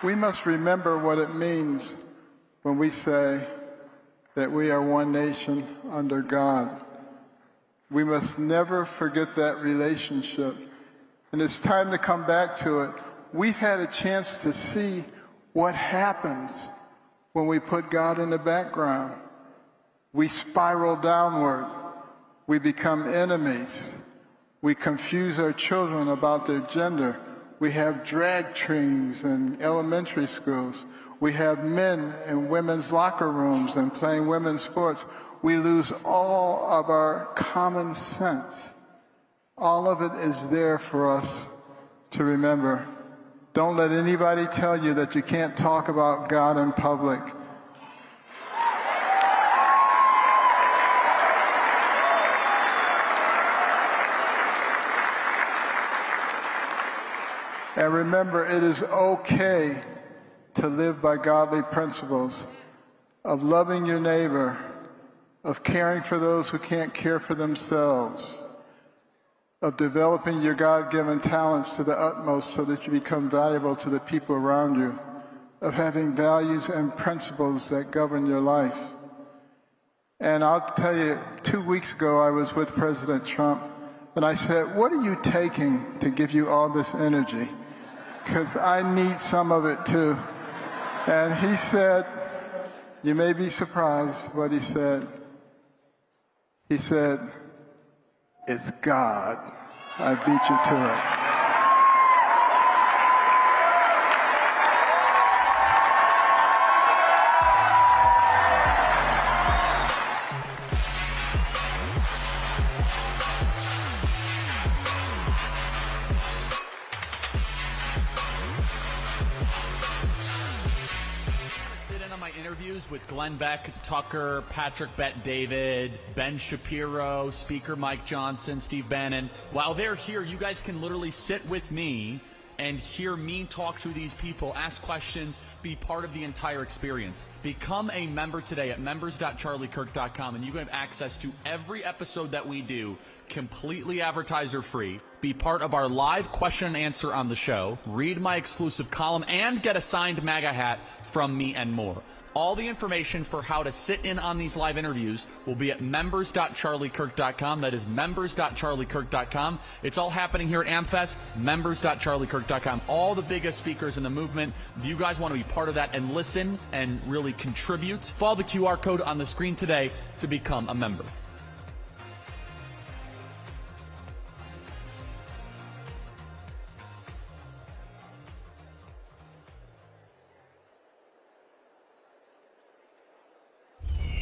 we must remember what it means when we say that we are one nation under God. We must never forget that relationship. And it's time to come back to it. We've had a chance to see what happens when we put God in the background. We spiral downward. We become enemies. We confuse our children about their gender. We have drag trains in elementary schools. We have men in women's locker rooms and playing women's sports. We lose all of our common sense. All of it is there for us to remember. Don't let anybody tell you that you can't talk about God in public. And remember, it is okay to live by godly principles of loving your neighbor, of caring for those who can't care for themselves, of developing your God-given talents to the utmost so that you become valuable to the people around you, of having values and principles that govern your life. And I'll tell you, 2 weeks ago I was with President Trump, and I said, what are you taking to give you all this energy? Because I need some of it too. And he said, you may be surprised what he said. He said, it's God. I beat you to it. With Glenn Beck, Tucker, Patrick Bet-David, Ben Shapiro, Speaker Mike Johnson, Steve Bannon. While they're here, you guys can literally sit with me and hear me talk to these people, ask questions, be part of the entire experience. Become a member today at members.charliekirk.com, and you can have access to every episode that we do, completely advertiser-free. Be part of our live question and answer on the show, read my exclusive column, and get a signed MAGA hat from me and more. All the information for how to sit in on these live interviews will be at members.charliekirk.com. That is members.charliekirk.com. It's all happening here at AMFEST, members.charliekirk.com. All the biggest speakers in the movement. If you guys want to be part of that and listen and really contribute, follow the QR code on the screen today to become a member.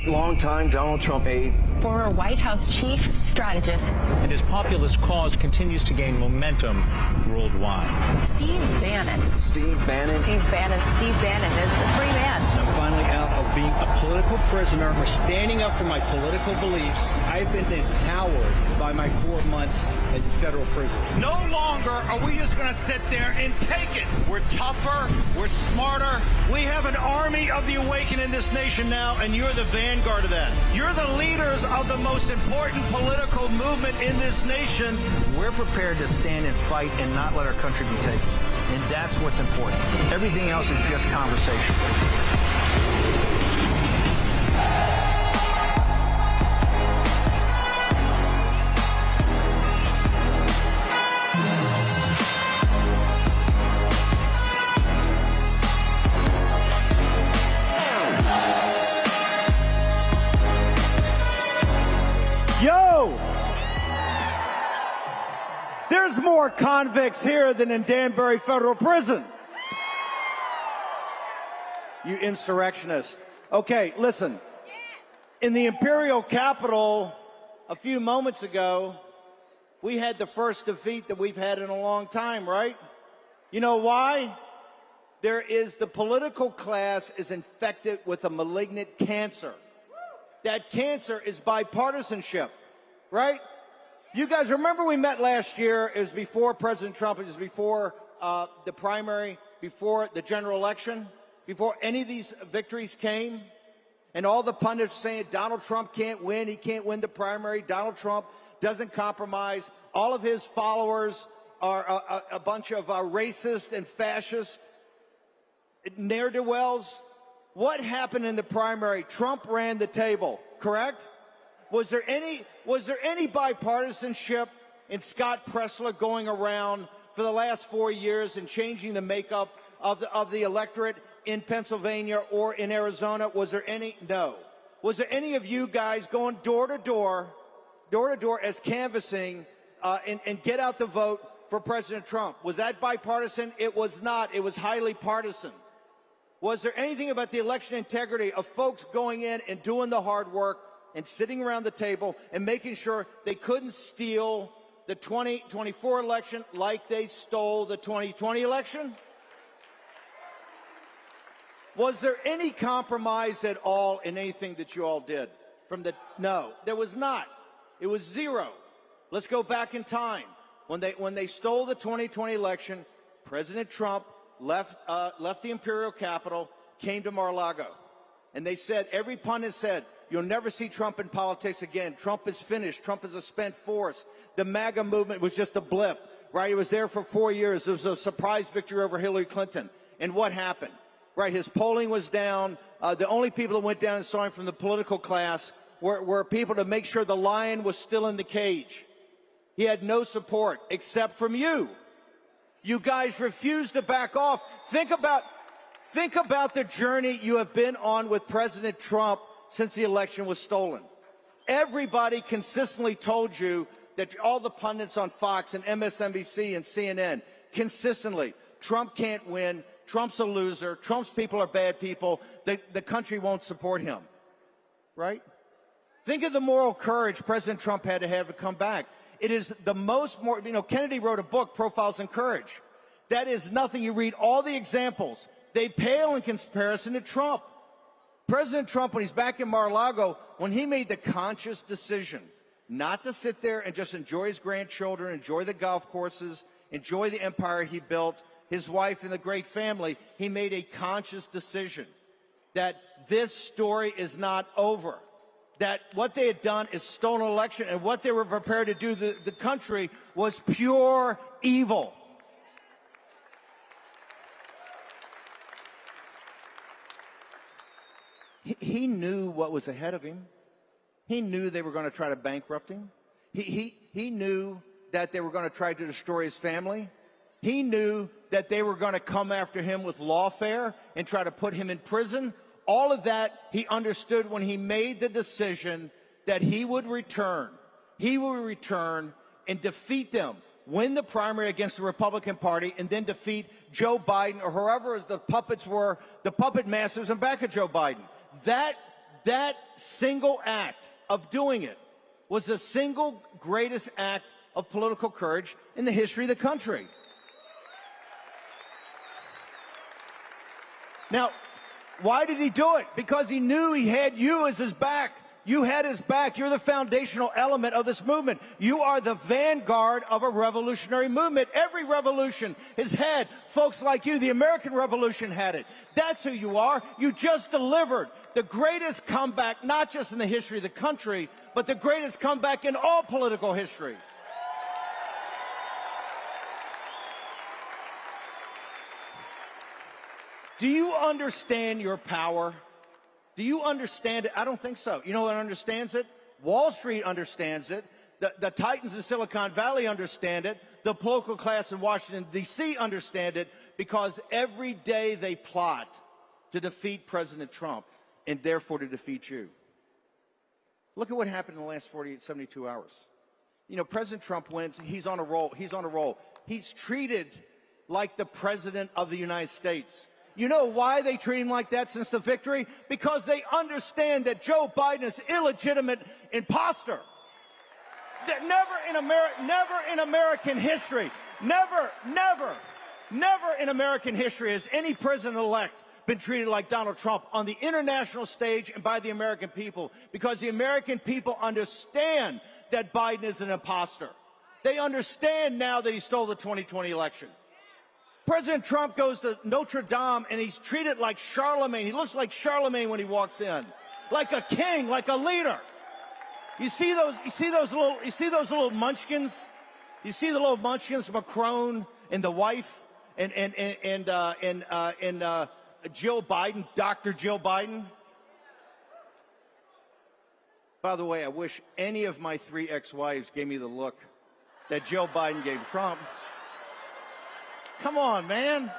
Longtime Donald Trump aide, former White House chief strategist, and his populist cause continues to gain momentum worldwide. Steve Bannon. Steve Bannon. Steve Bannon. Steve Bannon is a free man. I'm finally out of being a political prisoner for standing up for my political beliefs. I've been empowered by my 4 months in federal prison. No longer are we just going to sit there and take it. We're tougher. We're smarter. We have an army of the awakened in this nation now, and you're the vanguard of that. You're the leaders of the most important political movement in this nation. We're prepared to stand and fight and not let our country be taken. And that's what's important. Everything else is just conversation. Yo! There's more convicts here than in Danbury Federal Prison. You insurrectionists. Okay, listen. In the Imperial Capitol a few moments ago, we had the first defeat that we've had in a long time, right? You know why? The political class is infected with a malignant cancer. That cancer is bipartisanship, right? You guys remember we met last year. It was before President Trump. It was before the primary, before the general election, before any of these victories came. And all the pundits saying Donald Trump can't win. He can't win the primary. Donald Trump doesn't compromise. All of his followers are a bunch of racist and fascist ne'er-do-wells. What happened in the primary? Trump ran the table, correct? Was there any bipartisanship in Scott Presler going around for the last 4 years and changing the makeup of the electorate in Pennsylvania or in Arizona? Was there any? No. Was there any of you guys going door to door as canvassing and get out the vote for President Trump? Was that bipartisan? It was not. It was highly partisan. Was there anything about the election integrity of folks going in and doing the hard work and sitting around the table and making sure they couldn't steal the 2024 election like they stole the 2020 election? Was there any compromise at all in anything that you all did? No, there was not. It was zero. Let's go back in time. When they stole the 2020 election, President Trump left the Imperial Capitol, came to Mar-a-Lago. And they said, every pundit said, you'll never see Trump in politics again. Trump is finished. Trump is a spent force. The MAGA movement was just a blip, right? It was there for 4 years. It was a surprise victory over Hillary Clinton. And what happened? Right, his polling was down. The only people that went down and saw him from the political class were people to make sure the lion was still in the cage. He had no support except from you. You guys refused to back off. Think about the journey you have been on with President Trump since the election was stolen. Everybody consistently told you that all the pundits on Fox and MSNBC and CNN consistently, Trump can't win. Trump's a loser. Trump's people are bad people. The country won't support him. Right? Think of the moral courage President Trump had to come back. It is the Kennedy wrote a book, Profiles in Courage. That is nothing. You read all the examples. They pale in comparison to Trump. President Trump, when he's back in Mar-a-Lago, when he made the conscious decision not to sit there and just enjoy his grandchildren, enjoy the golf courses, enjoy the empire he built, his wife and the great family, he made a conscious decision that this story is not over, that what they had done is stolen an election, and what they were prepared to do to the country was pure evil. He knew what was ahead of him. He knew they were going to try to bankrupt him. He knew that they were going to try to destroy his family. He knew that they were going to come after him with lawfare and try to put him in prison. All of that he understood when he made the decision that he would return. He would return and defeat them, win the primary against the Republican Party, and then defeat Joe Biden or whoever the puppets were, the puppet masters in back of Joe Biden. That single act of doing it was the single greatest act of political courage in the history of the country. Now, why did he do it? Because he knew he had you as his back. You had his back. You're the foundational element of this movement. You are the vanguard of a revolutionary movement. Every revolution has had folks like you. The American Revolution had it. That's who you are. You just delivered the greatest comeback, not just in the history of the country, but the greatest comeback in all political history. Do you understand your power? Do you understand it? I don't think so. You know what understands it? Wall Street understands it. The titans of Silicon Valley understand it. The political class in Washington, D.C. understand it, because every day they plot to defeat President Trump and therefore to defeat you. Look at what happened in the last 72 hours. You know, President Trump wins. He's on a roll. He's on a roll. He's treated like the President of the United States. You know why they treat him like that since the victory? Because they understand that Joe Biden is an illegitimate imposter. That never in American history, never in American history has any president-elect been treated like Donald Trump on the international stage and by the American people, because the American people understand that Biden is an imposter. They understand now that he stole the 2020 election. President Trump goes to Notre Dame and he's treated like Charlemagne. He looks like Charlemagne when he walks in, like a king, like a leader. You see those little munchkins? You see the little munchkins, Macron and the wife, and Jill Biden, Dr. Jill Biden. By the way, I wish any of my 3 ex-wives gave me the look that Jill Biden gave Trump. Come on, man.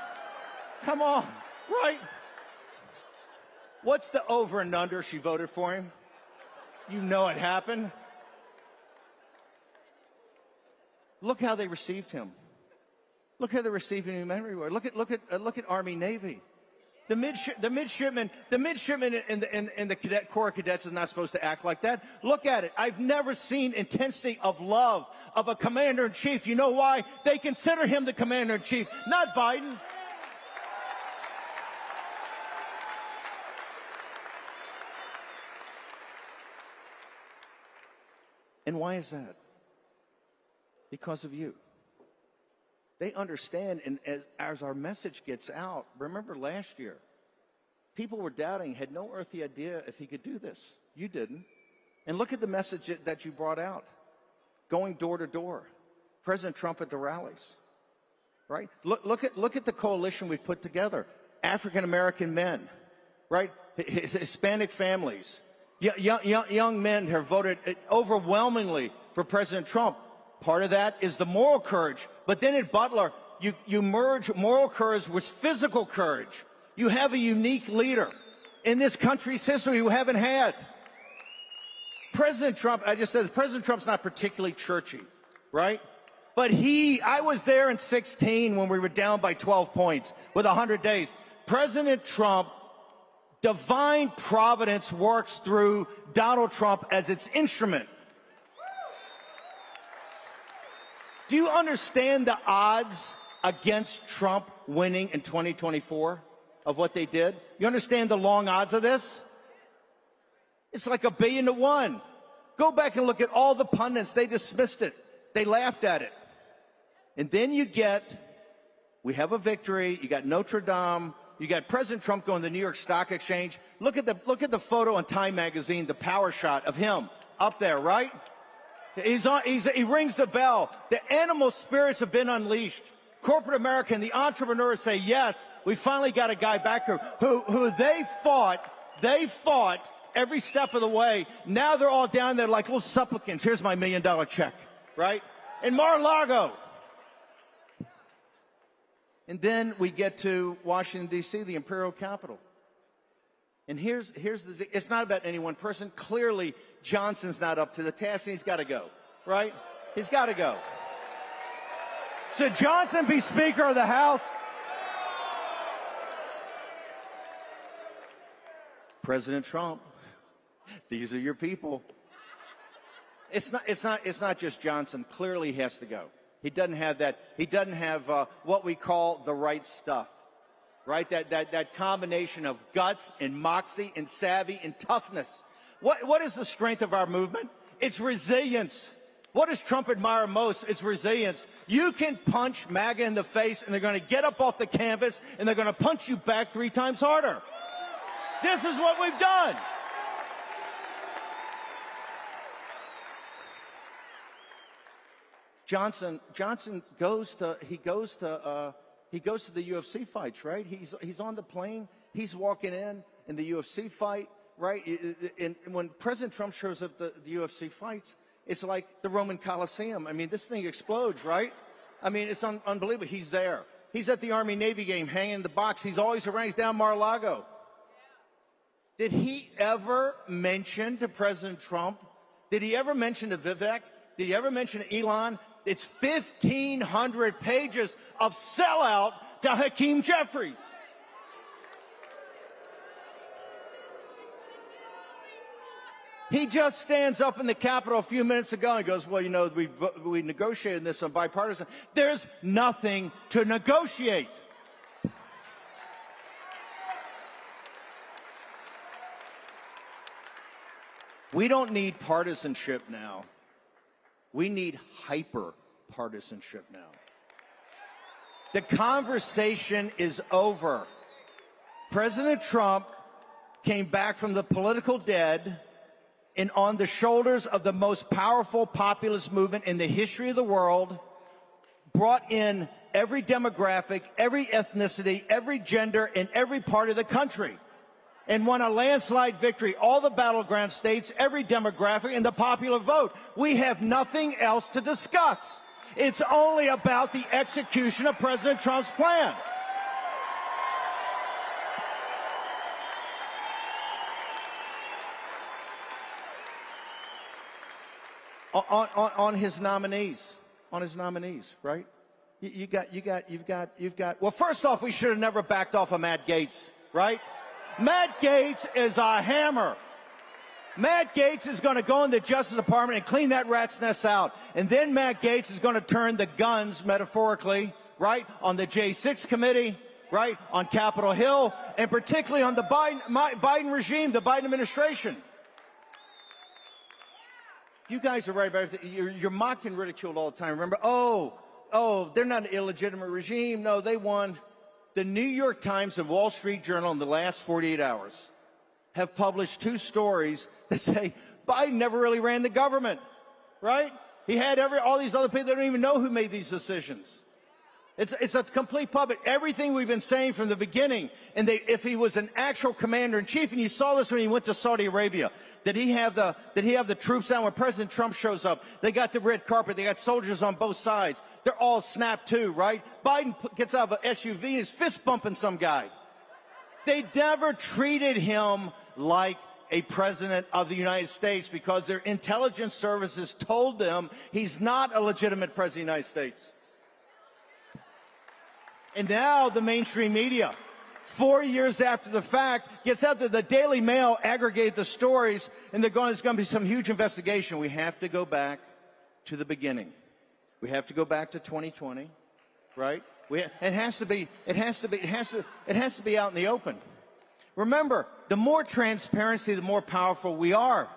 Come on, right? What's the over and under she voted for him? You know it happened. Look how they received him. Look how they're receiving him everywhere. Look at Army, Navy. The midshipmen and the cadet Corps of Cadets is not supposed to act like that. Look at it. I've never seen intensity of love of a commander-in-chief. You know why? They consider him the commander-in-chief, not Biden. And why is that? Because of you. They understand, and as our message gets out, remember last year, people were doubting, had no earthly idea if he could do this. You didn't. And look at the message that you brought out. Going door to door. President Trump at the rallies. Right? Look at the coalition we've put together. African American men. Right? Hispanic families. Young men have voted overwhelmingly for President Trump. Part of that is the moral courage. But then at Butler, you merge moral courage with physical courage. You have a unique leader in this country's history we haven't had. President Trump, I just said, President Trump's not particularly churchy, right? But I was there in 2016 when we were down by 12 points with 100 days. President Trump, divine providence works through Donald Trump as its instrument. Do you understand the odds against Trump winning in 2024 of what they did? You understand the long odds of this? It's like 1 billion to 1. Go back and look at all the pundits. They dismissed it. They laughed at it. And then we have a victory. You got Notre Dame. You got President Trump going to the New York Stock Exchange. Look at the photo on Time Magazine, the power shot of him up there, right? He rings the bell. The animal spirits have been unleashed. Corporate America and the entrepreneurs say, yes, we finally got a guy back here who they fought every step of the way. Now they're all down there like little supplicants. Here's my $1 million check, right? In Mar-a-Lago. And then we get to Washington, D.C., the imperial capital. And it's not about any one person. Clearly, Johnson's not up to the task, and he's got to go, right? He's got to go. Should Johnson be Speaker of the House? President Trump, these are your people. It's not just Johnson. Clearly, he has to go. He doesn't have that. He doesn't have what we call the right stuff, right? That combination of guts and moxie and savvy and toughness. What is the strength of our movement? It's resilience. What does Trump admire most? It's resilience. You can punch MAGA in the face, and they're going to get up off the canvas, and they're going to punch you back 3 times harder. This is what we've done. Johnson goes to the UFC fights, right? He's on the plane. He's walking in the UFC fight, right? And when President Trump shows up the UFC fights, it's like the Roman Coliseum. I mean, this thing explodes, right? I mean, it's unbelievable. He's there. He's at the Army-Navy game, hanging in the box. He's always around. He's down Mar-a-Lago. Did he ever mention to President Trump? Did he ever mention to Vivek? Did he ever mention to Elon? It's 1,500 pages of sellout to Hakeem Jeffries. He just stands up in the Capitol a few minutes ago and goes, well, you know, we negotiated this on bipartisan. There's nothing to negotiate. We don't need partisanship now. We need hyper-partisanship now. The conversation is over. President Trump came back from the political dead and on the shoulders of the most powerful populist movement in the history of the world, brought in every demographic, every ethnicity, every gender, in every part of the country, and won a landslide victory. All the battleground states, every demographic, and the popular vote. We have nothing else to discuss. It's only about the execution of President Trump's plan. On his nominees, right? You've got. Well, first off, we should have never backed off of Matt Gaetz, right? Matt Gaetz is a hammer. Matt Gaetz is going to go in the Justice Department and clean that rat's nest out. And then Matt Gaetz is going to turn the guns, metaphorically, right, on the J6 committee, right, on Capitol Hill, and particularly on the Biden regime, the Biden administration. You guys are right about everything. You're mocked and ridiculed all the time. Remember, oh, they're not an illegitimate regime. No, they won. The New York Times and Wall Street Journal in the last 48 hours have published 2 stories that say Biden never really ran the government, right? He had all these other people that don't even know who made these decisions. It's a complete puppet. Everything we've been saying from the beginning, and if he was an actual commander-in-chief, and you saw this when he went to Saudi Arabia, did he have the troops out when President Trump shows up? They got the red carpet. They got soldiers on both sides. They're all snapped too, right? Biden gets out of an SUV and is fist bumping some guy. They never treated him like a president of the United States because their intelligence services told them he's not a legitimate president of the United States. And now the mainstream media, 4 years after the fact, gets out that the Daily Mail aggregated the stories, and there's going to be some huge investigation. We have to go back to the beginning. We have to go back to 2020, right? It has to be out in the open. Remember, the more transparency, the more powerful we are.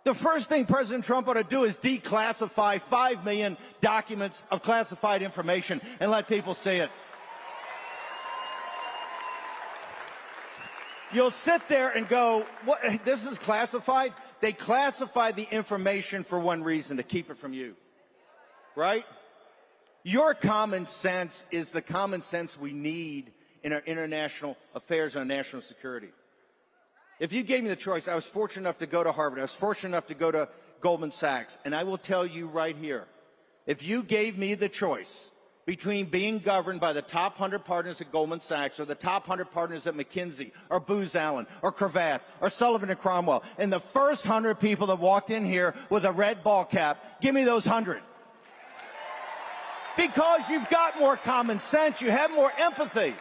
The first thing President Trump ought to do is declassify 5 million documents of classified information and let people see it. You'll sit there and go, "What? This is classified?" They classified the information for one reason, to keep it from you. Right? Your common sense is the common sense we need in our international affairs and our national security. If you gave me the choice, I was fortunate enough to go to Harvard. I was fortunate enough to go to Goldman Sachs. And I will tell you right here, if you gave me the choice between being governed by the top 100 partners at Goldman Sachs or the top 100 partners at McKinsey or Booz Allen or Cravath or Sullivan and Cromwell, and the first 100 people that walked in here with a red ball cap, give me those 100. Because you've got more common sense, you have more empathy.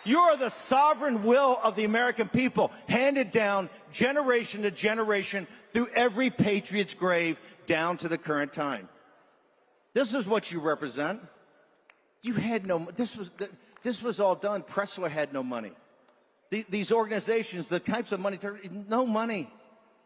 You are the sovereign will of the American people, handed down generation to generation through every patriot's grave down to the current time. This is what you represent. You had no, this was all done. Pressler had no money. These organizations, the types of money, no money.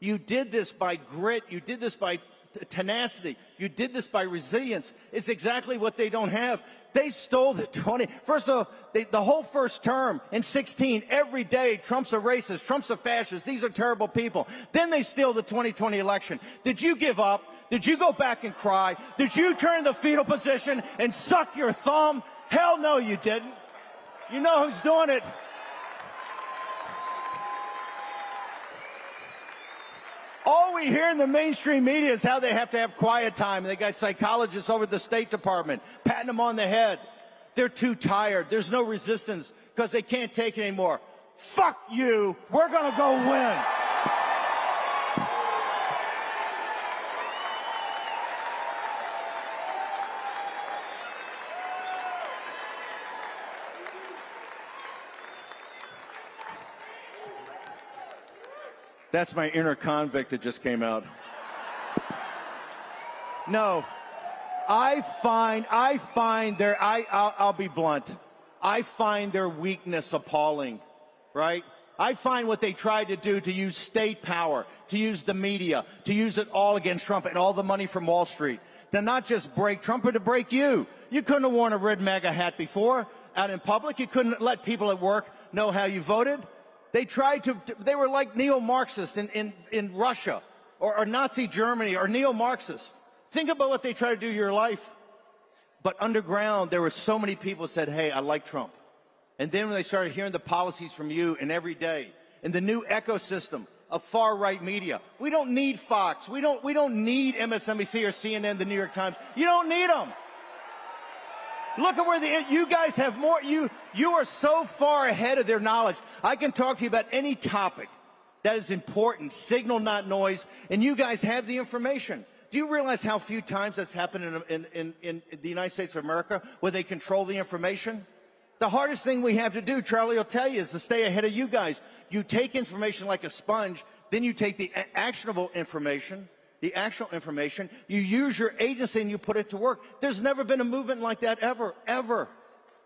You did this by grit. You did this by tenacity. You did this by resilience. It's exactly what they don't have. They stole the 20. First of all, the whole first term in 16, every day, Trump's a racist, Trump's a fascist, these are terrible people. Then they steal the 2020 election. Did you give up? Did you go back and cry? Did you turn in the fetal position and suck your thumb? Hell no, you didn't. You know who's doing it. All we hear in the mainstream media is how they have to have quiet time. They got psychologists over at the State Department patting them on the head. They're too tired. There's no resistance because they can't take it anymore. Fuck you. We're going to go win. That's my inner convict that just came out. No, I'll be blunt. I find their weakness appalling, right? I find what they tried to do, to use state power, to use the media, to use it all against Trump and all the money from Wall Street. To not just break Trump, but to break you. You couldn't have worn a red MAGA hat before out in public. You couldn't let people at work know how you voted. They tried to, they were like neo-Marxists in Russia or Nazi Germany or neo-Marxists. Think about what they tried to do to your life. But underground, there were so many people who said, hey, I like Trump. And then when they started hearing the policies from you and every day, and the new ecosystem of far-right media, we don't need Fox. We don't need MSNBC or CNN, the New York Times. You don't need them. Look at where you guys have more. You are so far ahead of their knowledge. I can talk to you about any topic that is important, signal, not noise, and you guys have the information. Do you realize how few times that's happened in the United States of America where they control the information? The hardest thing we have to do, Charlie will tell you, is to stay ahead of you guys. You take information like a sponge, then you take the actionable information, the actual information, you use your agency and you put it to work. There's never been a movement like that ever, ever.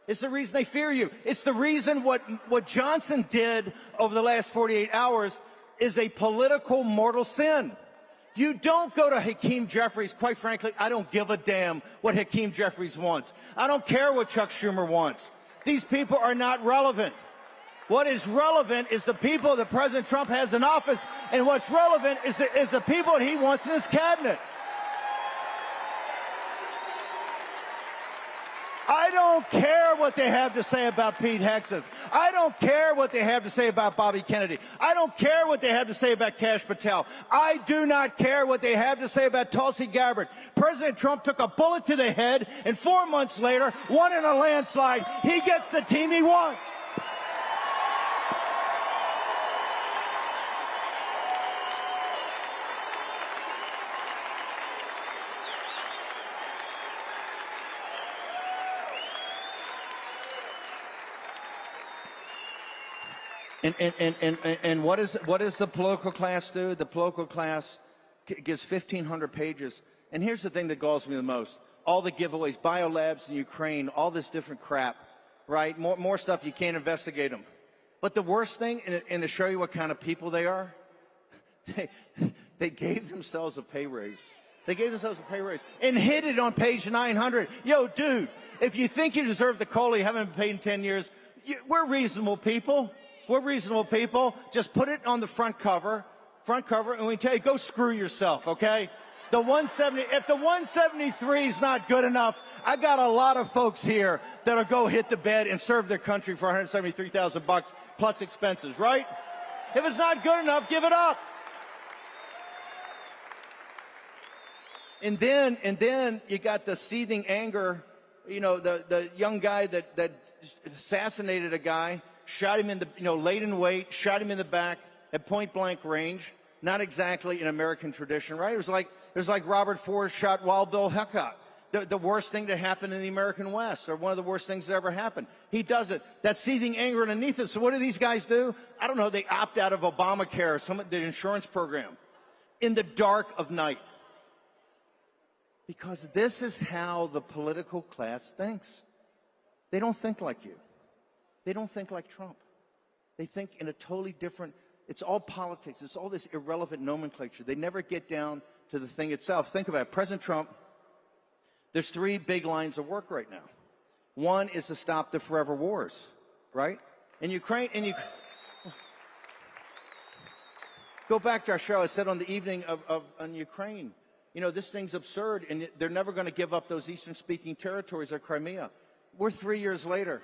It's the reason they fear you. It's the reason what Johnson did over the last 48 hours is a political mortal sin. You don't go to Hakeem Jeffries. Quite frankly, I don't give a damn what Hakeem Jeffries wants. I don't care what Chuck Schumer wants. These people are not relevant. What is relevant is the people that President Trump has in office, and what's relevant is the people that he wants in his cabinet. I don't care what they have to say about Pete Hegseth. I don't care what they have to say about Bobby Kennedy. I don't care what they have to say about Kash Patel. I do not care what they have to say about Tulsi Gabbard. President Trump took a bullet to the head, and 4 months later, won in a landslide. He gets the team he wants. And what does the political class do? The political class gives 1,500 pages. And here's the thing that galls me the most. All the giveaways, biolabs in Ukraine, all this different crap, right? More stuff, you can't investigate them. But the worst thing, and to show you what kind of people they are, they gave themselves a pay raise. They gave themselves a pay raise and hid it on page 900. Yo, dude, if you think you deserve the COLA you haven't been paid in 10 years, we're reasonable people. We're reasonable people. Just put it on the front cover, and we tell you, go screw yourself, okay? The 170, if the 173 is not good enough, I got a lot of folks here that'll go hit the bed and serve their country for $173,000 plus expenses, right? If it's not good enough, give it up. And then you got the seething anger, you know, the young guy that assassinated a guy, shot him in the, laid in wait, shot him in the back at point blank range. Not exactly an American tradition, right? It was like Robert Ford shot Wild Bill Hickok. The worst thing that happened in the American West, or one of the worst things that ever happened. He does it. That seething anger underneath it. So what do these guys do? I don't know. They opt out of Obamacare, the insurance program, in the dark of night. Because this is how the political class thinks. They don't think like you. They don't think like Trump. They think in a totally different, it's all politics. It's all this irrelevant nomenclature. They never get down to the thing itself. Think about it. President Trump, there's 3 big lines of work right now. One is to stop the forever wars, right? In Ukraine, go back to our show. I said on the evening on Ukraine, this thing's absurd, and they're never going to give up those Eastern-speaking territories or Crimea. We're 3 years later.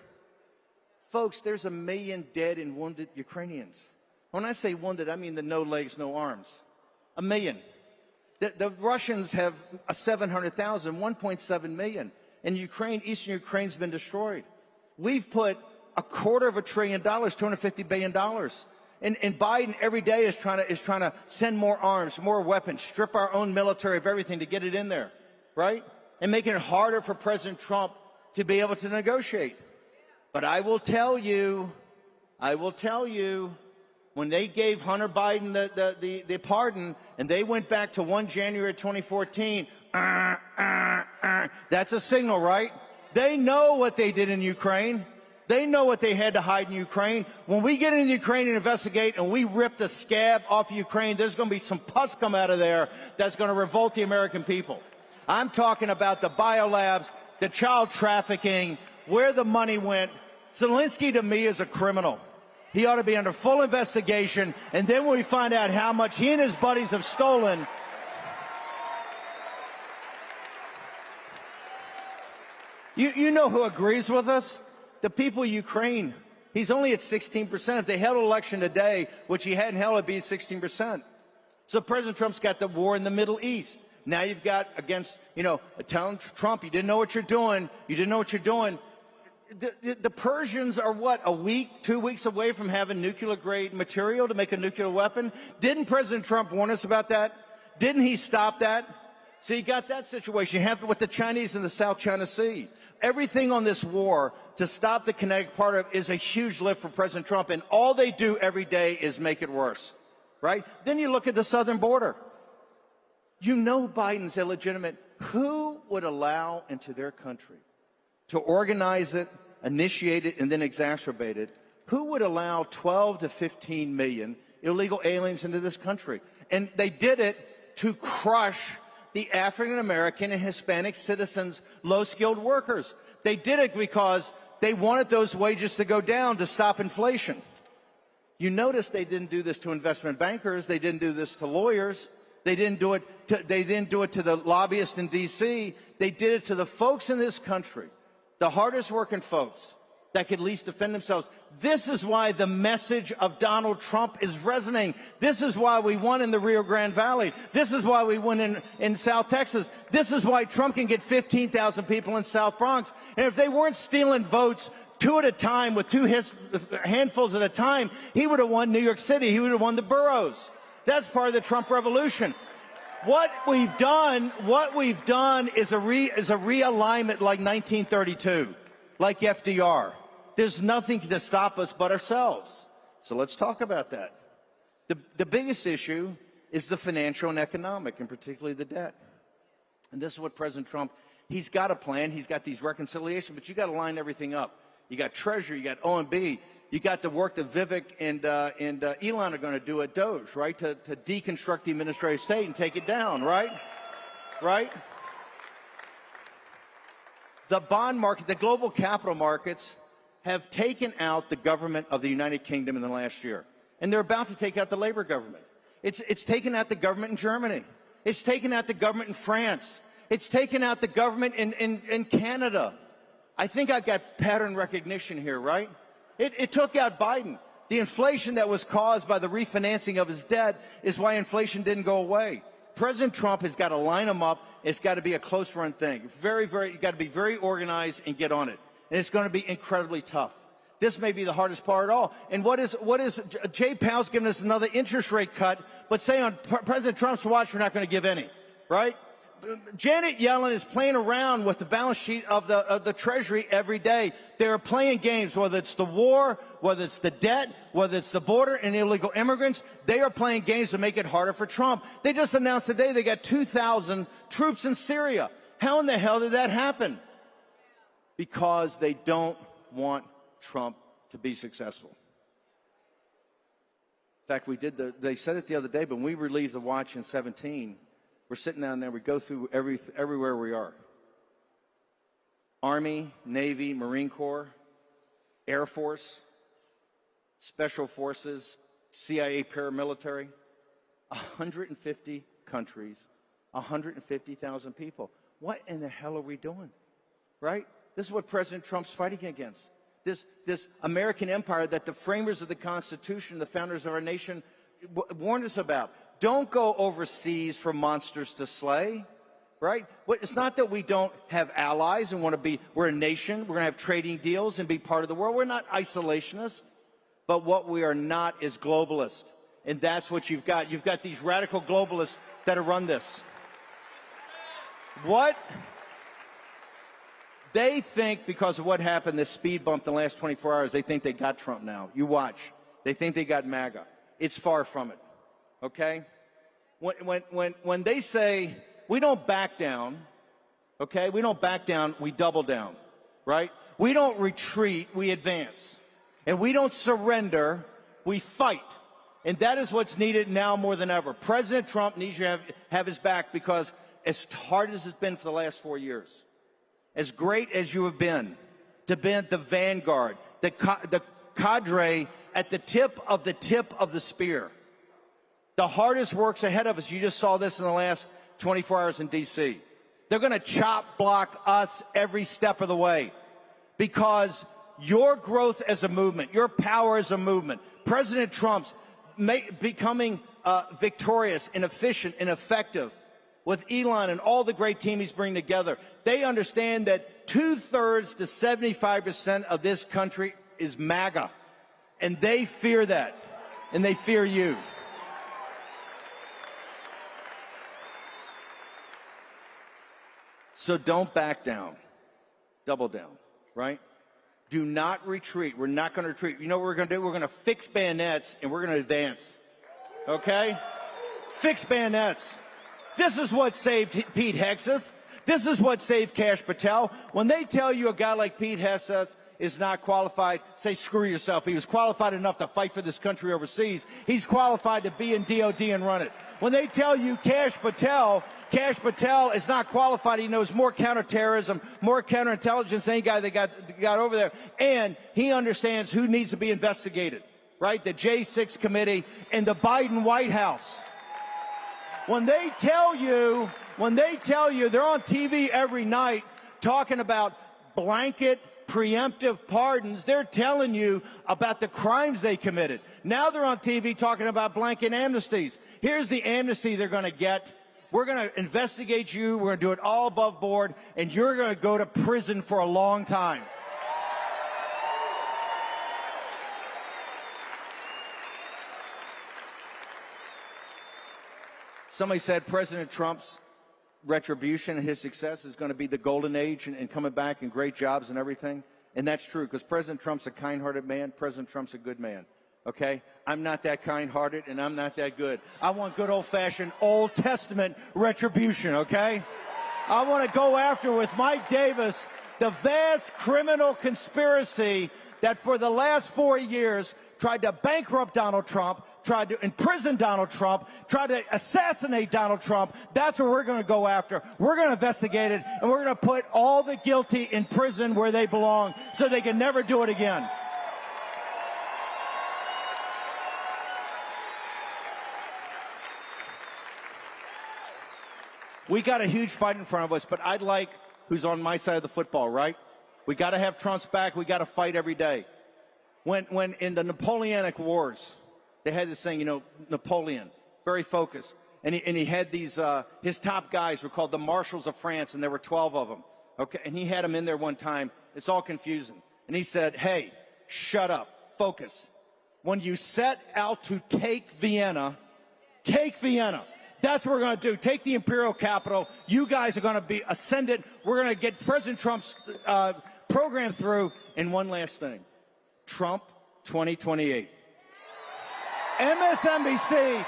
Folks, there's 1 million dead and wounded Ukrainians. When I say wounded, I mean the no legs, no arms. 1 million. The Russians have 700,000, 1.7 million. And Ukraine, Eastern Ukraine's been destroyed. We've put $250 billion, $250 billion. And Biden every day is trying to send more arms, more weapons, strip our own military of everything to get it in there, right? And making it harder for President Trump to be able to negotiate. But I will tell you, when they gave Hunter Biden the pardon, and they went back to 1 January 2014, that's a signal, right? They know what they did in Ukraine. They know what they had to hide in Ukraine. When we get into Ukraine and investigate and we rip the scab off of Ukraine, there's going to be some pus come out of there that's going to revolt the American people. I'm talking about the biolabs, the child trafficking, where the money went. Zelensky, to me, is a criminal. He ought to be under full investigation, and then when we find out how much he and his buddies have stolen, you know who agrees with us? The people of Ukraine. He's only at 16%. If they held an election today, which he hadn't held, it'd be 16%. So President Trump's got the war in the Middle East. Now you've got against, telling Trump, you didn't know what you're doing. You didn't know what you're doing. The Persians are, what, a week, 2 weeks away from having nuclear-grade material to make a nuclear weapon? Didn't President Trump warn us about that? Didn't he stop that? So you got that situation. You have it with the Chinese in the South China Sea. Everything on this war to stop the kinetic part of it is a huge lift for President Trump, and all they do every day is make it worse, right? Then you look at the southern border. Biden's illegitimate. Who would allow into their country to organize it, initiate it, and then exacerbate it? Who would allow 12 to 15 million illegal aliens into this country? And they did it to crush the African American and Hispanic citizens, low-skilled workers. They did it because they wanted those wages to go down to stop inflation. You notice they didn't do this to investment bankers. They didn't do this to lawyers. They didn't do it to the lobbyists in D.C. They did it to the folks in this country, the hardest working folks that could least defend themselves. This is why the message of Donald Trump is resonating. This is why we won in the Rio Grande Valley. This is why we won in South Texas. This is why Trump can get 15,000 people in South Bronx. And if they weren't stealing votes two at a time with handfuls at a time, he would have won New York City. He would have won the boroughs. That's part of the Trump revolution. What we've done is a realignment like 1932, like FDR. There's nothing to stop us but ourselves. So let's talk about that. The biggest issue is the financial and economic, and particularly the debt. And this is what President Trump, he's got a plan. He's got these reconciliations, but you got to line everything up. You got Treasury, you got OMB, you got the work that Vivek and Elon are going to do at Doge, right, to deconstruct the administrative state and take it down, right? Right? The bond market, the global capital markets have taken out the government of the United Kingdom in the last year. And they're about to take out the Labour government. It's taken out the government in Germany. It's taken out the government in France. It's taken out the government in Canada. I think I've got pattern recognition here, right? It took out Biden. The inflation that was caused by the refinancing of his debt is why inflation didn't go away. President Trump has got to line them up. It's got to be a close-run thing. You got to be very organized and get on it. And it's going to be incredibly tough. This may be the hardest part at all. And what is Jay Powell's giving us another interest rate cut, but say on President Trump's watch, we're not going to give any, right? Janet Yellen is playing around with the balance sheet of the Treasury every day. They're playing games, whether it's the war, whether it's the debt, whether it's the border and illegal immigrants. They are playing games to make it harder for Trump. They just announced today they got 2,000 troops in Syria. How in the hell did that happen? Because they don't want Trump to be successful. In fact, they said it the other day, but when we relieved the watch in 17, we're sitting down there, we go through everywhere we are. Army, Navy, Marine Corps, Air Force, Special Forces, CIA paramilitary, 150 countries, 150,000 people. What in the hell are we doing, right? This is what President Trump's fighting against. This American empire that the framers of the Constitution, the founders of our nation, warned us about. Don't go overseas for monsters to slay, right? It's not that we don't have allies and we're a nation, we're going to have trading deals and be part of the world. We're not isolationists, but what we are not is globalist. And that's what you've got. You've got these radical globalists that have run this. What? They think because of what happened, this speed bump in the last 24 hours, they think they got Trump now. You watch. They think they got MAGA. It's far from it. Okay? When they say, we don't back down, okay? We don't back down, we double down, right? We don't retreat, we advance. And we don't surrender, we fight. And that is what's needed now more than ever. President Trump needs you to have his back because as hard as it's been for the last 4 years, as great as you have been, to be the vanguard, the cadre at the tip of the spear. The hardest work's ahead of us. You just saw this in the last 24 hours in D.C. They're going to chop block us every step of the way because your growth as a movement, your power as a movement, President Trump's becoming victorious and efficient and effective with Elon and all the great team he's bringing together. They understand that 2/3 to 75% of this country is MAGA. And they fear that. And they fear you. So don't back down. Double down, right? Do not retreat. We're not going to retreat. You know what we're going to do? We're going to fix bayonets and we're going to advance. Okay? Fix bayonets. This is what saved Pete Hegseth. This is what saved Kash Patel. When they tell you a guy like Pete Hegseth is not qualified, say screw yourself. He was qualified enough to fight for this country overseas. He's qualified to be in DOD and run it. When they tell you Kash Patel is not qualified. He knows more counterterrorism, more counterintelligence than any guy they got over there. And he understands who needs to be investigated, right? The J6 committee and the Biden White House. When they tell you they're on TV every night talking about blanket preemptive pardons, they're telling you about the crimes they committed. Now they're on TV talking about blanket amnesties. Here's the amnesty they're going to get. We're going to investigate you. We're going to do it all above board, and you're going to go to prison for a long time. Somebody said President Trump's retribution and his success is going to be the golden age and coming back and great jobs and everything. And that's true, because President Trump's a kind-hearted man. President Trump's a good man. Okay? I'm not that kind-hearted, and I'm not that good. I want good old-fashioned Old Testament retribution, okay? I want to go after, with Mike Davis, the vast criminal conspiracy that for the last 4 years tried to bankrupt Donald Trump, tried to imprison Donald Trump, tried to assassinate Donald Trump. That's what we're going to go after. We're going to investigate it, and we're going to put all the guilty in prison where they belong so they can never do it again. We got a huge fight in front of us, but I'd like who's on my side of the football, right? We got to have Trump's back. We got to fight every day. When in the Napoleonic Wars, they had this thing, Napoleon, very focused. And he had these, his top guys were called the Marshals of France, and there were 12 of them. Okay, and he had them in there one time. It's all confusing. And he said, hey, shut up, focus. When you set out to take Vienna, take Vienna. That's what we're going to do. Take the imperial capital. You guys are going to be ascended. We're going to get President Trump's program through. And one last thing. Trump 2028. MSNBC,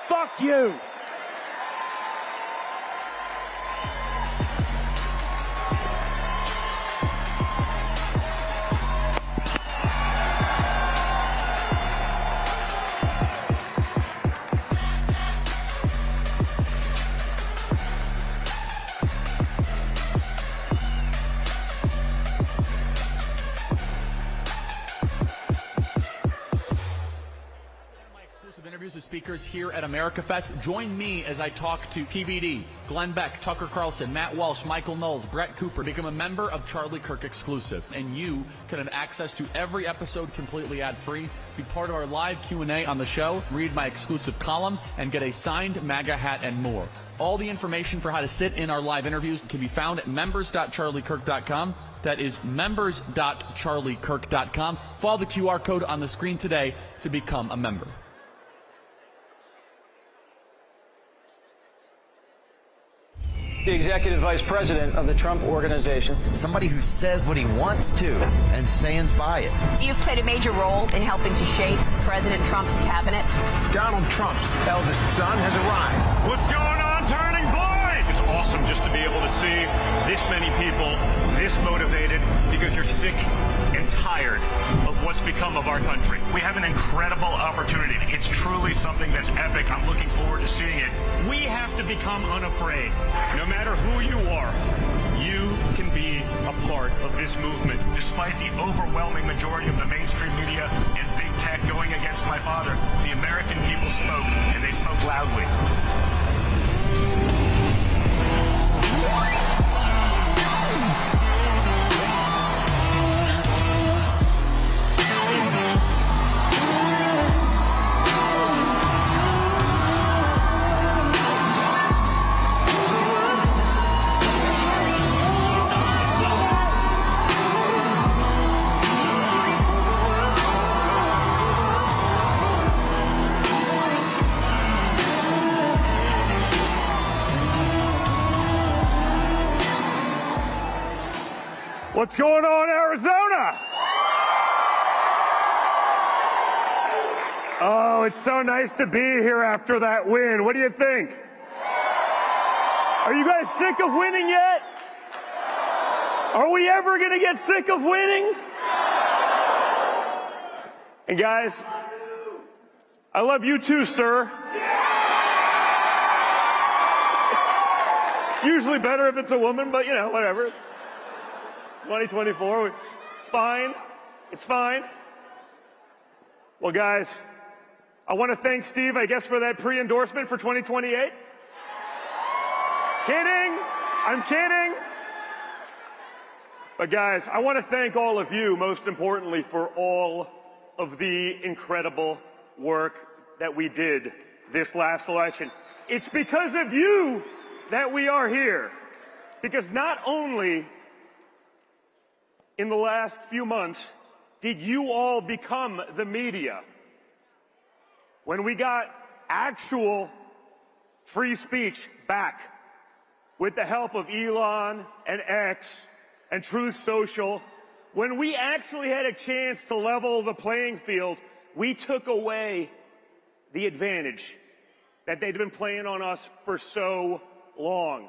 fuck you. Interviews with speakers here at AmericaFest. Join me as I talk to PBD, Glenn Beck, Tucker Carlson, Matt Walsh, Michael Knowles, Brett Cooper. Become a member of Charlie Kirk Exclusive, and you can have access to every episode completely ad-free. Be part of our live Q&A on the show, read my exclusive column, and get a signed MAGA hat and more. All the information for how to sit in our live interviews can be found at members.charliekirk.com. That is members.charliekirk.com. Follow the QR code on the screen today to become a member. The executive vice president of the Trump Organization. Somebody who says what he wants to and stands by it. You've played a major role in helping to shape President Trump's cabinet. Donald Trump's eldest son has arrived. What's going on, Turning Point? It's awesome just to be able to see this many people, this motivated, because you're sick and tired of what's become of our country. We have an incredible opportunity. It's truly something that's epic. I'm looking forward to seeing it. We have to become unafraid. No matter who you are, you can be a part of this movement. Despite the overwhelming majority of the mainstream media and big tech going against my father, the American people spoke, and they spoke loudly. What's going on, Arizona? Oh, it's so nice to be here after that win. What do you think? Are you guys sick of winning yet? Are we ever going to get sick of winning? And guys, I love you too, sir. usually better if it's a woman, but, you know, whatever. It's 2024. It's fine. It's fine. Well, guys, I want to thank Steve, I guess, for that pre-endorsement for 2028. Kidding. I'm kidding. But guys, I want to thank all of you, most importantly, for all of the incredible work that we did this last election. It's because of you that we are here. Because not only in the last few months did you all become the media, when we got actual free speech back with the help of Elon and X and Truth Social, when we actually had a chance to level the playing field, we took away the advantage that they'd been playing on us for so long.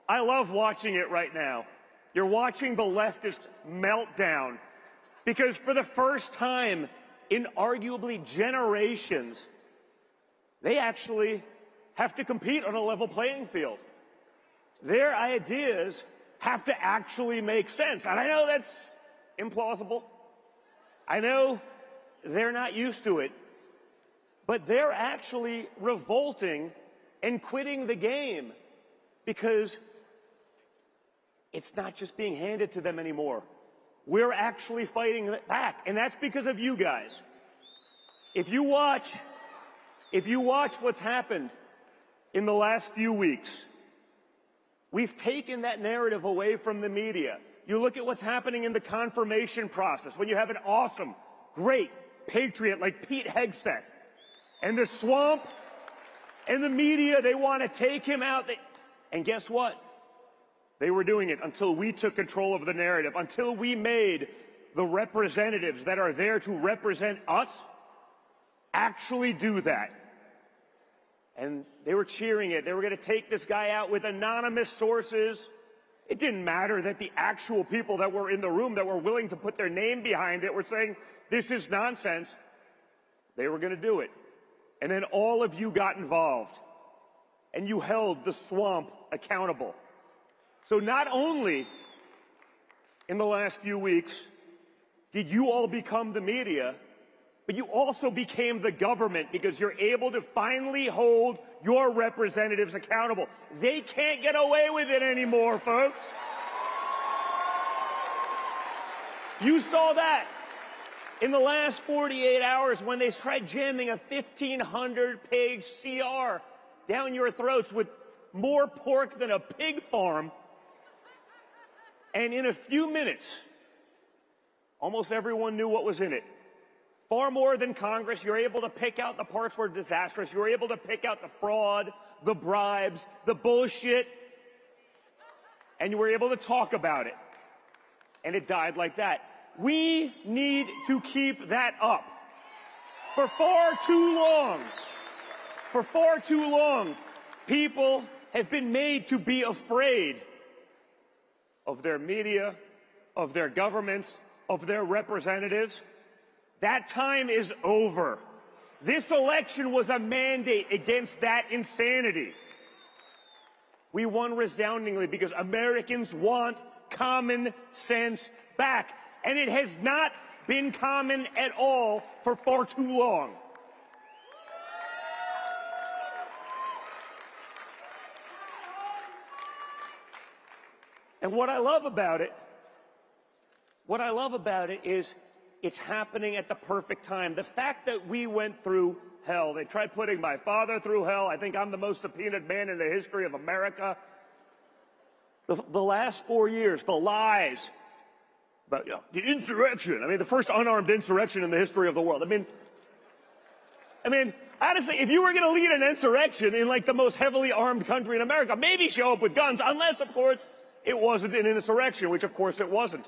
I love watching it right now. You're watching the leftist meltdown because for the first time in arguably generations, they actually have to compete on a level playing field. Their ideas have to actually make sense. And I know that's implausible. I know they're not used to it. But they're actually revolting and quitting the game because it's not just being handed to them anymore. We're actually fighting it back, and that's because of you guys. If you watch what's happened in the last few weeks, we've taken that narrative away from the media. You look at what's happening in the confirmation process when you have an awesome, great patriot like Pete Hegseth, and the swamp and the media, they want to take him out. And guess what? They were doing it until we took control of the narrative, until we made the representatives that are there to represent us actually do that. And they were cheering it. They were going to take this guy out with anonymous sources. It didn't matter that the actual people that were in the room that were willing to put their name behind it were saying, this is nonsense. They were going to do it. And then all of you got involved, and you held the swamp accountable. So not only in the last few weeks did you all become the media, but you also became the government because you're able to finally hold your representatives accountable. They can't get away with it anymore, folks. You saw that in the last 48 hours when they tried jamming a 1,500-page CR down your throats with more pork than a pig farm. And in a few minutes, almost everyone knew what was in it. Far more than Congress, you're able to pick out the parts where disastrous. You're able to pick out the fraud, the bribes, the bullshit. And you were able to talk about it. And it died like that. We need to keep that up. For far too long, people have been made to be afraid of their media, of their governments, of their representatives. That time is over. This election was a mandate against that insanity. We won resoundingly because Americans want common sense back. And it has not been common at all for far too long. And what I love about it is it's happening at the perfect time. The fact that we went through hell, they tried putting my father through hell. I think I'm the most subpoenaed man in the history of America. The last 4 years, the lies, but the insurrection. I mean, the first unarmed insurrection in the history of the world. I mean, honestly, if you were going to lead an insurrection in like the most heavily armed country in America, maybe show up with guns, unless, of course, it wasn't an insurrection, which, of course, it wasn't.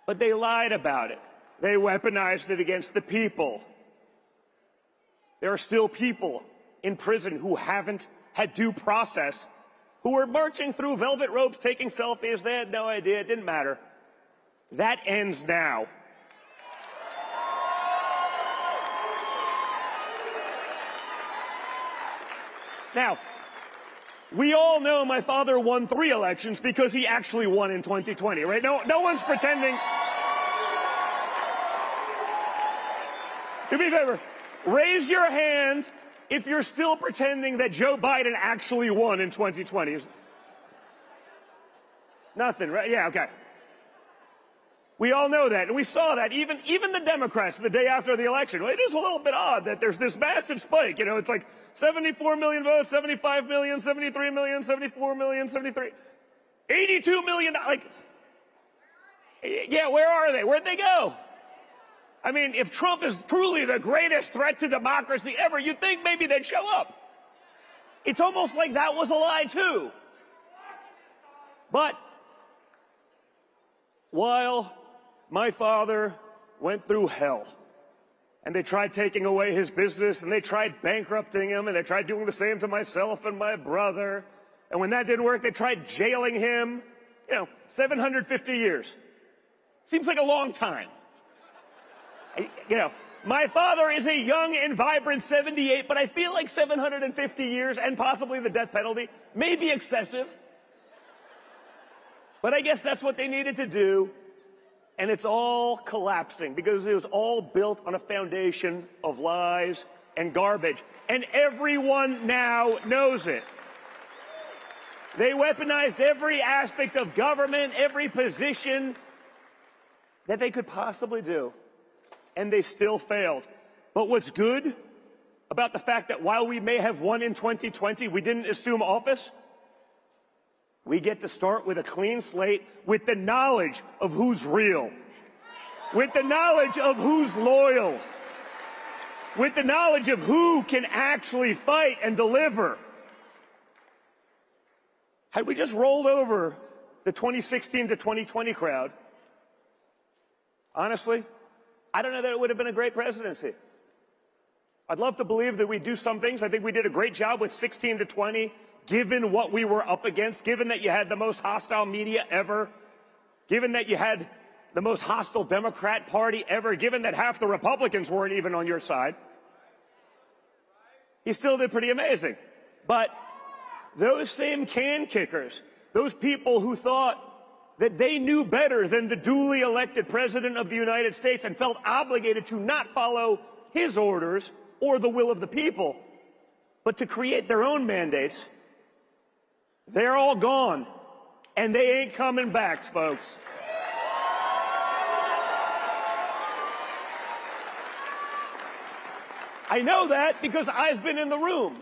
But they lied about it. They weaponized it against the people. There are still people in prison who haven't had due process, who were marching through velvet ropes, taking selfies. They had no idea. It didn't matter. That ends now. Now, We all know my father won 3 elections because he actually won in 2020, right? No one's pretending. Do me a favor. Raise your hand if you're still pretending that Joe Biden actually won in 2020. Nothing, right? Yeah, okay. We all know that, and we saw that. Even the Democrats the day after the election. Well, it is a little bit odd that there's this massive spike. You know, it's like 74 million votes, 75 million, 73 million, 74 million, 73, 82 million. Like, yeah, where are they? Where'd they go? I mean, if Trump is truly the greatest threat to democracy ever, you'd think maybe they'd show up. It's almost like that was a lie, too. But while my father went through hell, and they tried taking away his business, and they tried bankrupting him, and they tried doing the same to myself and my brother, and when that didn't work, they tried jailing him. 750 years. Seems like a long time. My father is a young and vibrant 78, but I feel like 750 years and possibly the death penalty may be excessive. But I guess that's what they needed to do, and it's all collapsing because it was all built on a foundation of lies and garbage, and everyone now knows it. They weaponized every aspect of government, every position that they could possibly do, and they still failed. But what's good about the fact that while we may have won in 2020, we didn't assume office? We get to start with a clean slate, with the knowledge of who's real, with the knowledge of who's loyal, with the knowledge of who can actually fight and deliver. Had we just rolled over the 2016 to 2020 crowd, honestly, I don't know that it would have been a great presidency. I'd love to believe that we do some things. I think we did a great job with 16 to 20. Given what we were up against, given that you had the most hostile media ever, given that you had the most hostile Democrat Party ever, given that half the Republicans weren't even on your side, he still did pretty amazing. But those same can kickers, those people who thought that they knew better than the duly elected President of the United States and felt obligated to not follow his orders or the will of the people, but to create their own mandates, they're all gone, and they ain't coming back, folks. I know that because I've been in the room.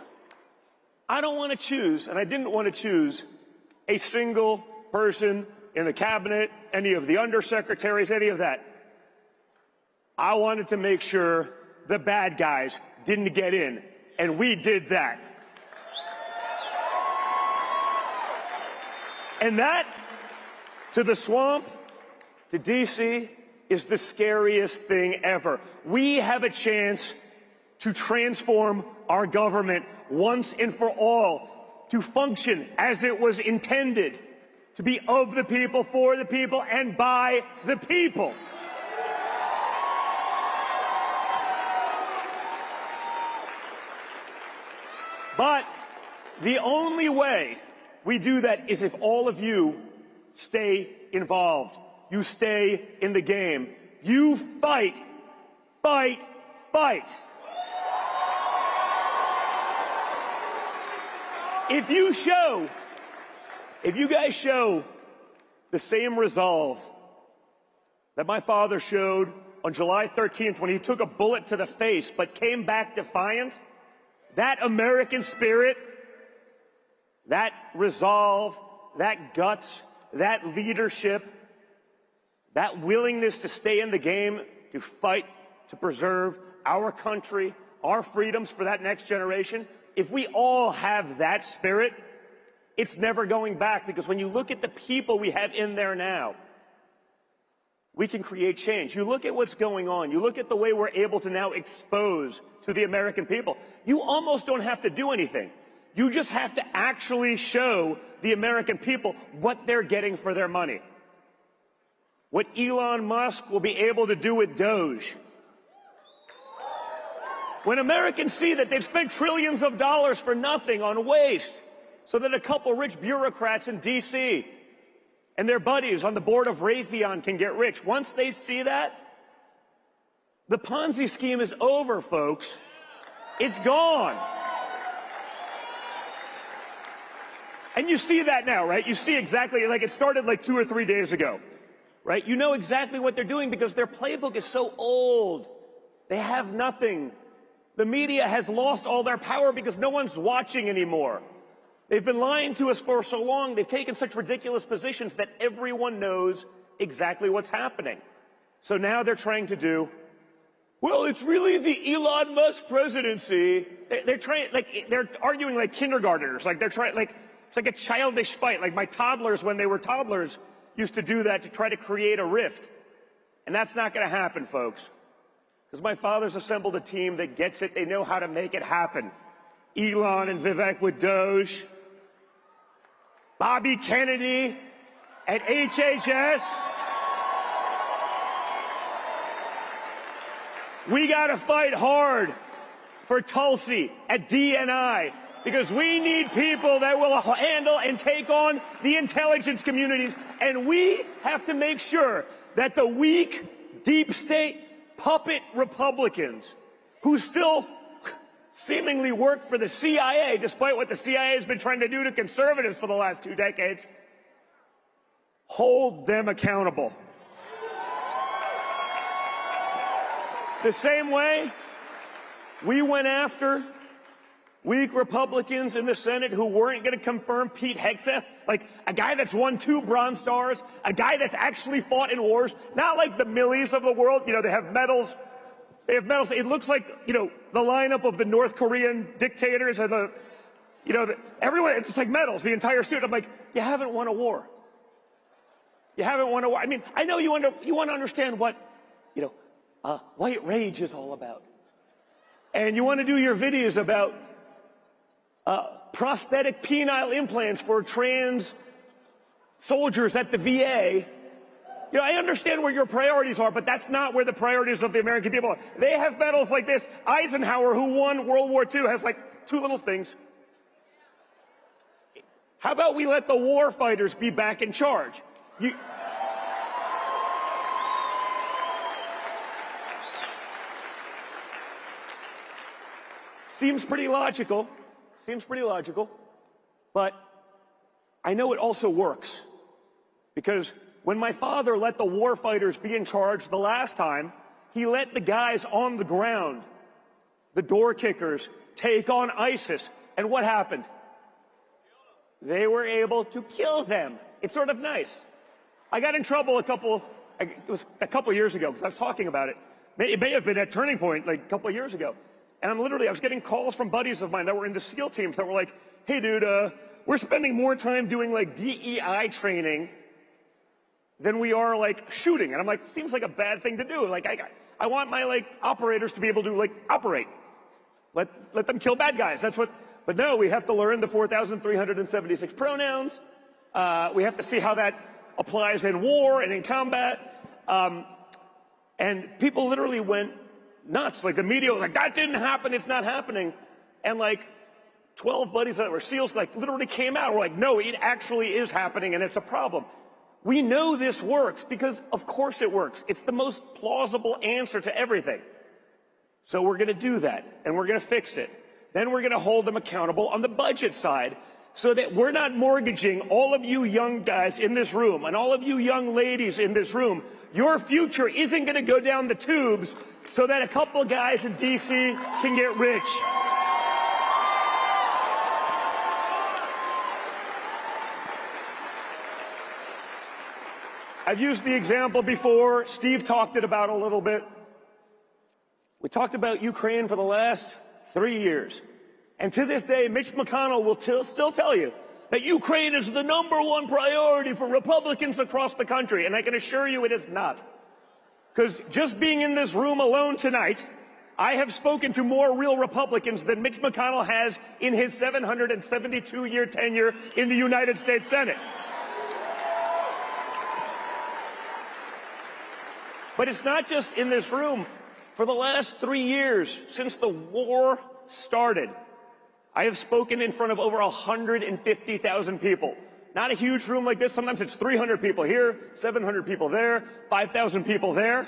I don't want to choose, and I didn't want to choose, a single person in the cabinet, any of the undersecretaries, any of that. I wanted to make sure the bad guys didn't get in, and we did that. And that, to the swamp, to D.C., is the scariest thing ever. We have a chance to transform our government once and for all, to function as it was intended, to be of the people, for the people, and by the people. But the only way we do that is if all of you stay involved. You stay in the game. You fight, fight, fight. If you guys show the same resolve that my father showed on July 13th when he took a bullet to the face but came back defiant, that American spirit, that resolve, that guts, that leadership, that willingness to stay in the game, to fight, to preserve our country, our freedoms for that next generation, if we all have that spirit, it's never going back, because when you look at the people we have in there now, we can create change. You look at what's going on. You look at the way we're able to now expose to the American people. You almost don't have to do anything. You just have to actually show the American people what they're getting for their money. What Elon Musk will be able to do with Doge. When Americans see that they've spent trillions of dollars for nothing on waste, so that a couple rich bureaucrats in D.C. and their buddies on the board of Raytheon can get rich. Once they see that, the Ponzi scheme is over, folks. It's gone. And you see that now, right? You see exactly, like it started like 2 or 3 days ago, right? You know exactly what they're doing because their playbook is so old. They have nothing. The media has lost all their power because no one's watching anymore. They've been lying to us for so long. They've taken such ridiculous positions that everyone knows exactly what's happening. So now they're trying to do, well, it's really the Elon Musk presidency. They're trying, like, they're arguing like kindergartners. Like, they're trying, like, it's like a childish fight. Like, my toddlers, when they were toddlers, used to do that to try to create a rift. And that's not going to happen, folks. Because my father's assembled a team that gets it. They know how to make it happen. Elon and Vivek with Doge. Bobby Kennedy at HHS. We got to fight hard for Tulsi at DNI because we need people that will handle and take on the intelligence communities. And we have to make sure that the weak, deep state, puppet Republicans who still seemingly work for the CIA, despite what the CIA has been trying to do to conservatives for the last 2 decades, hold them accountable. The same way we went after weak Republicans in the Senate who weren't going to confirm Pete Hegseth, like a guy that's won 2 Bronze Stars, a guy that's actually fought in wars, not like the Millies of the world. You know, they have medals. They have medals. It looks like, you know, the lineup of the North Korean dictators and the, you know, everyone, it's like medals, the entire suit. I'm like, you haven't won a war. You haven't won a war. I mean, I know you want to understand what, you know, white rage is all about. And you want to do your videos about prosthetic penile implants for trans soldiers at the VA. You know, I understand where your priorities are, but that's not where the priorities of the American people are. They have medals like this. Eisenhower, who won World War II, has like 2 little things. How about we let the war fighters be back in charge? Seems pretty logical. Seems pretty logical. But I know it also works. Because when my father let the war fighters be in charge the last time, he let the guys on the ground, the door kickers, take on ISIS. And what happened? They were able to kill them. It's sort of nice. I got in trouble it was a couple years ago because I was talking about it. It may have been at Turning Point like a couple of years ago. And I was getting calls from buddies of mine that were in the SEAL teams that were like, hey, dude, we're spending more time doing like DEI training than we are like shooting. And I'm like, seems like a bad thing to do. Like, I want my like operators to be able to like operate. Let them kill bad guys. That's what, but no, we have to learn the 4,376 pronouns. We have to see how that applies in war and in combat. And people literally went nuts. Like the media was like, that didn't happen, it's not happening. And like 12 buddies that were SEALs like literally came out. We're like, no, it actually is happening and it's a problem. We know this works because of course it works. It's the most plausible answer to everything. So we're going to do that and we're going to fix it. Then we're going to hold them accountable on the budget side so that we're not mortgaging all of you young guys in this room and all of you young ladies in this room. Your future isn't going to go down the tubes so that a couple of guys in D.C. can get rich. I've used the example before. Steve talked it about a little bit. We talked about Ukraine for the last 3 years. And to this day, Mitch McConnell will still tell you that Ukraine is the #1 priority for Republicans across the country. And I can assure you it is not. Because just being in this room alone tonight, I have spoken to more real Republicans than Mitch McConnell has in his 772-year tenure in the United States Senate. But it's not just in this room. For the last 3 years, since the war started, I have spoken in front of over 150,000 people. Not a huge room like this. Sometimes it's 300 people here, 700 people there, 5,000 people there.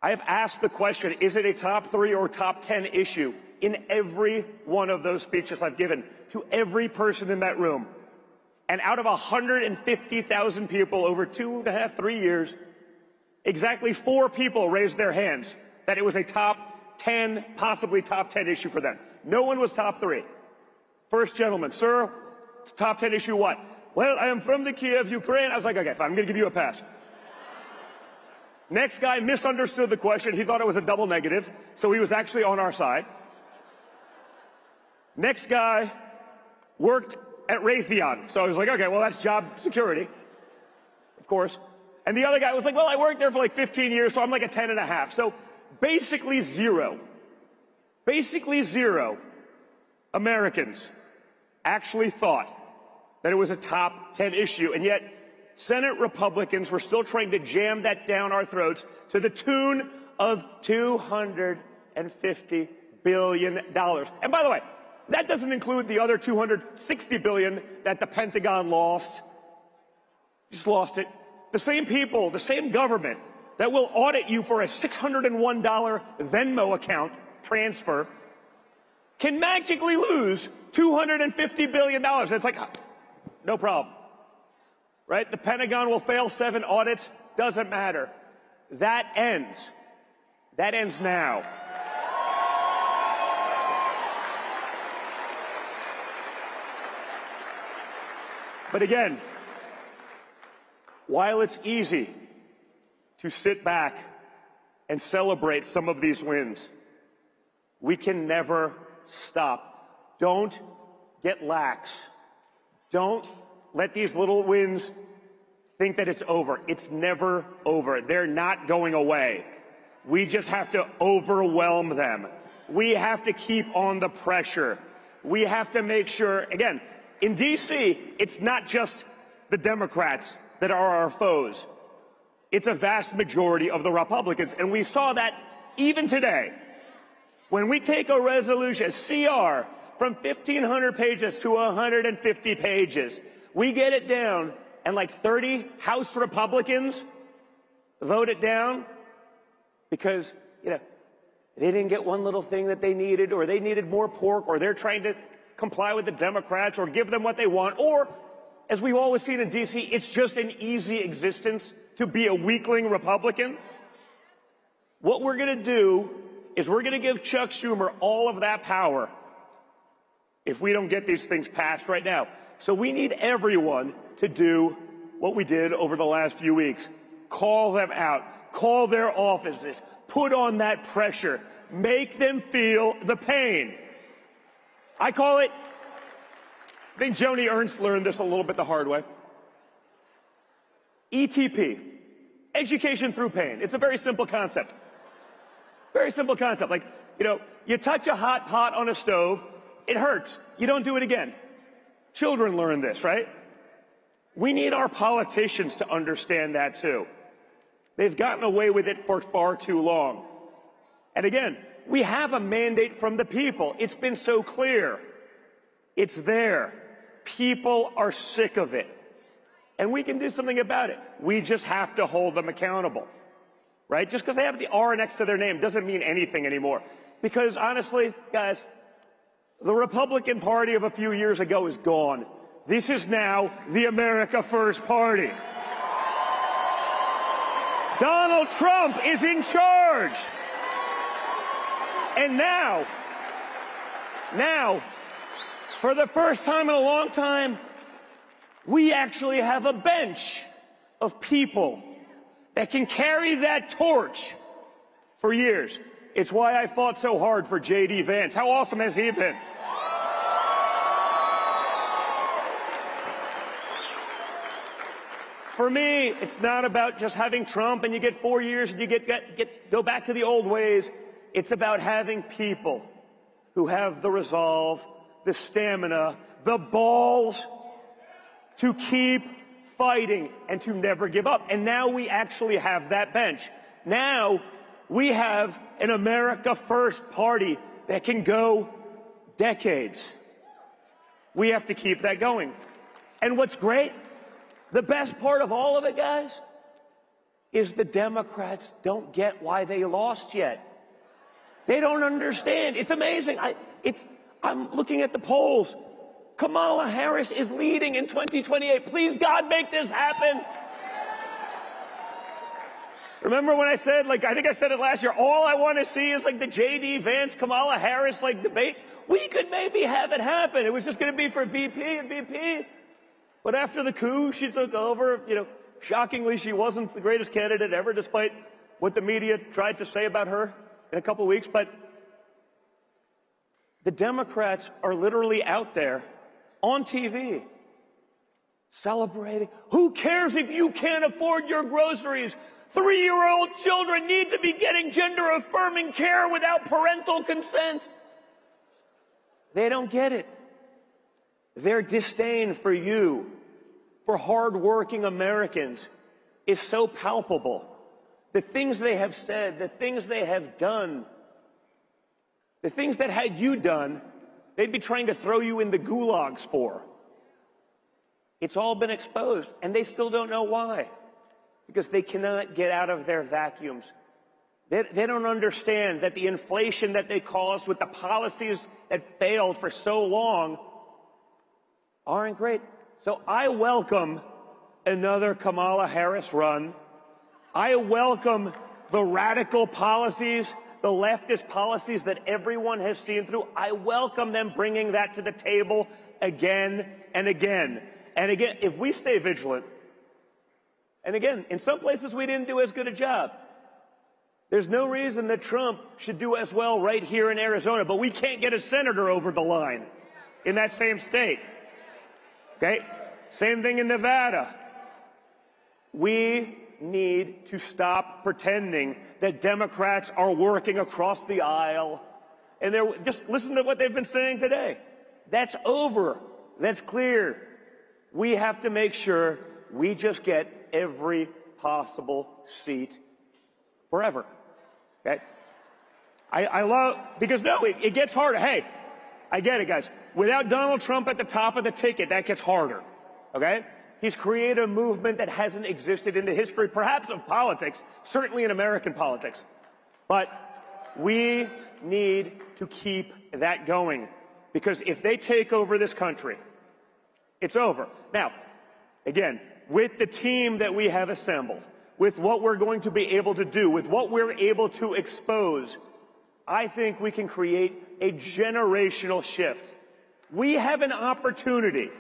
I have asked the question, is it a top 3 or top 10 issue in every one of those speeches I've given to every person in that room. And out of 150,000 people over 2.5, 3 years, exactly 4 people raised their hands that it was a top 10, possibly top 10 issue for them. No one was top 3. First gentleman, sir, it's top 10 issue what? Well, I am from the Kiev, Ukraine. I was like, okay, fine, I'm going to give you a pass. Next guy misunderstood the question. He thought it was a double negative, so he was actually on our side. Next guy worked at Raytheon. So I was like, okay, well, that's job security, of course. And the other guy was like, well, I worked there for like 15 years, so I'm like a 10.5. So basically zero Americans actually thought that it was a top 10 issue. And yet Senate Republicans were still trying to jam that down our throats to the tune of $250 billion. And by the way, that doesn't include the other $260 billion that the Pentagon lost. Just lost it. The same people, the same government that will audit you for a $601 Venmo account transfer can magically lose $250 billion. It's like, no problem. Right? The Pentagon will fail 7 audits. Doesn't matter. That ends. That ends now. But again, while it's easy to sit back and celebrate some of these wins, we can never stop. Don't get lax. Don't let these little wins think that it's over. It's never over. They're not going away. We just have to overwhelm them. We have to keep on the pressure. We have to make sure, again, in D.C., it's not just the Democrats that are our foes. It's a vast majority of the Republicans. And we saw that even today. When we take a resolution, a CR, from 1,500 pages to 150 pages, we get it down, and like 30 House Republicans vote it down because, they didn't get one little thing that they needed, or they needed more pork, or they're trying to comply with the Democrats or give them what they want, or, as we've always seen in D.C., it's just an easy existence to be a weakling Republican. What we're going to do is we're going to give Chuck Schumer all of that power if we don't get these things passed right now. So we need everyone to do what we did over the last few weeks. Call them out. Call their offices. Put on that pressure. Make them feel the pain. I think Joni Ernst learned this a little bit the hard way. ETP, education through pain. It's a very simple concept. Very simple concept. Like, you touch a hot pot on a stove, it hurts. You don't do it again. Children learn this, right? We need our politicians to understand that too. They've gotten away with it for far too long. And again, we have a mandate from the people. It's been so clear. It's there. People are sick of it. And we can do something about it. We just have to hold them accountable. Right? Just because they have the R next to their name doesn't mean anything anymore. Because honestly, guys, the Republican Party of a few years ago is gone. This is now the America First Party. Donald Trump is in charge. And now, for the first time in a long time, we actually have a bench of people that can carry that torch for years. It's why I fought so hard for J.D. Vance. How awesome has he been? For me, it's not about just having Trump and you get 4 years and you go back to the old ways. It's about having people who have the resolve, the stamina, the balls to keep fighting and to never give up. And now we actually have that bench. Now we have an America First Party that can go decades. We have to keep that going. And what's great, the best part of all of it, guys, is the Democrats don't get why they lost yet. They don't understand. It's amazing. I'm looking at the polls. Kamala Harris is leading in 2028. Please, God, make this happen. Remember when I said, I think I said it last year, all I want to see is the J.D. Vance, Kamala Harris, debate. We could maybe have it happen. It was just going to be for VP and VP. But after the coup, she took over. Shockingly, she wasn't the greatest candidate ever, despite what the media tried to say about her in a couple of weeks. But the Democrats are literally out there on TV celebrating. Who cares if you can't afford your groceries? 3-year-old children need to be getting gender-affirming care without parental consent. They don't get it. Their disdain for you, for hard-working Americans, is so palpable. The things they have said, the things they have done, the things that had you done, they'd be trying to throw you in the gulags for. It's all been exposed, and they still don't know why. Because they cannot get out of their vacuums. They don't understand that the inflation that they caused with the policies that failed for so long aren't great. So I welcome another Kamala Harris run. I welcome the radical policies, the leftist policies that everyone has seen through. I welcome them bringing that to the table again and again. And again, if we stay vigilant, and again, in some places we didn't do as good a job. There's no reason that Trump should do as well right here in Arizona, but we can't get a senator over the line in that same state. Okay? Same thing in Nevada. We need to stop pretending that Democrats are working across the aisle. And just listen to what they've been saying today. That's over. That's clear. We have to make sure we just get every possible seat forever. Okay? I love, because no, it gets harder. Hey, I get it, guys. Without Donald Trump at the top of the ticket, that gets harder. Okay? He's created a movement that hasn't existed in the history, perhaps of politics, certainly in American politics. But we need to keep that going, because if they take over this country, it's over. Now, again, with the team that we have assembled, with what we're going to be able to do, with what we're able to expose, I think we can create a generational shift. We have an opportunity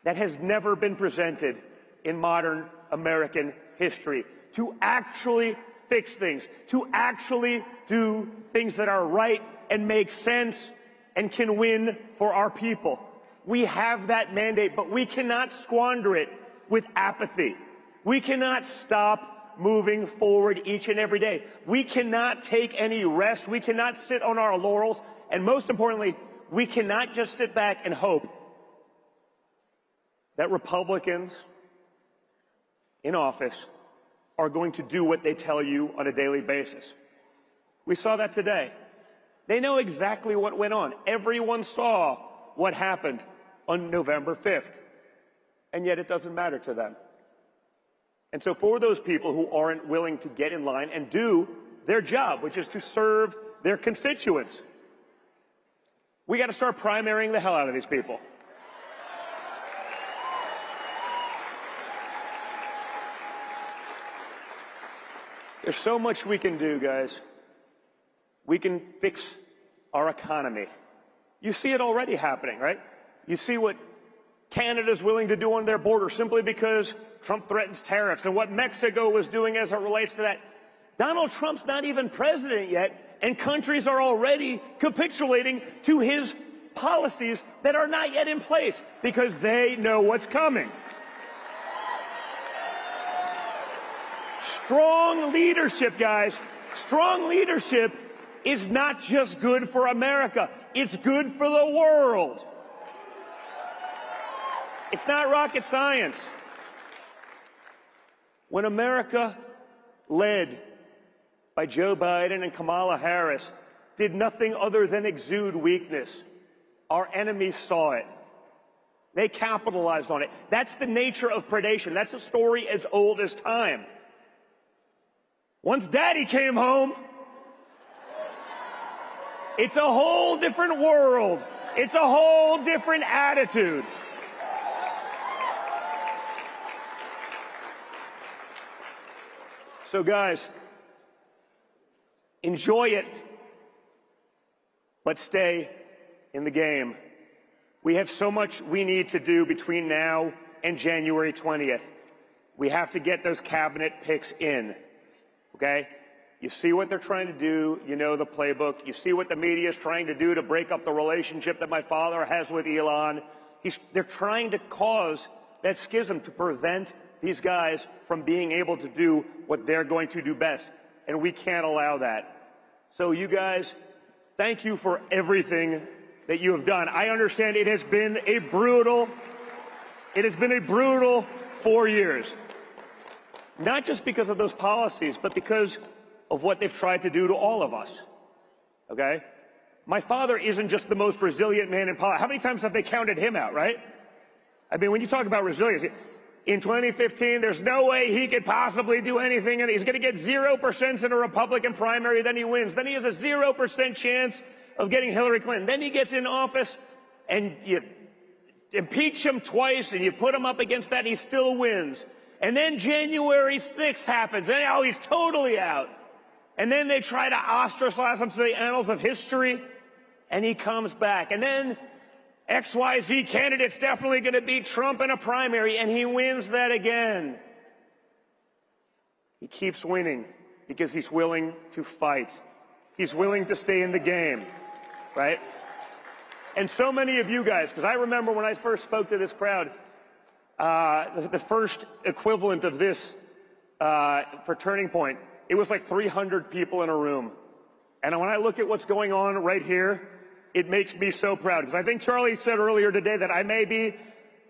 that has never been presented in modern American history to actually fix things, to actually do things that are right and make sense and can win for our people. We have that mandate, but we cannot squander it with apathy. We cannot stop moving forward each and every day. We cannot take any rest. We cannot sit on our laurels. And most importantly, we cannot just sit back and hope that Republicans in office are going to do what they tell you on a daily basis. We saw that today. They know exactly what went on. Everyone saw what happened on November 5th. And yet it doesn't matter to them. And so for those people who aren't willing to get in line and do their job, which is to serve their constituents, we got to start primarying the hell out of these people. There's so much we can do, guys. We can fix our economy. You see it already happening, right? You see what Canada's willing to do on their border simply because Trump threatens tariffs, and what Mexico was doing as it relates to that. Donald Trump's not even president yet, and countries are already capitulating to his policies that are not yet in place because they know what's coming. Strong leadership, guys. Strong leadership is not just good for America. It's good for the world. It's not rocket science. When America, led by Joe Biden and Kamala Harris, did nothing other than exude weakness. Our enemies saw it. They capitalized on it. That's the nature of predation. That's a story as old as time. Once Daddy came home, it's a whole different world. It's a whole different attitude. So guys, enjoy it, but stay in the game. We have so much we need to do between now and January 20th. We have to get those cabinet picks in, okay? You see what they're trying to do. You know the playbook. You see what the media is trying to do to break up the relationship that my father has with Elon. They're trying to cause that schism to prevent these guys from being able to do what they're going to do best. And we can't allow that. So you guys, thank you for everything that you have done. I understand it has been a brutal 4 years. Not just because of those policies, but because of what they've tried to do to all of us, okay? My father isn't just the most resilient man in politics. How many times have they counted him out, right? I mean, when you talk about resilience, in 2015, there's no way he could possibly do anything, and he's going to get 0% in a Republican primary, then he wins. Then he has a 0% chance of getting Hillary Clinton. Then he gets in office, and you impeach him twice, and you put him up against that, and he still wins. And then January 6th happens, and now he's totally out. And then they try to ostracize him to the annals of history, and he comes back. And then XYZ candidate's definitely going to beat Trump in a primary, and he wins that again. He keeps winning because he's willing to fight. He's willing to stay in the game, right? And so many of you guys, because I remember when I first spoke to this crowd, the first equivalent of this for Turning Point, it was like 300 people in a room. And when I look at what's going on right here, it makes me so proud. Because I think Charlie said earlier today that I may be,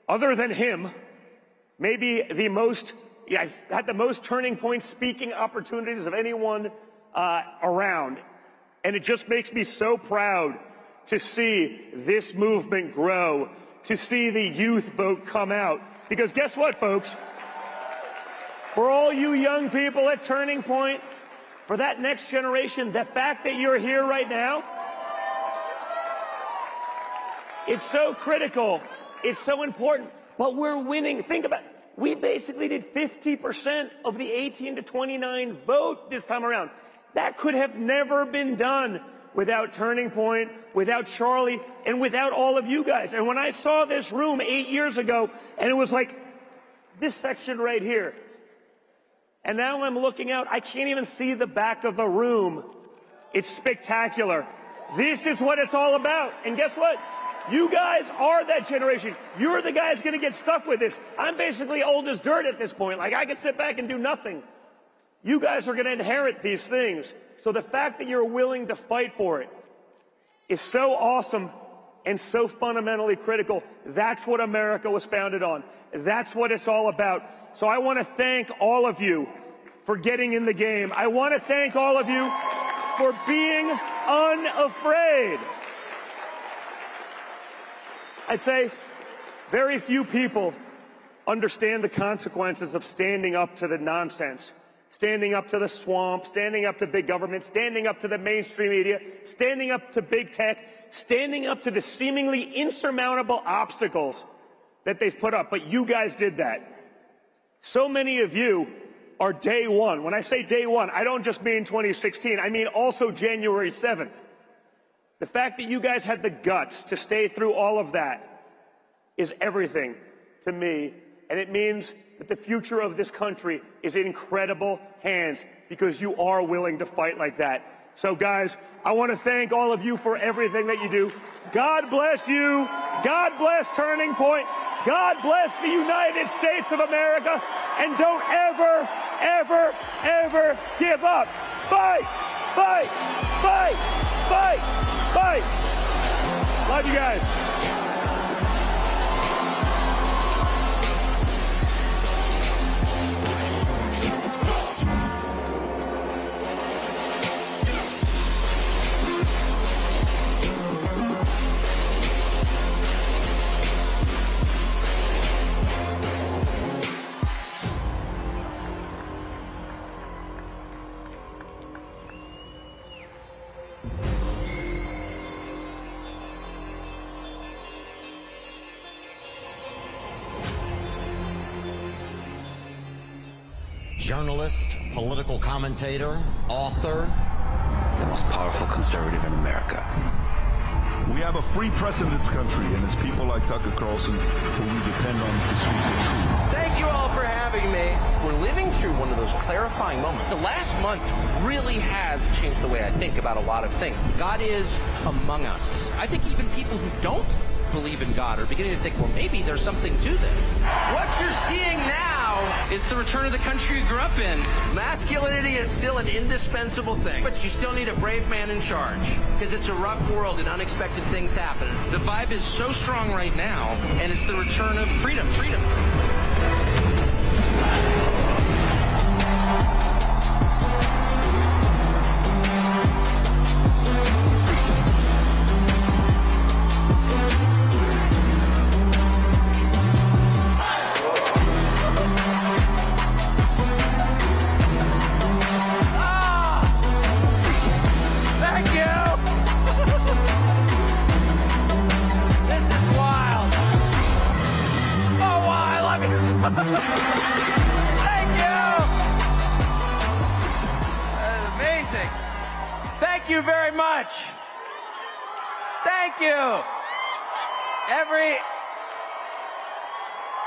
other than him, maybe I've had the most Turning Point speaking opportunities of anyone around. And it just makes me so proud to see this movement grow, to see the youth vote come out. Because guess what, folks? For all you young people at Turning Point, for that next generation, the fact that you're here right now, it's so critical. It's so important. But we're winning. Think about it. We basically did 50% of the 18 to 29 vote this time around. That could have never been done without Turning Point, without Charlie, and without all of you guys. And when I saw this room 8 years ago, and it was like this section right here, and now I'm looking out, I can't even see the back of the room. It's spectacular. This is what it's all about. And guess what? You guys are that generation. You're the guys going to get stuck with this. I'm basically old as dirt at this point. Like, I can sit back and do nothing. You guys are going to inherit these things. So the fact that you're willing to fight for it is so awesome and so fundamentally critical. That's what America was founded on. That's what it's all about. So I want to thank all of you for getting in the game. I want to thank all of you for being unafraid. I'd say very few people understand the consequences of standing up to the nonsense, standing up to the swamp, standing up to big government, standing up to the mainstream media, standing up to big tech, standing up to the seemingly insurmountable obstacles that they've put up. But you guys did that. So many of you are day one. When I say day one, I don't just mean 2016. I mean also January 7th. The fact that you guys had the guts to stay through all of that is everything to me. And it means that the future of this country is in incredible hands because you are willing to fight like that. So guys, I want to thank all of you for everything that you do. God bless you. God bless Turning Point. God bless the United States of America. And don't ever, ever, ever give up. Fight, fight, fight, fight, fight. Love you guys. journalist, political commentator, author, the most powerful conservative in America. We have a free press in this country, and it's people like Tucker Carlson who we depend on to speak the truth. Thank you all for having me. We're living through one of those clarifying moments. The last month really has changed the way I think about a lot of things. God is among us. I think even people who don't believe in God are beginning to think, well, maybe there's something to this. What you're seeing now is the return of the country you grew up in. Masculinity is still an indispensable thing, but you still need a brave man in charge, because it's a rough world and unexpected things happen. The vibe is so strong right now, and it's the return of freedom. Freedom. Thank you! That is amazing. Thank you very much. Thank you.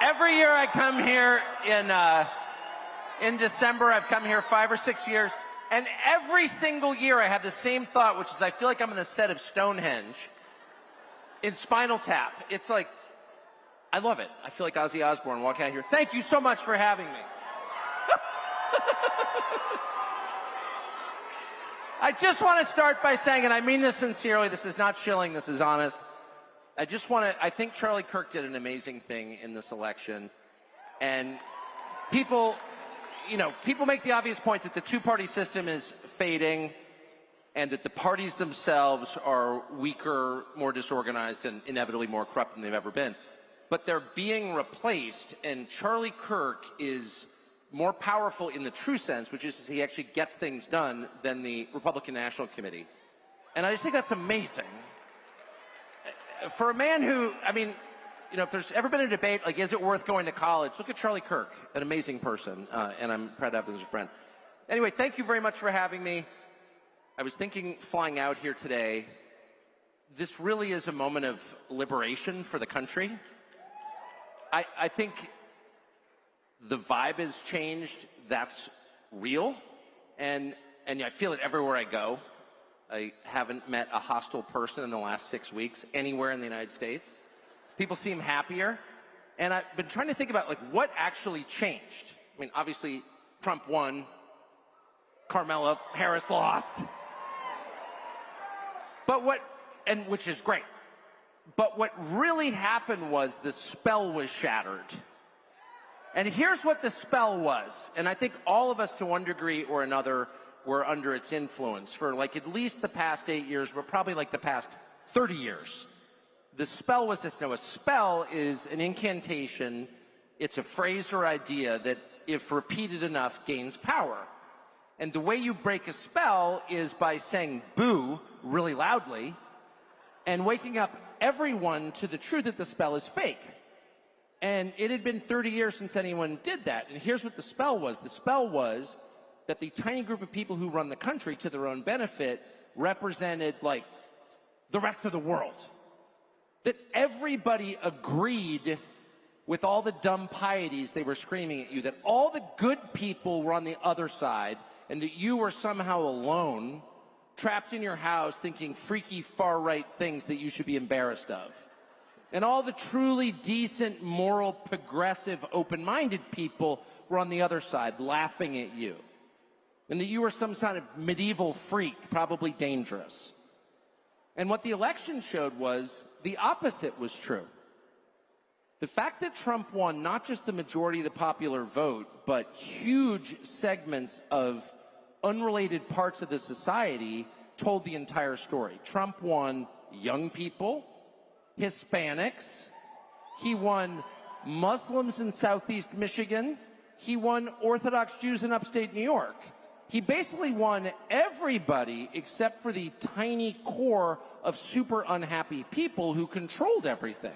Every year I come here in December, I've come here 5 or 6 years, and every single year I have the same thought, which is I feel like I'm in the set of Stonehenge in Spinal Tap. It's like, I love it. I feel like Ozzy Osbourne walking out here. Thank you so much for having me. I just want to start by saying, and I mean this sincerely, this is not shilling, this is honest. I think Charlie Kirk did an amazing thing in this election. And people make the obvious point that the two-party system is fading and that the parties themselves are weaker, more disorganized, and inevitably more corrupt than they've ever been. But they're being replaced, and Charlie Kirk is more powerful in the true sense, which is he actually gets things done, than the Republican National Committee. And I just think that's amazing. For a man who, if there's ever been a debate, like, is it worth going to college? Look at Charlie Kirk, an amazing person, and I'm proud to have him as a friend. Anyway, thank you very much for having me. I was thinking, flying out here today, this really is a moment of liberation for the country. I think the vibe has changed. That's real. And I feel it everywhere I go. I haven't met a hostile person in the last 6 weeks anywhere in the United States. People seem happier. And I've been trying to think about, like, what actually changed. I mean, obviously, Trump won. Kamala Harris lost. Which is great. But what really happened was the spell was shattered. And here's what the spell was. And I think all of us, to one degree or another, were under its influence for like at least the past 8 years, but probably like the past 30 years. The spell was this. Now, a spell is an incantation. It's a phrase or idea that, if repeated enough, gains power. And the way you break a spell is by saying boo really loudly and waking up everyone to the truth that the spell is fake. And it had been 30 years since anyone did that. And here's what the spell was. The spell was that the tiny group of people who run the country to their own benefit represented, like, the rest of the world. That everybody agreed with all the dumb pieties they were screaming at you, that all the good people were on the other side, and that you were somehow alone, trapped in your house thinking freaky far-right things that you should be embarrassed of. And all the truly decent, moral, progressive, open-minded people were on the other side, laughing at you. And that you were some kind of medieval freak, probably dangerous. And what the election showed was the opposite was true. The fact that Trump won not just the majority of the popular vote, but huge segments of unrelated parts of the society told the entire story. Trump won young people, Hispanics, he won Muslims in Southeast Michigan, he won Orthodox Jews in upstate New York. He basically won everybody except for the tiny core of super unhappy people who controlled everything.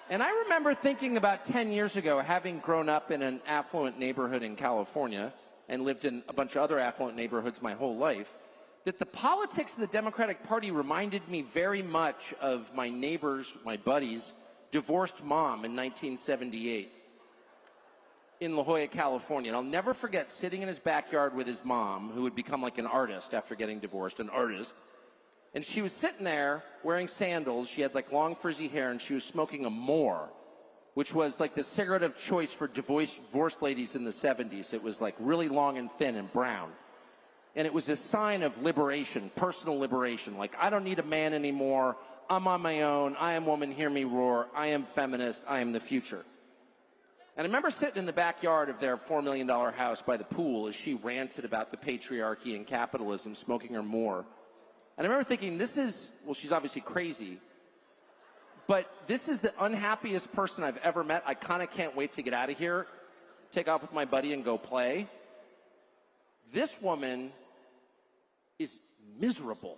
And I remember thinking about 10 years ago, having grown up in an affluent neighborhood in California and lived in a bunch of other affluent neighborhoods my whole life, that the politics of the Democratic Party reminded me very much of my neighbor's, my buddy's, divorced mom in 1978 in La Jolla, California. And I'll never forget sitting in his backyard with his mom, who had become like an artist after getting divorced, an artist. And she was sitting there wearing sandals. She had like long frizzy hair, and she was smoking a Moor, which was like the cigarette of choice for divorced ladies in the 70s. It was like really long and thin and brown. And it was a sign of liberation, personal liberation. Like, I don't need a man anymore. I'm on my own. I am woman, hear me roar. I am feminist. I am the future. And I remember sitting in the backyard of their $4 million house by the pool as she ranted about the patriarchy and capitalism, smoking her Moor. And I remember thinking, this is, well, she's obviously crazy, but this is the unhappiest person I've ever met. I kind of can't wait to get out of here, take off with my buddy and go play. This woman is miserable,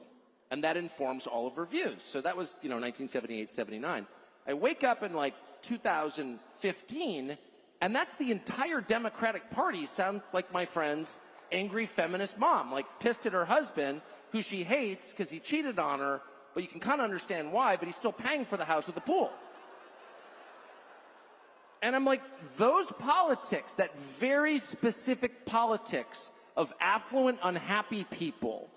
and that informs all of her views. So that was, 1978, 79. I wake up in like 2015, and that's the entire Democratic Party sound like my friend's angry feminist mom, like pissed at her husband, who she hates because he cheated on her, but you can kind of understand why, but he's still paying for the house with the pool. And I'm like, those politics, that very specific politics of affluent, unhappy people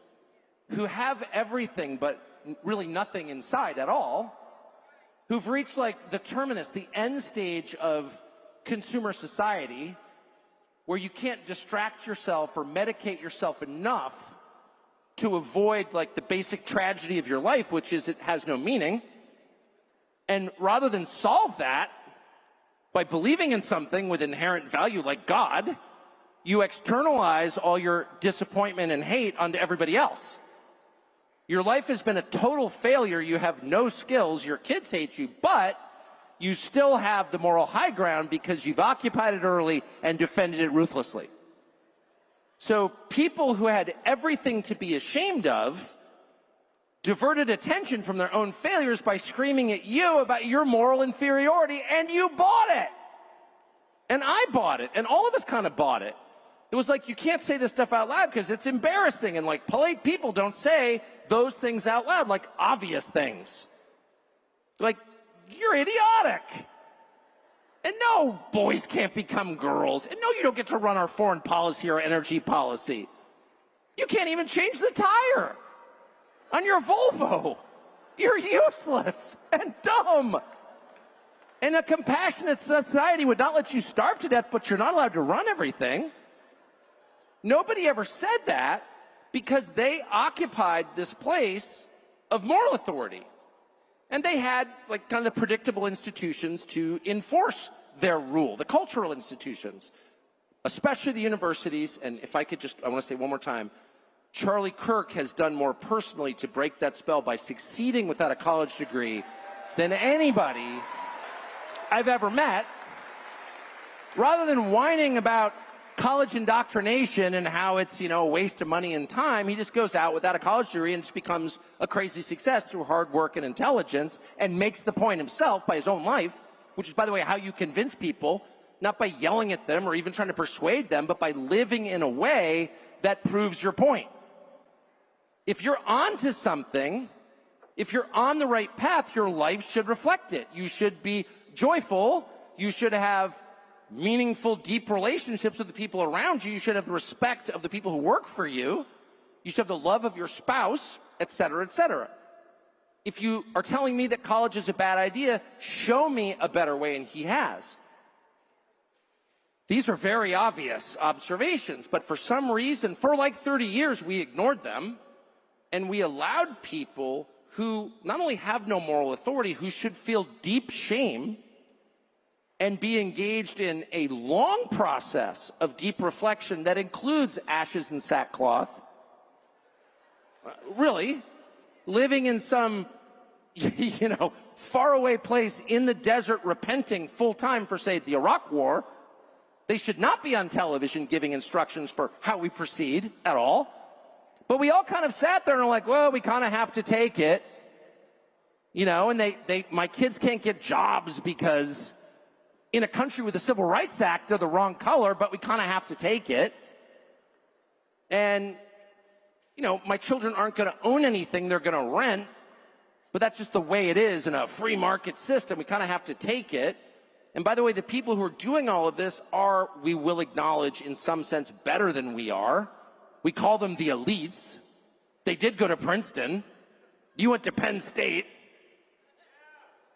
who have everything but really nothing inside at all, who've reached like the terminus, the end stage of consumer society, where you can't distract yourself or medicate yourself enough to avoid like the basic tragedy of your life, which is it has no meaning. And rather than solve that by believing in something with inherent value like God, you externalize all your disappointment and hate onto everybody else. Your life has been a total failure. You have no skills. Your kids hate you, but you still have the moral high ground because you've occupied it early and defended it ruthlessly. So people who had everything to be ashamed of diverted attention from their own failures by screaming at you about your moral inferiority, and you bought it. And I bought it, and all of us kind of bought it. It was like, you can't say this stuff out loud because it's embarrassing, and like polite people don't say those things out loud, like obvious things. Like, you're idiotic. And no, boys can't become girls. And no, you don't get to run our foreign policy or energy policy. You can't even change the tire on your Volvo. You're useless and dumb. And a compassionate society would not let you starve to death, but you're not allowed to run everything. Nobody ever said that because they occupied this place of moral authority. And they had like kind of the predictable institutions to enforce their rule, the cultural institutions, especially the universities. And if I could just, I want to say one more time, Charlie Kirk has done more personally to break that spell by succeeding without a college degree than anybody I've ever met. Rather than whining about college indoctrination and how it's, a waste of money and time, he just goes out without a college degree and just becomes a crazy success through hard work and intelligence and makes the point himself by his own life, which is, by the way, how you convince people, not by yelling at them or even trying to persuade them, but by living in a way that proves your point. If you're onto something, if you're on the right path, your life should reflect it. You should be joyful. You should have meaningful, deep relationships with the people around you. You should have the respect of the people who work for you. You should have the love of your spouse, et cetera, et cetera. If you are telling me that college is a bad idea, show me a better way, and he has. These are very obvious observations, but for some reason, for like 30 years, we ignored them, and we allowed people who not only have no moral authority, who should feel deep shame and be engaged in a long process of deep reflection that includes ashes and sackcloth. Really, living in some, faraway place in the desert, repenting full-time for, say, the Iraq War. They should not be on television giving instructions for how we proceed at all. But we all kind of sat there and were like, well, we kind of have to take it. You know, and my kids can't get jobs because in a country with the Civil Rights Act, they're the wrong color, but we kind of have to take it. And, you know, my children aren't going to own anything, they're going to rent, but that's just the way it is in a free market system. We kind of have to take it. And by the way, the people who are doing all of this are, we will acknowledge, in some sense, better than we are. We call them the elites. They did go to Princeton. You went to Penn State.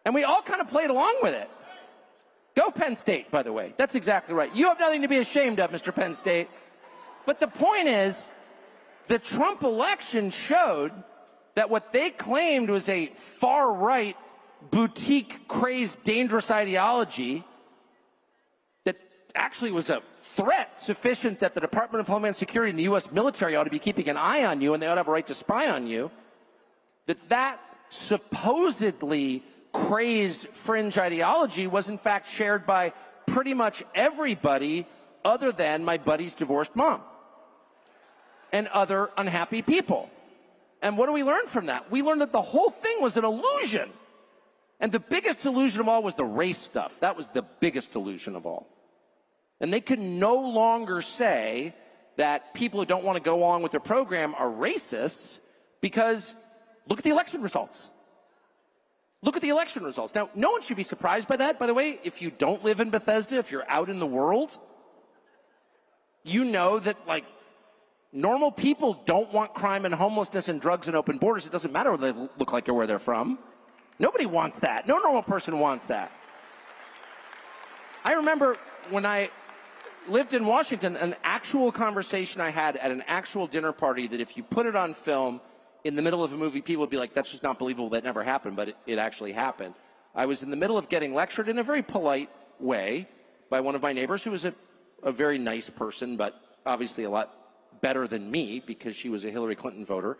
And we all kind of played along with it. Go Penn State, by the way. That's exactly right. You have nothing to be ashamed of, Mr. Penn State. But the point is, the Trump election showed that what they claimed was a far-right, boutique, crazed, dangerous ideology that actually was a threat sufficient that the Department of Homeland Security and the U.S. military ought to be keeping an eye on you and they ought to have a right to spy on you, that supposedly crazed fringe ideology was in fact shared by pretty much everybody other than my buddy's divorced mom and other unhappy people. And what do we learn from that? We learned that the whole thing was an illusion. And the biggest illusion of all was the race stuff. That was the biggest illusion of all. And they can no longer say that people who don't want to go along with their program are racists because look at the election results. Look at the election results. Now, no one should be surprised by that. By the way, if you don't live in Bethesda, if you're out in the world, you know that, like, normal people don't want crime and homelessness and drugs and open borders. It doesn't matter what they look like or where they're from. Nobody wants that. No normal person wants that. I remember when I lived in Washington, an actual conversation I had at an actual dinner party that if you put it on film in the middle of a movie, people would be like, that's just not believable, that never happened, but it actually happened. I was in the middle of getting lectured in a very polite way by one of my neighbors who was a very nice person, but obviously a lot better than me because she was a Hillary Clinton voter.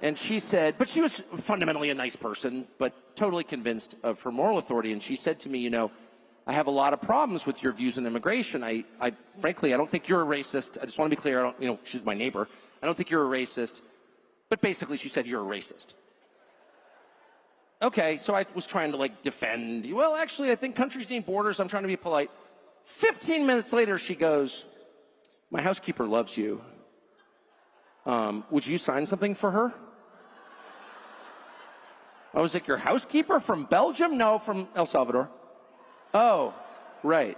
And she said, but she was fundamentally a nice person, but totally convinced of her moral authority. And she said to me, you know, I have a lot of problems with your views on immigration. Frankly, I don't think you're a racist. I just want to be clear. She's my neighbor. I don't think you're a racist. But basically, she said, you're a racist. Okay, so I was trying to, defend. Well, actually, I think countries need borders. I'm trying to be polite. 15 minutes later, she goes, my housekeeper loves you. Would you sign something for her? I was like, your housekeeper from Belgium? No, from El Salvador. Oh, right.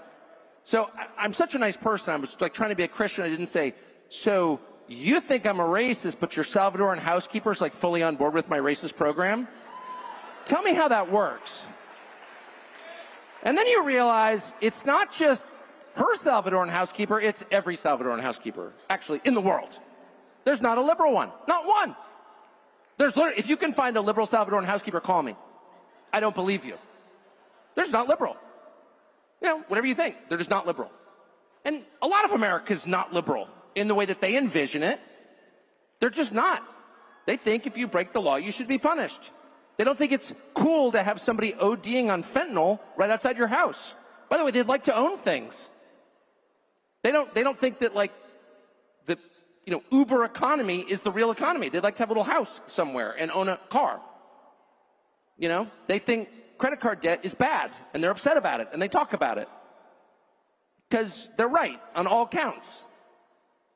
So I'm such a nice person. I was trying to be a Christian. I didn't say, so you think I'm a racist, but your Salvadoran housekeeper's fully on board with my racist program? Tell me how that works. And then you realize it's not just her Salvadoran housekeeper, it's every Salvadoran housekeeper, actually, in the world. There's not a liberal one. Not one. If you can find a liberal Salvadoran housekeeper, call me. I don't believe you. There's not liberal. Whatever you think, they're just not liberal. And a lot of America is not liberal in the way that they envision it. They're just not. They think if you break the law, you should be punished. They don't think it's cool to have somebody ODing on fentanyl right outside your house. By the way, they'd like to own things. They don't think that the Uber economy is the real economy. They'd like to have a little house somewhere and own a car. They think credit card debt is bad, and they're upset about it, and they talk about it. Because they're right on all counts.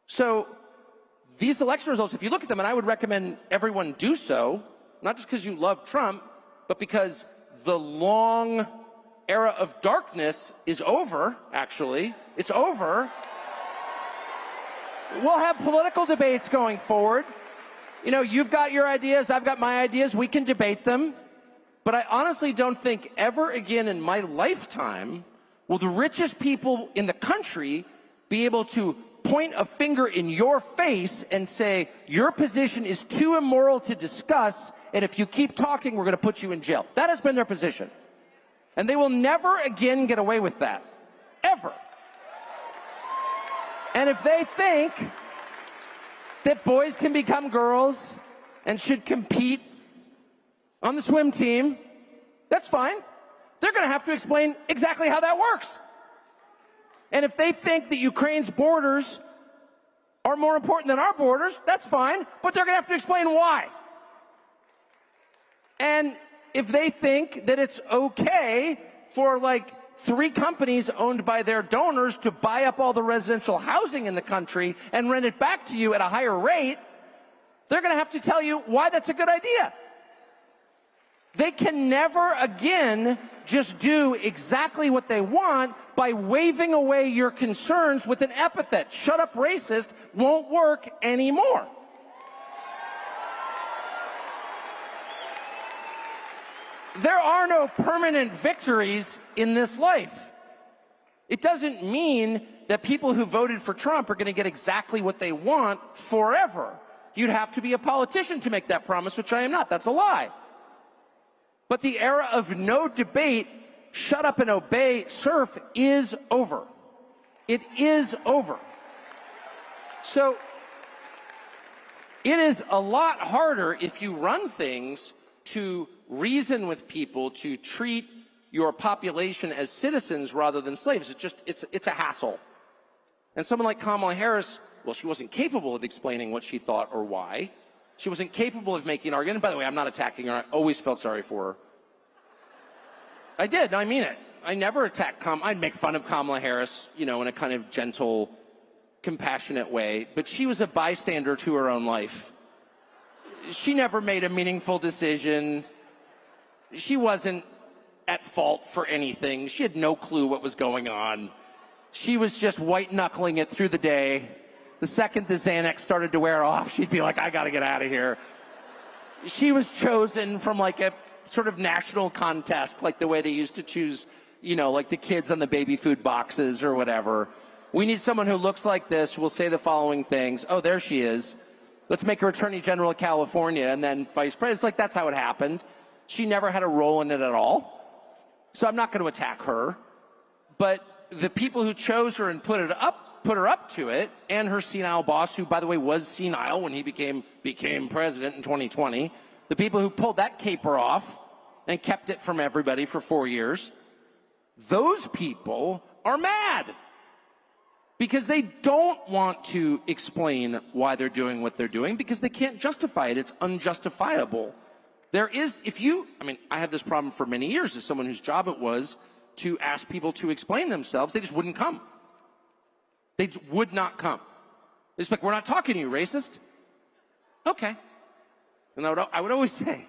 So these election results, if you look at them, and I would recommend everyone do so, not just because you love Trump, but because the long era of darkness is over, actually. It's over. We'll have political debates going forward. You've got your ideas, I've got my ideas, we can debate them. But I honestly don't think ever again in my lifetime will the richest people in the country be able to point a finger in your face and say, your position is too immoral to discuss, and if you keep talking, we're going to put you in jail. That has been their position. And they will never again get away with that. Ever. And if they think that boys can become girls and should compete on the swim team, that's fine. They're going to have to explain exactly how that works. And if they think that Ukraine's borders are more important than our borders, that's fine, but they're going to have to explain why. And if they think that it's okay for like 3 companies owned by their donors to buy up all the residential housing in the country and rent it back to you at a higher rate, they're going to have to tell you why that's a good idea. They can never again just do exactly what they want by waving away your concerns with an epithet. Shut up, racist won't work anymore. There are no permanent victories in this life. It doesn't mean that people who voted for Trump are going to get exactly what they want forever. You'd have to be a politician to make that promise, which I am not. That's a lie. But the era of no debate, shut up and obey, serf is over. It is over. So it is a lot harder if you run things to reason with people, to treat your population as citizens rather than slaves. It's a hassle. And someone like Kamala Harris, well, she wasn't capable of explaining what she thought or why. She wasn't capable of making an argument. By the way, I'm not attacking her. I always felt sorry for her. I did. I mean it. I never attacked Kamala. I'd make fun of Kamala Harris, in a kind of gentle, compassionate way. But she was a bystander to her own life. She never made a meaningful decision. She wasn't at fault for anything. She had no clue what was going on. She was just white-knuckling it through the day. The second the Xanax started to wear off, she'd be like, I got to get out of here. She was chosen from like a sort of national contest, like the way they used to choose, like the kids on the baby food boxes or whatever. We need someone who looks like this, will say the following things. Oh, there she is. Let's make her Attorney General of California and then Vice President. It's like that's how it happened. She never had a role in it at all. So I'm not going to attack her. But the people who chose her and put her up to it, and her senile boss, who, by the way, was senile when he became president in 2020, the people who pulled that caper off and kept it from everybody for 4 years, those people are mad because they don't want to explain why they're doing what they're doing because they can't justify it. It's unjustifiable. I had this problem for many years as someone whose job it was to ask people to explain themselves. They just wouldn't come. They would not come. It's like, we're not talking to you, racist. Okay. And I would always say,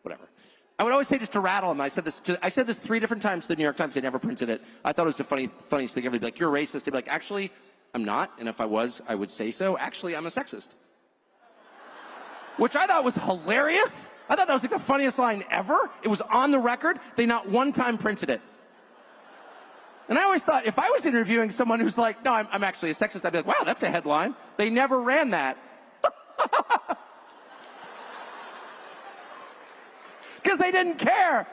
whatever. I would always say, just to rattle them, I said this 3 different times to the New York Times. They never printed it. I thought it was the funniest thing ever. They'd be like, you're a racist. They'd be like, actually, I'm not. And if I was, I would say so. Actually, I'm a sexist. Which I thought was hilarious. I thought that was like the funniest line ever. It was on the record. They not one time printed it. And I always thought, if I was interviewing someone who's like, no, I'm actually a sexist, I'd be like, wow, that's a headline. They never ran that. Because they didn't care.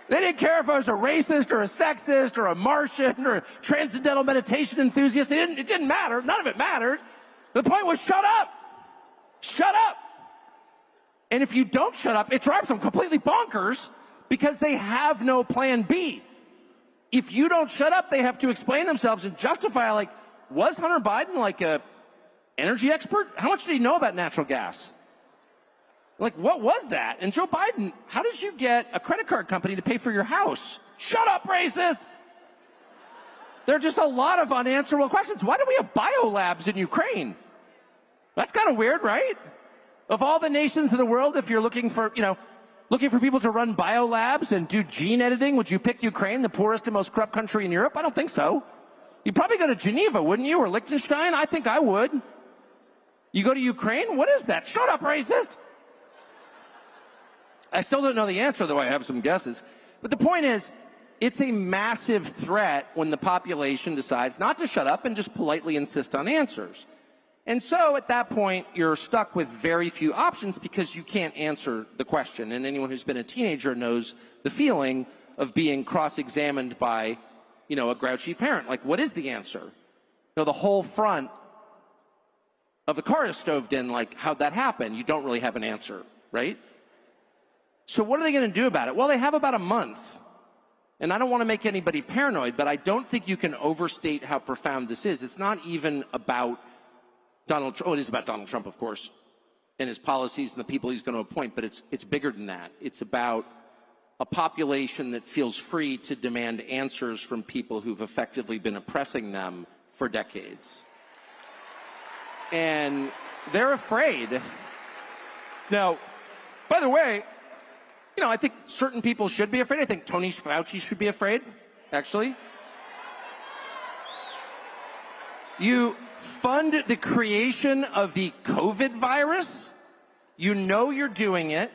They didn't care if I was a racist or a sexist or a Martian or a transcendental meditation enthusiast. It didn't matter. None of it mattered. The point was, shut up. Shut up. And if you don't shut up, it drives them completely bonkers because they have no plan B. If you don't shut up, they have to explain themselves and justify, like, was Hunter Biden like a energy expert? How much did he know about natural gas? Like, what was that? And Joe Biden, how did you get a credit card company to pay for your house? Shut up, racist! There are just a lot of unanswerable questions. Why do we have biolabs in Ukraine? That's kind of weird, right? Of all the nations of the world, if you're looking for people to run biolabs and do gene editing, would you pick Ukraine, the poorest and most corrupt country in Europe? I don't think so. You'd probably go to Geneva, wouldn't you? Or Liechtenstein? I think I would. You go to Ukraine? What is that? Shut up, racist! I still don't know the answer, though I have some guesses. But the point is, it's a massive threat when the population decides not to shut up and just politely insist on answers. And so at that point, you're stuck with very few options because you can't answer the question. And anyone who's been a teenager knows the feeling of being cross-examined by, a grouchy parent. Like, what is the answer? The whole front of the car is stoved in, like, how'd that happen? You don't really have an answer, right? So what are they going to do about it? Well, they have about a month. And I don't want to make anybody paranoid, but I don't think you can overstate how profound this is. It's not even about Donald Trump. Oh, it is about Donald Trump, of course. and his policies and the people he's going to appoint, but it's bigger than that. It's about a population that feels free to demand answers from people who've effectively been oppressing them for decades. And they're afraid. Now, by the way, you know, I think certain people should be afraid. I think Tony Fauci should be afraid, actually. You fund the creation of the COVID virus. You know you're doing it.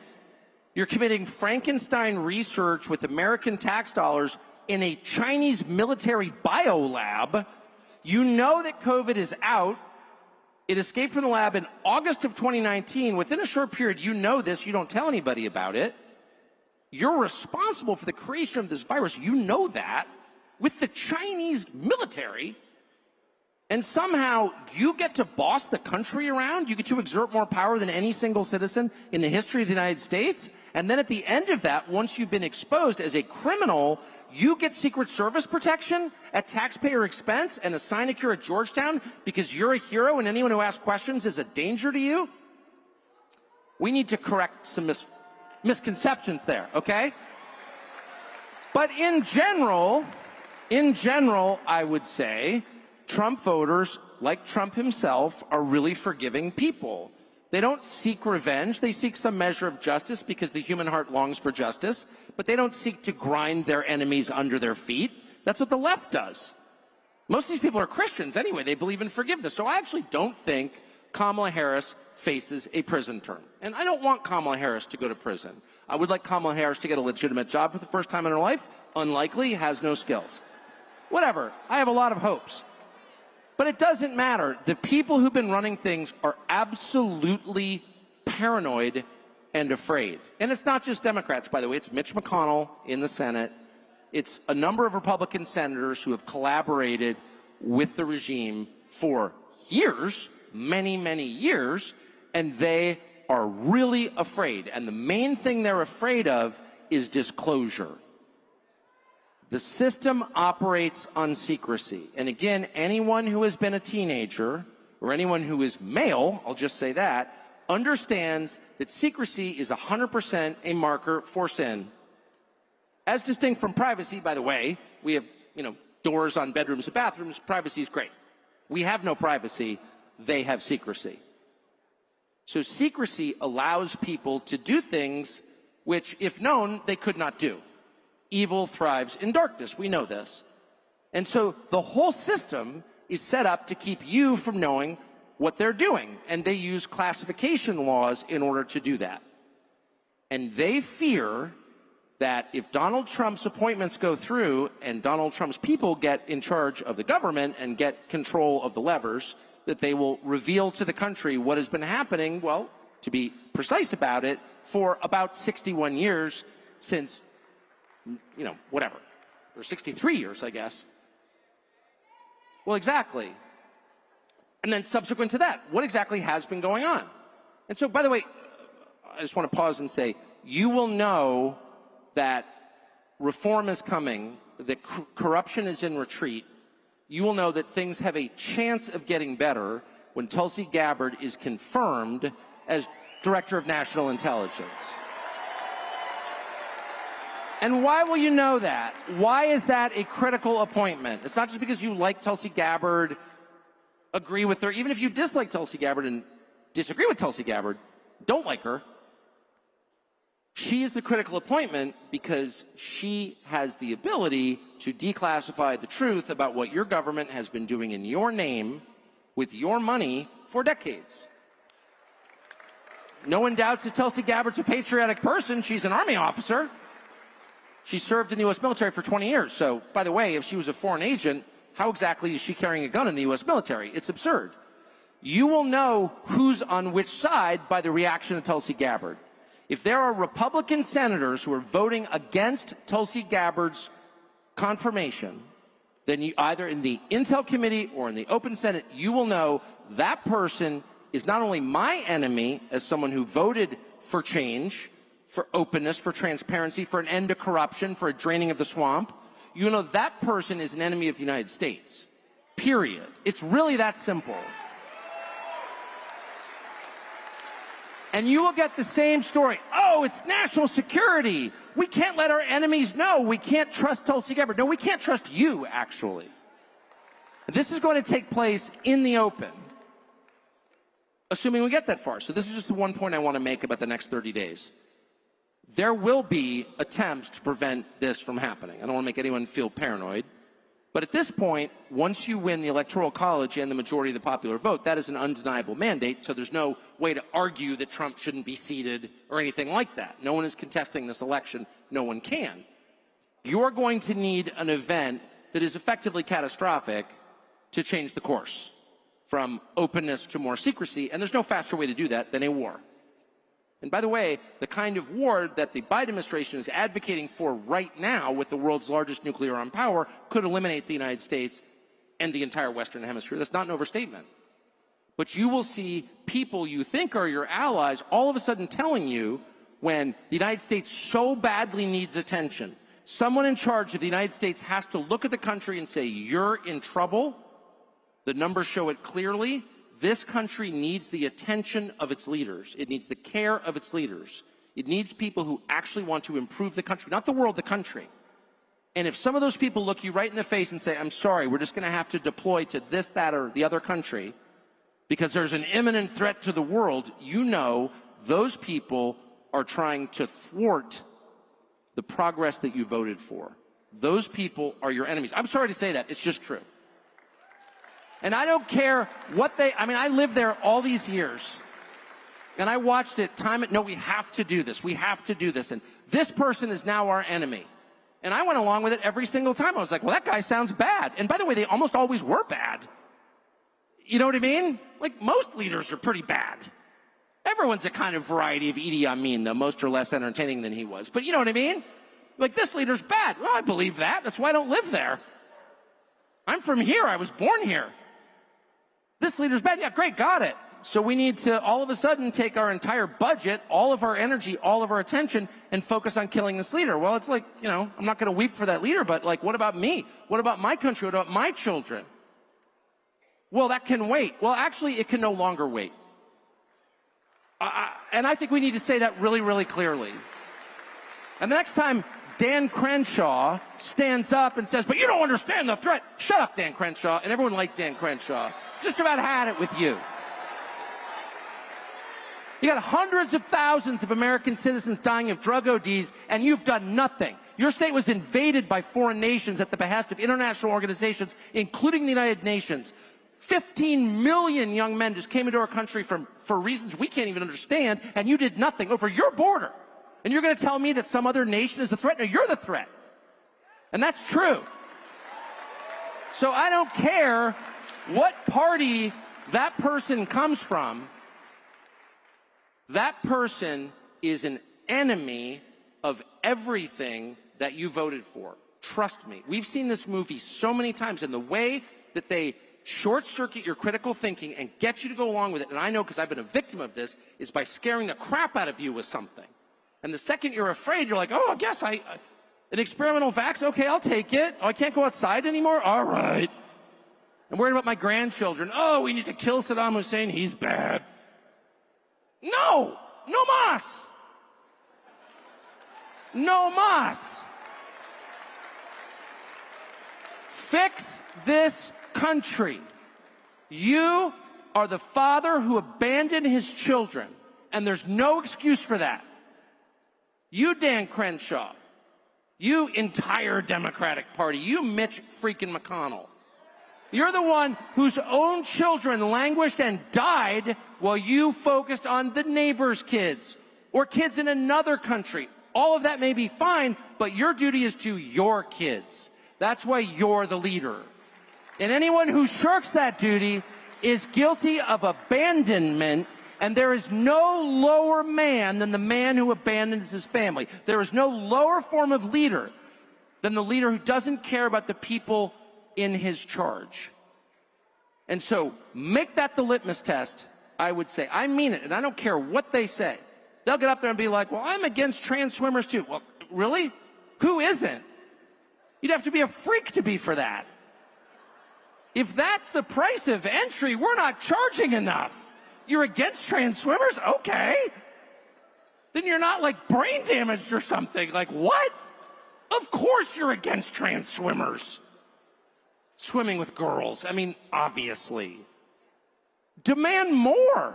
You're committing Frankenstein research with American tax dollars in a Chinese military biolab. You know that COVID is out. It escaped from the lab in August of 2019. Within a short period, you know this. You don't tell anybody about it. You're responsible for the creation of this virus. You know that with the Chinese military. And somehow you get to boss the country around. You get to exert more power than any single citizen in the history of the United States. And then at the end of that, once you've been exposed as a criminal, you get Secret Service protection at taxpayer expense and a sinecure at Georgetown because you're a hero and anyone who asks questions is a danger to you. We need to correct some misconceptions there, okay? But in general, I would say Trump voters, like Trump himself, are really forgiving people. They don't seek revenge. They seek some measure of justice because the human heart longs for justice, but they don't seek to grind their enemies under their feet. That's what the left does. Most of these people are Christians anyway. They believe in forgiveness. So I actually don't think Kamala Harris faces a prison term. And I don't want Kamala Harris to go to prison. I would like Kamala Harris to get a legitimate job for the first time in her life. Unlikely, has no skills. Whatever. I have a lot of hopes. But it doesn't matter. The people who've been running things are absolutely paranoid and afraid. And it's not just Democrats, by the way. It's Mitch McConnell in the Senate. It's a number of Republican senators who have collaborated with the regime for years, many, many years, and they are really afraid. And the main thing they're afraid of is disclosure. The system operates on secrecy. And again, anyone who has been a teenager, or anyone who is male, I'll just say that, understands that secrecy is 100% a marker for sin. As distinct from privacy, by the way, we have, doors on bedrooms and bathrooms. Privacy is great. We have no privacy. They have secrecy. So secrecy allows people to do things which, if known, they could not do. Evil thrives in darkness. We know this. And so the whole system is set up to keep you from knowing what they're doing. And they use classification laws in order to do that. And they fear that if Donald Trump's appointments go through and Donald Trump's people get in charge of the government and get control of the levers, that they will reveal to the country what has been happening, well, to be precise about it, for about 61 years since whatever, or 63 years, I guess. Well, exactly. And then subsequent to that, what exactly has been going on? And so, by the way, I just want to pause and say, you will know that reform is coming, that corruption is in retreat. You will know that things have a chance of getting better when Tulsi Gabbard is confirmed as Director of National Intelligence. And why will you know that? Why is that a critical appointment? It's not just because you like Tulsi Gabbard, agree with her. Even if you dislike Tulsi Gabbard and disagree with Tulsi Gabbard, don't like her. She is the critical appointment because she has the ability to declassify the truth about what your government has been doing in your name with your money for decades. No one doubts that Tulsi Gabbard's a patriotic person. She's an Army officer. She served in the U.S. military for 20 years. So, by the way, if she was a foreign agent, how exactly is she carrying a gun in the U.S. military? It's absurd. You will know who's on which side by the reaction of Tulsi Gabbard. If there are Republican senators who are voting against Tulsi Gabbard's confirmation, then you, either in the Intel Committee or in the Open Senate, you will know that person is not only my enemy as someone who voted for change, for openness, for transparency, for an end to corruption, for a draining of the swamp. You know that person is an enemy of the United States. Period. It's really that simple. And you will get the same story. Oh, it's national security. We can't let our enemies know. We can't trust Tulsi Gabbard. No, we can't trust you, actually. This is going to take place in the open, assuming we get that far. So this is just the one point I want to make about the next 30 days. There will be attempts to prevent this from happening. I don't want to make anyone feel paranoid. But at this point, once you win the Electoral College and the majority of the popular vote, that is an undeniable mandate, so there's no way to argue that Trump shouldn't be seated or anything like that. No one is contesting this election. No one can. You're going to need an event that is effectively catastrophic to change the course from openness to more secrecy, and there's no faster way to do that than a war. And by the way, the kind of war that the Biden administration is advocating for right now with the world's largest nuclear armed power could eliminate the United States and the entire Western Hemisphere. That's not an overstatement. But you will see people you think are your allies all of a sudden telling you when the United States so badly needs attention, someone in charge of the United States has to look at the country and say, you're in trouble. The numbers show it clearly. This country needs the attention of its leaders. It needs the care of its leaders. It needs people who actually want to improve the country, not the world, the country. And if some of those people look you right in the face and say, I'm sorry, we're just going to have to deploy to this, that, or the other country because there's an imminent threat to the world, you know those people are trying to thwart the progress that you voted for. Those people are your enemies. I'm sorry to say that. It's just true. And I don't care what I lived there all these years. And I watched it no, we have to do this. We have to do this. And this person is now our enemy. And I went along with it every single time. I was like, well, that guy sounds bad. And by the way, they almost always were bad. You know what I mean? Like, most leaders are pretty bad. Everyone's a kind of variety of Idi Amin, though most are less entertaining than he was. But you know what I mean? Like, this leader's bad. Well, I believe that. That's why I don't live there. I'm from here. I was born here. This leader's bad. Yeah, great, got it. So we need to all of a sudden take our entire budget, all of our energy, all of our attention, and focus on killing this leader. Well, it's like, you know, I'm not going to weep for that leader, but like, what about me? What about my country? What about my children? Well, that can wait. Well, actually, it can no longer wait. And I think we need to say that really, really clearly. And the next time Dan Crenshaw stands up and says, but you don't understand the threat. Shut up, Dan Crenshaw. And everyone liked Dan Crenshaw. Just about had it with you. You got hundreds of thousands of American citizens dying of drug ODs, and you've done nothing. Your state was invaded by foreign nations at the behest of international organizations, including the United Nations. 15 million young men just came into our country for reasons we can't even understand, and you did nothing over your border. And you're going to tell me that some other nation is the threat? No, you're the threat. And that's true. So I don't care what party that person comes from. That person is an enemy of everything that you voted for. Trust me. We've seen this movie so many times, and the way that they short-circuit your critical thinking and get you to go along with it, and I know because I've been a victim of this, is by scaring the crap out of you with something. And the second you're afraid, you're like, oh, I guess an experimental vax, okay, I'll take it. Oh, I can't go outside anymore? All right. I'm worried about my grandchildren. Oh, we need to kill Saddam Hussein. He's bad. No! No mas! No mas! Fix this country. You are the father who abandoned his children, and there's no excuse for that. You, Dan Crenshaw, you entire Democratic Party, you Mitch freaking McConnell, you're the one whose own children languished and died while you focused on the neighbor's kids or kids in another country. All of that may be fine, but your duty is to your kids. That's why you're the leader. And anyone who shirks that duty is guilty of abandonment, and there is no lower man than the man who abandons his family. There is no lower form of leader than the leader who doesn't care about the people in his charge. And so make that the litmus test, I would say. I mean it, and I don't care what they say. They'll get up there and be like, well, I'm against trans swimmers too. Well, really? Who isn't? You'd have to be a freak to be for that. If that's the price of entry, we're not charging enough. You're against trans swimmers? Okay. then you're not like brain damaged or something. Like, what? Of course you're against trans swimmers. Swimming with girls. I mean, obviously. Demand more.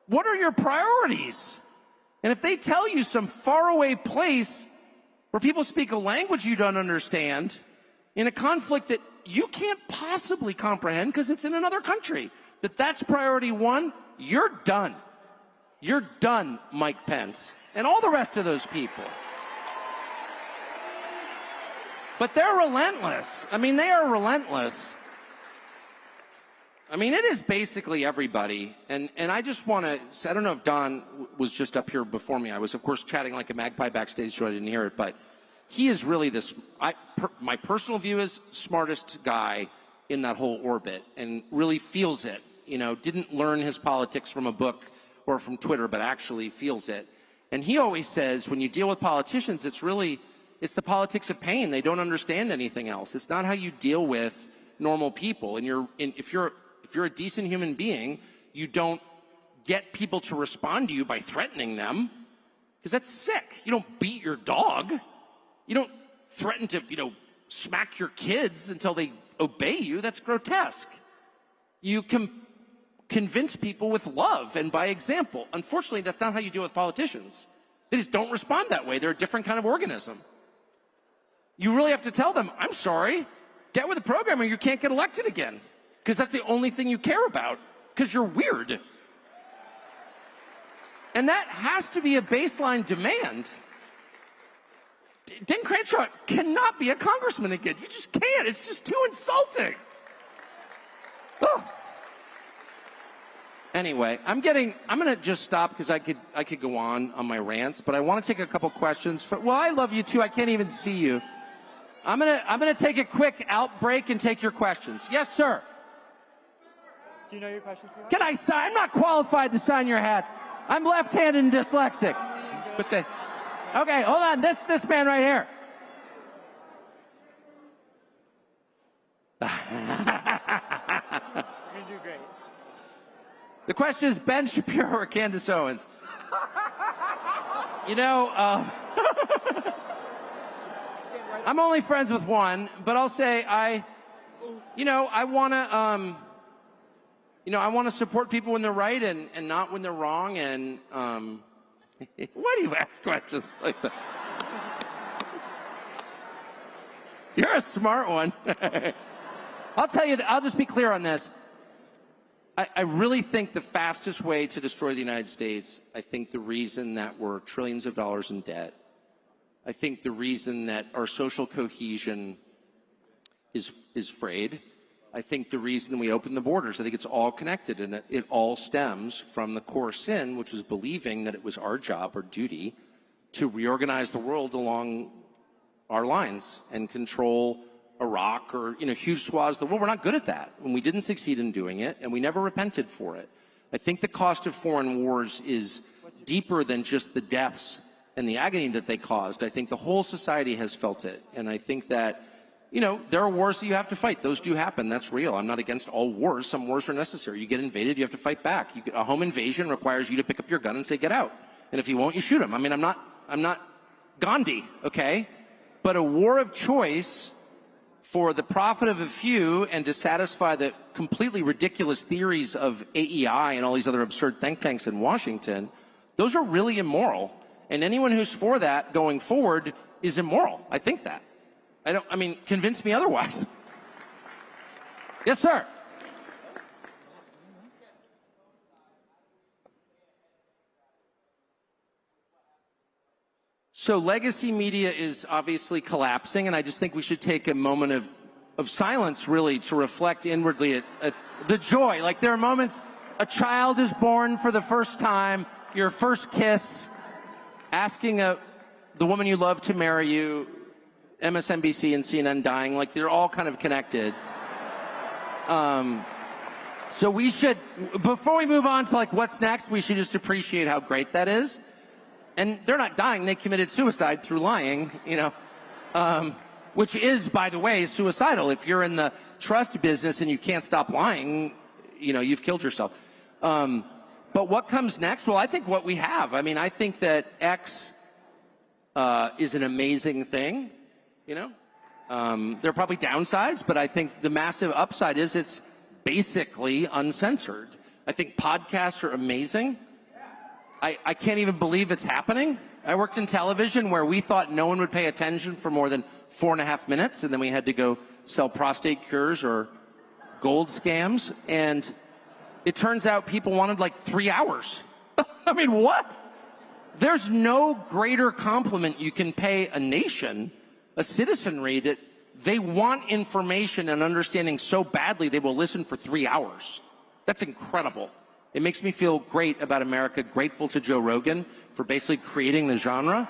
What are your priorities? And if they tell you some faraway place where people speak a language you don't understand, in a conflict that you can't possibly comprehend because it's in another country, that's priority one, you're done. You're done, Mike Pence, and all the rest of those people. But they're relentless. I mean, they are relentless. I mean, it is basically everybody. And I just want to, I don't know if Don was just up here before me. I was, of course, chatting like a magpie backstage, so I didn't hear it. But he is really this, my personal view is smartest guy in that whole orbit and really feels it. You know, didn't learn his politics from a book or from Twitter, but actually feels it. And he always says, when you deal with politicians, it's the politics of pain. They don't understand anything else. It's not how you deal with normal people. And if you're a decent human being, you don't get people to respond to you by threatening them, because that's sick. You don't beat your dog. You don't threaten to, smack your kids until they obey you. That's grotesque. You can convince people with love and by example. Unfortunately, that's not how you deal with politicians. They just don't respond that way. They're a different kind of organism. You really have to tell them, I'm sorry, get with the program or you can't get elected again. Because that's the only thing you care about, because you're weird. And that has to be a baseline demand. Dan Crenshaw cannot be a congressman again. You just can't. It's just too insulting. Oh. Anyway, I'm going to just stop because I could go on my rants, but I want to take a couple questions. Well, I love you too. I can't even see you. I'm going to take a quick out break and take your questions. Yes, sir. Do you know your questions? Can I sign? I'm not qualified to sign your hats. I'm left-handed and dyslexic. Okay, hold on. This man right here. You're gonna do great. The question is Ben Shapiro or Candace Owens. I'm only friends with one, but I'll say I want to. I want to support people when they're right and not when they're wrong. And why do you ask questions like that? You're a smart one. I'll tell you, I'll just be clear on this. I really think the fastest way to destroy the United States, I think the reason that we're trillions of dollars in debt, I think the reason that our social cohesion is frayed, I think the reason we opened the borders, I think it's all connected, and it all stems from the core sin, which was believing that it was our job or duty to reorganize the world along our lines and control Iraq or huge swaths of the world. We're not good at that, and we didn't succeed in doing it, and we never repented for it. I think the cost of foreign wars is deeper than just the deaths and the agony that they caused. I think the whole society has felt it, and I think that there are wars that you have to fight. Those do happen. That's real. I'm not against all wars. Some wars are necessary. You get invaded, you have to fight back. A home invasion requires you to pick up your gun and say, get out. And if you won't, you shoot him. I mean, I'm not Gandhi, okay? But a war of choice for the profit of a few and to satisfy the completely ridiculous theories of AEI and all these other absurd think tanks in Washington, those are really immoral. And anyone who's for that going forward is immoral. I think that. Convince me otherwise. Yes, sir. So legacy media is obviously collapsing, and I just think we should take a moment of silence, really, to reflect inwardly at the joy. Like, there are moments, a child is born for the first time, your first kiss, asking the woman you love to marry you, MSNBC and CNN dying, like they're all kind of connected. So we should, before we move on to like what's next, we should just appreciate how great that is. And they're not dying, they committed suicide through lying, which is, by the way, suicidal. If you're in the trust business and you can't stop lying, you've killed yourself. But what comes next? Well, I think what we have. I mean, I think that X is an amazing thing, you know? There are probably downsides, but I think the massive upside is it's basically uncensored. I think podcasts are amazing. I can't even believe it's happening. I worked in television where we thought no one would pay attention for more than 4.5 minutes, and then we had to go sell prostate cures or gold scams, and it turns out people wanted like 3 hours. I mean, what? There's no greater compliment you can pay a nation, a citizenry, that they want information and understanding so badly they will listen for 3 hours. That's incredible. It makes me feel great about America, grateful to Joe Rogan for basically creating the genre.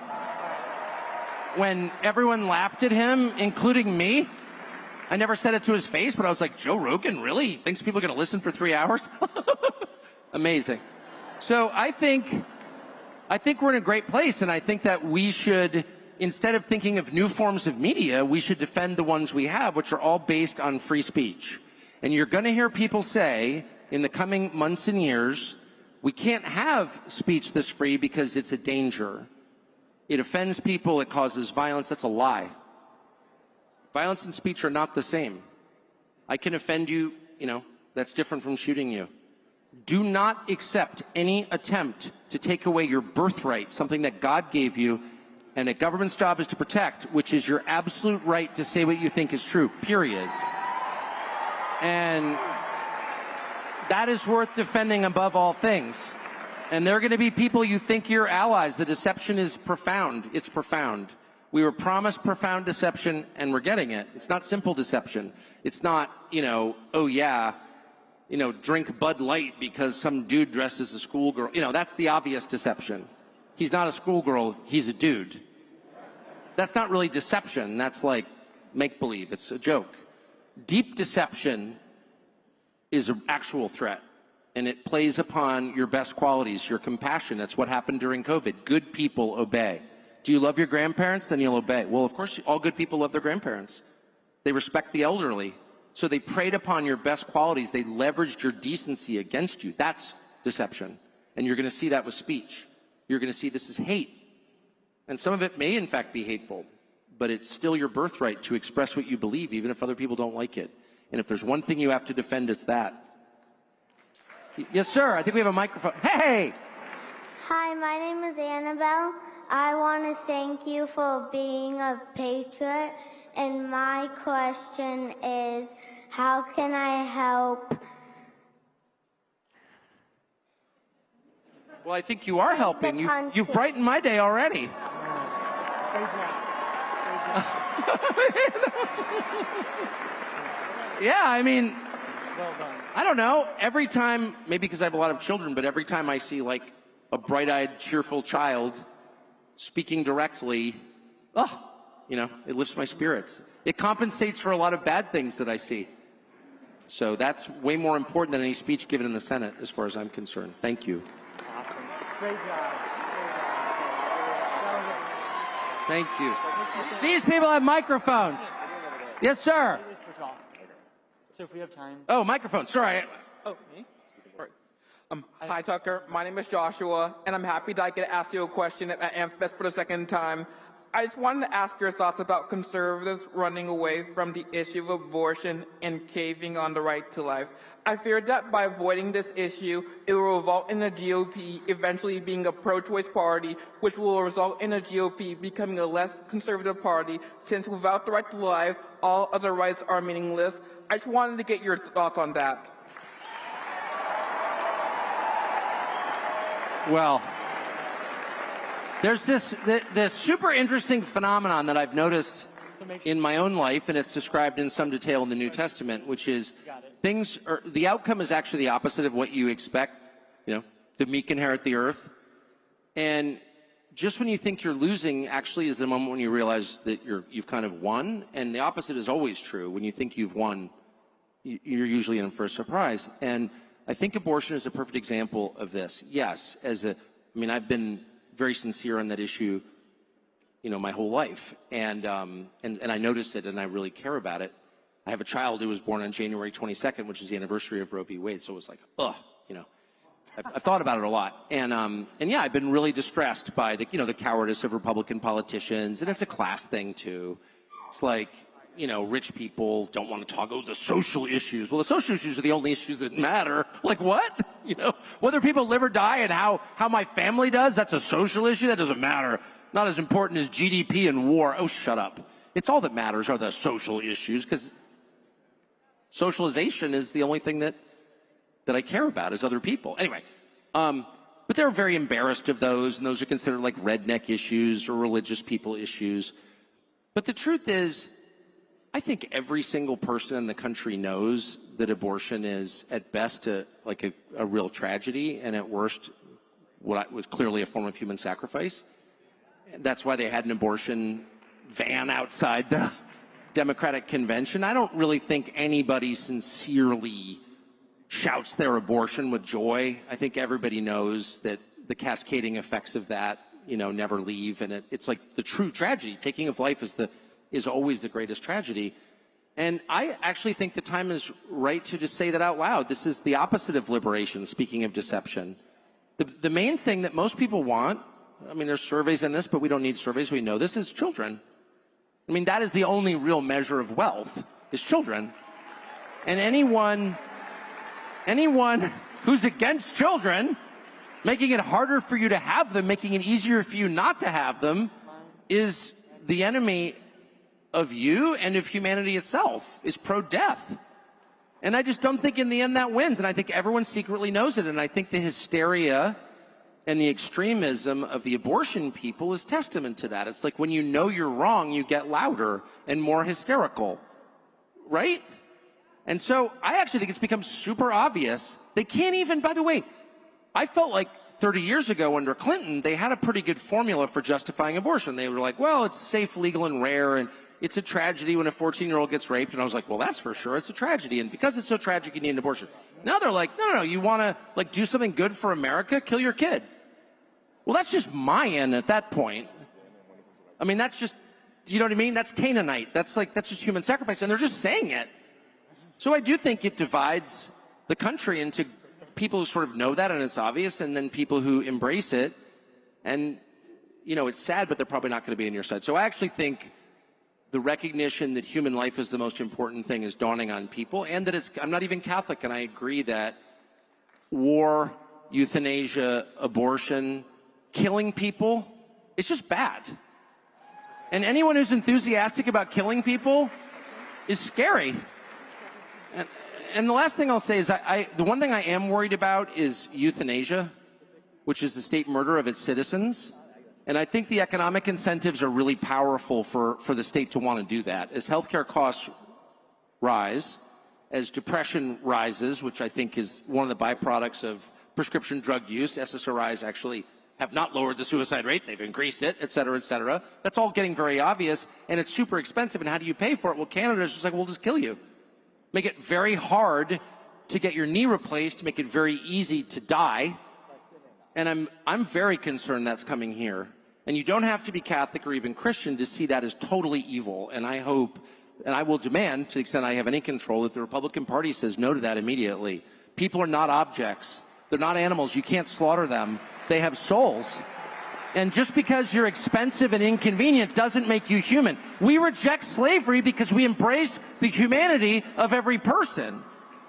When everyone laughed at him, including me, I never said it to his face, but I was like, Joe Rogan, really? He thinks people are going to listen for 3 hours? Amazing. So I think we're in a great place, and I think that we should, instead of thinking of new forms of media, we should defend the ones we have, which are all based on free speech. And you're going to hear people say in the coming months and years, we can't have speech this free because it's a danger. It offends people, it causes violence. That's a lie. Violence and speech are not the same. I can offend you, you know, that's different from shooting you. Do not accept any attempt to take away your birthright, something that God gave you and a government's job is to protect, which is your absolute right to say what you think is true, period. And that is worth defending above all things. And there are going to be people you think you're allies. The deception is profound. It's profound. We were promised profound deception, and we're getting it. It's not simple deception. It's not, you know, oh yeah, you know, drink Bud Light because some dude dressed as a schoolgirl. You know, that's the obvious deception. He's not a schoolgirl, he's a dude. That's not really deception. That's like make-believe. It's a joke. Deep deception is an actual threat, and it plays upon your best qualities, your compassion. That's what happened during COVID. Good people obey. Do you love your grandparents? Then you'll obey. Well, of course, all good people love their grandparents. They respect the elderly. So they preyed upon your best qualities. They leveraged your decency against you. That's deception. And you're going to see that with speech. You're going to see this is hate. And some of it may, in fact, be hateful. But it's still your birthright to express what you believe, even if other people don't like it. And if there's one thing you have to defend, it's that. Yes, sir. I think we have a microphone. Hey! Hi, my name is Annabelle. I want to thank you for being a patriot. And my question is, how can I help? Well, I think you are helping. You've brightened my day already. Yeah, I mean, I don't know. Every time, maybe because I have a lot of children, but every time I see like a bright-eyed, cheerful child speaking directly, you know, it lifts my spirits. It compensates for a lot of bad things that I see. So that's way more important than any speech given in the Senate, as far as I'm concerned. Thank you. Awesome. Great job. Thank you. These people have microphones. Yes, sir. So if we have time. Oh, microphone. Sorry. Oh, me? Hi, Tucker. My name is Joshua, and I'm happy that I get to ask you a question at AMFEST for the second time. I just wanted to ask your thoughts about conservatives running away from the issue of abortion and caving on the right to life. I fear that by avoiding this issue, it will result in the GOP eventually being a pro-choice party, which will result in the GOP becoming a less conservative party, since without the right to life, all other rights are meaningless. I just wanted to get your thoughts on that. Well, there's this super interesting phenomenon that I've noticed in my own life, and it's described in some detail in the New Testament, which is the outcome is actually the opposite of what you expect. You know, the meek inherit the earth. And just when you think you're losing, actually is the moment when you realize that you've kind of won. And the opposite is always true. When you think you've won, you're usually in for a surprise. And I think abortion is a perfect example of this. Yes, I've been very sincere on that issue, you know, my whole life, and I noticed it, and I really care about it. I have a child who was born on January 22nd, which is the anniversary of Roe v. Wade, so it was like, you know. I've thought about it a lot, and yeah, I've been really distressed by the the cowardice of Republican politicians, and it's a class thing too. It's like rich people don't want to talk about the social issues. Well, the social issues are the only issues that matter. Like what? Whether people live or die and how my family does, that's a social issue. That doesn't matter. Not as important as GDP and war. Oh, shut up. It's all that matters are the social issues, because socialization is the only thing that I care about as other people. Anyway, but they're very embarrassed of those, and those are considered like redneck issues or religious people issues. But the truth is, I think every single person in the country knows that abortion is at best a real tragedy, and at worst what was clearly a form of human sacrifice. That's why they had an abortion van outside the Democratic convention. I don't really think anybody sincerely shouts their abortion with joy. I think everybody knows that the cascading effects of that, never leave, and it's like the true tragedy. Taking of life is always the greatest tragedy. And I actually think the time is right to just say that out loud. This is the opposite of liberation, speaking of deception. The main thing that most people want, I mean, there's surveys in this, but we don't need surveys. We know this is children. I mean, that is the only real measure of wealth, is children. And anyone who's against children, making it harder for you to have them, making it easier for you not to have them, is the enemy of you and of humanity itself, is pro-death. And I just don't think in the end that wins. And I think everyone secretly knows it. And I think the hysteria and the extremism of the abortion people is testament to that. It's like when you know you're wrong, you get louder and more hysterical, right? And so I actually think it's become super obvious. They can't even, by the way, I felt like 30 years ago under Clinton, they had a pretty good formula for justifying abortion. They were like, well, it's safe, legal, and rare, and it's a tragedy when a 14-year-old gets raped. And I was like, well, that's for sure. It's a tragedy. And because it's so tragic, you need an abortion. Now they're like, no, you want to do something good for America? Kill your kid. Well, that's just Mayan at that point. I mean, that's just, you know what I mean? That's Canaanite. That's just human sacrifice. And they're just saying it. So I do think it divides the country into people who sort of know that and it's obvious, and then people who embrace it. And, it's sad, but they're probably not going to be on your side. So I actually think the recognition that human life is the most important thing is dawning on people, and that I'm not even Catholic, and I agree that war, euthanasia, abortion, killing people, it's just bad. And anyone who's enthusiastic about killing people is scary. And the last thing I'll say is the one thing I am worried about is euthanasia, which is the state murder of its citizens. And I think the economic incentives are really powerful for the state to want to do that. As healthcare costs rise, as depression rises, which I think is one of the byproducts of prescription drug use, SSRIs actually have not lowered the suicide rate, they've increased it, et cetera, et cetera. That's all getting very obvious, and it's super expensive, and how do you pay for it? Well, Canada's just like, we'll just kill you. Make it very hard to get your knee replaced, make it very easy to die. And I'm very concerned that's coming here. And you don't have to be Catholic or even Christian to see that as totally evil. And I hope, and I will demand, to the extent I have any control, that the Republican Party says no to that immediately. People are not objects. They're not animals. You can't slaughter them. They have souls. And just because you're expensive and inconvenient doesn't make you human. We reject slavery because we embrace the humanity of every person.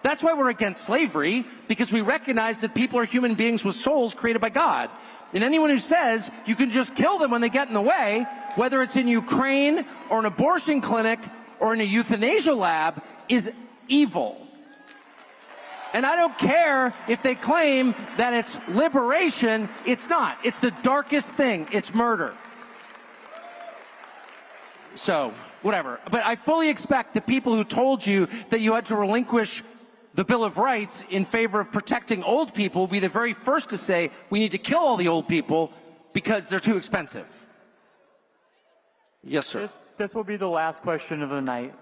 That's why we're against slavery, because we recognize that people are human beings with souls created by God. And anyone who says you can just kill them when they get in the way, whether it's in Ukraine or an abortion clinic or in a euthanasia lab, is evil. And I don't care if they claim that it's liberation. It's not. It's the darkest thing. It's murder. So, whatever. But I fully expect the people who told you that you had to relinquish the Bill of Rights in favor of protecting old people will be the very first to say we need to kill all the old people because they're too expensive. Yes, sir. This will be the last question of the night.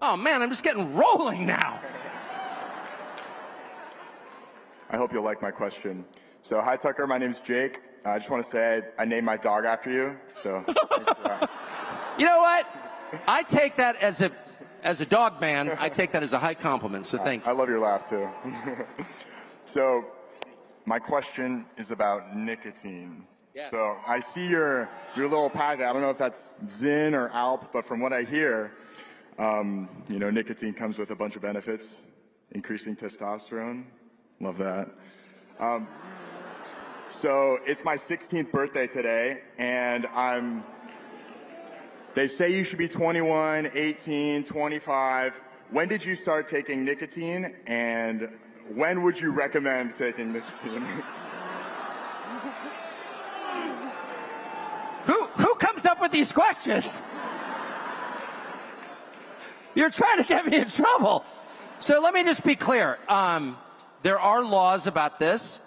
Oh, man, I'm just getting rolling now. I hope you'll like my question. So, hi, Tucker. My name's Jake. I just want to say I named my dog after you. So, thanks for that. You know what? I take that as a dog man. I take that as a high compliment. So, thank you. I love your laugh too. So, My question is about nicotine. Yeah. So I see your little packet. I don't know if that's Zyn or Alp, but from what I hear, nicotine comes with a bunch of benefits, increasing testosterone. Love that. So it's my 16th birthday today, and they say you should be 21, 18, 25. When did you start taking nicotine, and when would you recommend taking nicotine? Who comes up with these questions? You're trying to get me in trouble. So let me just be clear. There are laws about this.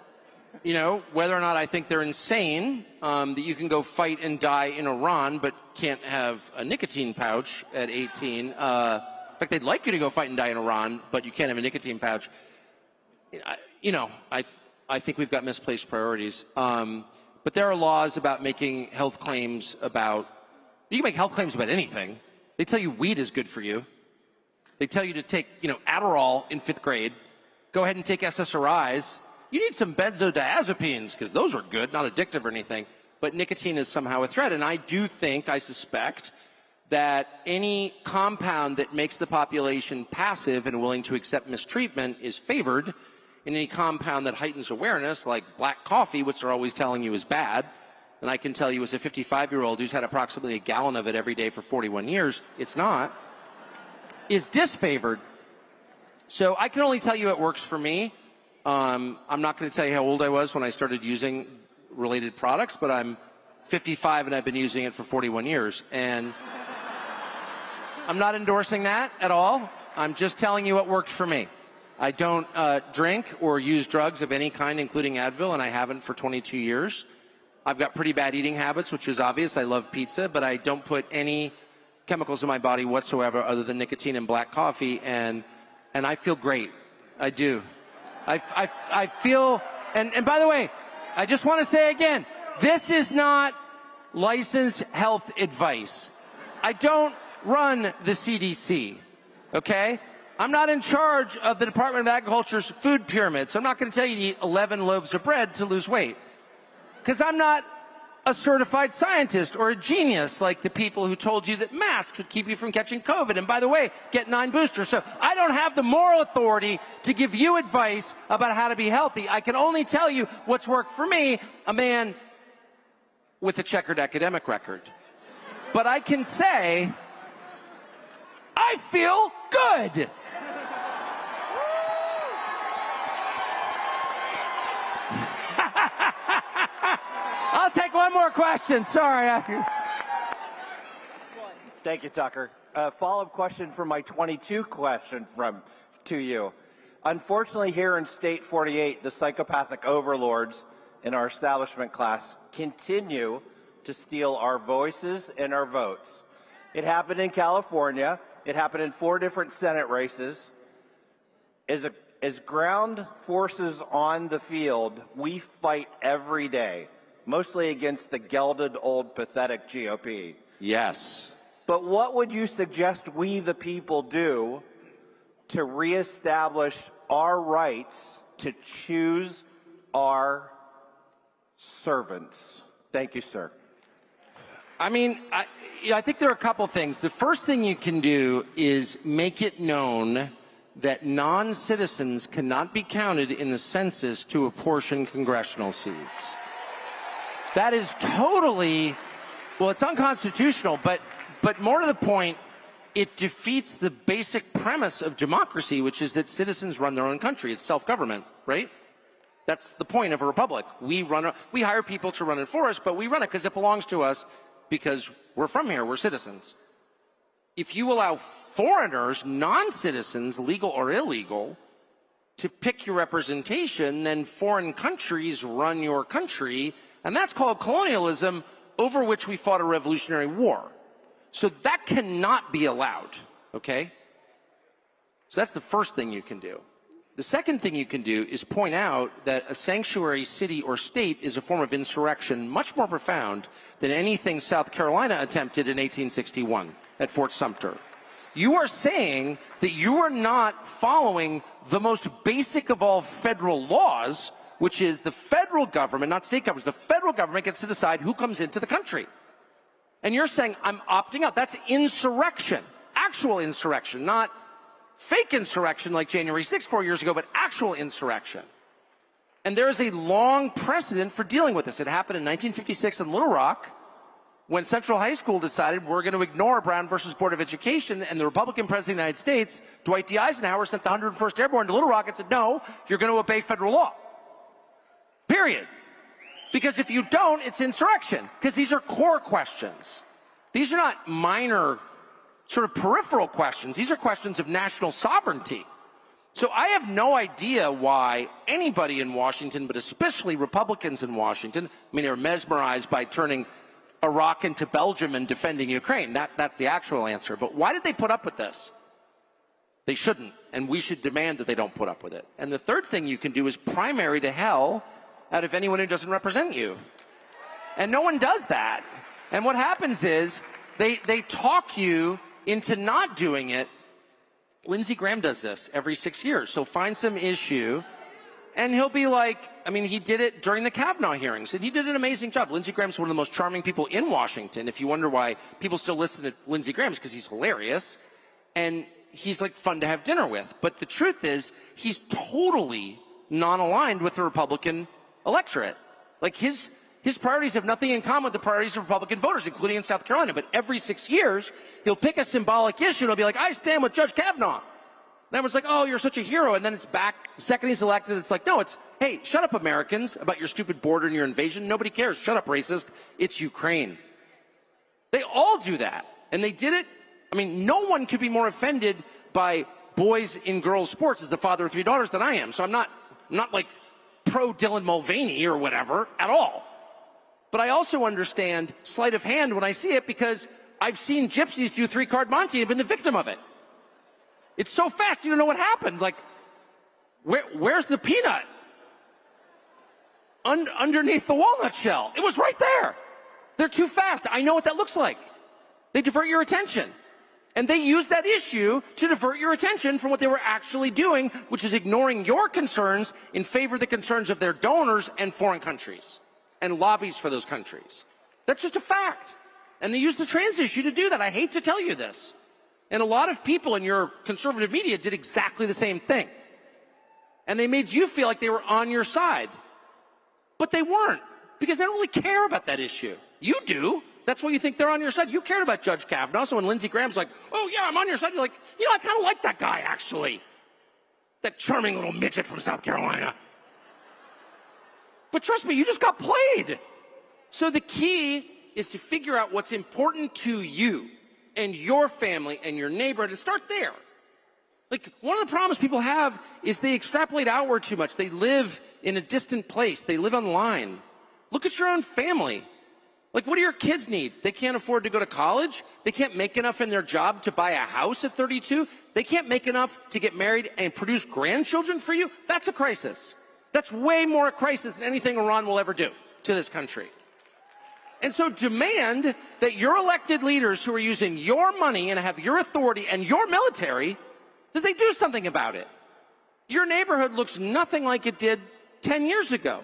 Whether or not I think they're insane, that you can go fight and die in Iran, but can't have a nicotine pouch at 18. In fact, they'd like you to go fight and die in Iran, but you can't have a nicotine pouch. I think we've got misplaced priorities. But there are laws about making health claims about, you can make health claims about anything. They tell you weed is good for you. They tell you to take, Adderall in 5th grade. Go ahead and take SSRIs. You need some benzodiazepines, because those are good, not addictive or anything. But nicotine is somehow a threat. And I suspect, that any compound that makes the population passive and willing to accept mistreatment is favored, and any compound that heightens awareness, like black coffee, which they're always telling you is bad, and I can tell you as a 55-year-old who's had approximately a gallon of it every day for 41 years, it's not, is disfavored. So I can only tell you it works for me. I'm not going to tell you how old I was when I started using related products, but I'm 55 and I've been using it for 41 years. And I'm not endorsing that at all. I'm just telling you what worked for me. I don't drink or use drugs of any kind, including Advil, and I haven't for 22 years. I've got pretty bad eating habits, which is obvious. I love pizza, but I don't put any chemicals in my body whatsoever other than nicotine and black coffee, and I feel great. I do. I feel, and by the way, I just want to say again, this is not licensed health advice. I don't run the CDC, okay? I'm not in charge of the Department of Agriculture's food pyramid, so I'm not going to tell you to eat 11 loaves of bread to lose weight. Because I'm not a certified scientist or a genius like the people who told you that masks would keep you from catching COVID. And by the way, get 9 boosters. So I don't have the moral authority to give you advice about how to be healthy. I can only tell you what's worked for me, a man with a checkered academic record. But I can say, I feel good. I'll take one more question. Sorry. Thank you, Tucker. Follow-up question for my 22 question to you. Unfortunately, here in State 48, the psychopathic overlords in our establishment class continue to steal our voices and our votes. It happened in California. It happened in 4 different Senate races. As ground forces on the field, we fight every day, mostly against the gelded, old, pathetic GOP. Yes. But what would you suggest we, the people, do to reestablish our rights to choose our servants? Thank you, sir. I mean, I think there are a couple things. The first thing you can do is make it known that non-citizens cannot be counted in the census to apportion congressional seats. That is totally, well, it's unconstitutional, but more to the point, it defeats the basic premise of democracy, which is that citizens run their own country. It's self-government, right? That's the point of a republic. We hire people to run it for us, but we run it because it belongs to us because we're from here, we're citizens. If you allow foreigners, non-citizens, legal or illegal, to pick your representation, then foreign countries run your country, and that's called colonialism, over which we fought a revolutionary war. So that cannot be allowed, okay? So that's the first thing you can do. The second thing you can do is point out that a sanctuary city or state is a form of insurrection much more profound than anything South Carolina attempted in 1861 at Fort Sumter. You are saying that you are not following the most basic of all federal laws, which is the federal government, not state governments, the federal government gets to decide who comes into the country. And you're saying, I'm opting out. That's insurrection, actual insurrection, not fake insurrection like January 6th 4 years ago, but actual insurrection. And there is a long precedent for dealing with this. It happened in 1956 in Little Rock when Central High School decided we're going to ignore Brown versus Board of Education, and the Republican President of the United States, Dwight D. Eisenhower, sent the 101st Airborne to Little Rock and said, no, you're going to obey federal law. Period. Because if you don't, it's insurrection. Because these are core questions. These are not minor, sort of peripheral questions. These are questions of national sovereignty. So I have no idea why anybody in Washington, but especially Republicans in Washington, I mean, they're mesmerized by turning Iraq into Belgium and defending Ukraine. That's the actual answer. But why did they put up with this? They shouldn't, and we should demand that they don't put up with it. And the third thing you can do is primary the hell out of anyone who doesn't represent you. And no one does that. And what happens is they talk you into not doing it. Lindsey Graham does this every 6 years. So find some issue, and he'll be like, I mean, he did it during the Kavanaugh hearings, and he did an amazing job. Lindsey Graham's one of the most charming people in Washington. If you wonder why people still listen to Lindsey Graham, it's because he's hilarious, and he's, like, fun to have dinner with. But the truth is, he's totally non-aligned with the Republican electorate. Like, his priorities have nothing in common with the priorities of Republican voters, including in South Carolina. But every 6 years, he'll pick a symbolic issue, and he'll be like, I stand with Judge Kavanaugh. And everyone's like, oh, you're such a hero. And then it's back. The second he's elected, it's like, no, it's, hey, shut up, Americans, about your stupid border and your invasion. Nobody cares. Shut up, racist. It's Ukraine. They all do that. And they did it. I mean, no one could be more offended by boys in girls' sports as the father of 3 daughters than I am. So I'm not like pro Dylan Mulvaney or whatever at all. But I also understand sleight of hand when I see it, because I've seen gypsies do 3-card Monte and been the victim of it. It's so fast, you don't know what happened. Like, where's the peanut? Underneath the walnut shell. It was right there. They're too fast. I know what that looks like. They divert your attention. And they use that issue to divert your attention from what they were actually doing, which is ignoring your concerns in favor of the concerns of their donors and foreign countries and lobbies for those countries. That's just a fact. And they use the trans issue to do that. I hate to tell you this. And a lot of people in your conservative media did exactly the same thing. And they made you feel like they were on your side. But they weren't, because they don't really care about that issue. You do. That's why you think they're on your side. You cared about Judge Kavanaugh. So when Lindsey Graham's like, oh, yeah, I'm on your side, you're like, you know, I kind of like that guy, actually. That charming little midget from South Carolina. But trust me, you just got played. So the key is to figure out what's important to you and your family and your neighborhood, and start there. Like, one of the problems people have is they extrapolate outward too much. They live in a distant place. They live online. Look at your own family. Like, what do your kids need? They can't afford to go to college. They can't make enough in their job to buy a house at 32. They can't make enough to get married and produce grandchildren for you. That's a crisis. That's way more a crisis than anything Iran will ever do to this country. And so demand that your elected leaders who are using your money and have your authority and your military, that they do something about it. Your neighborhood looks nothing like it did 10 years ago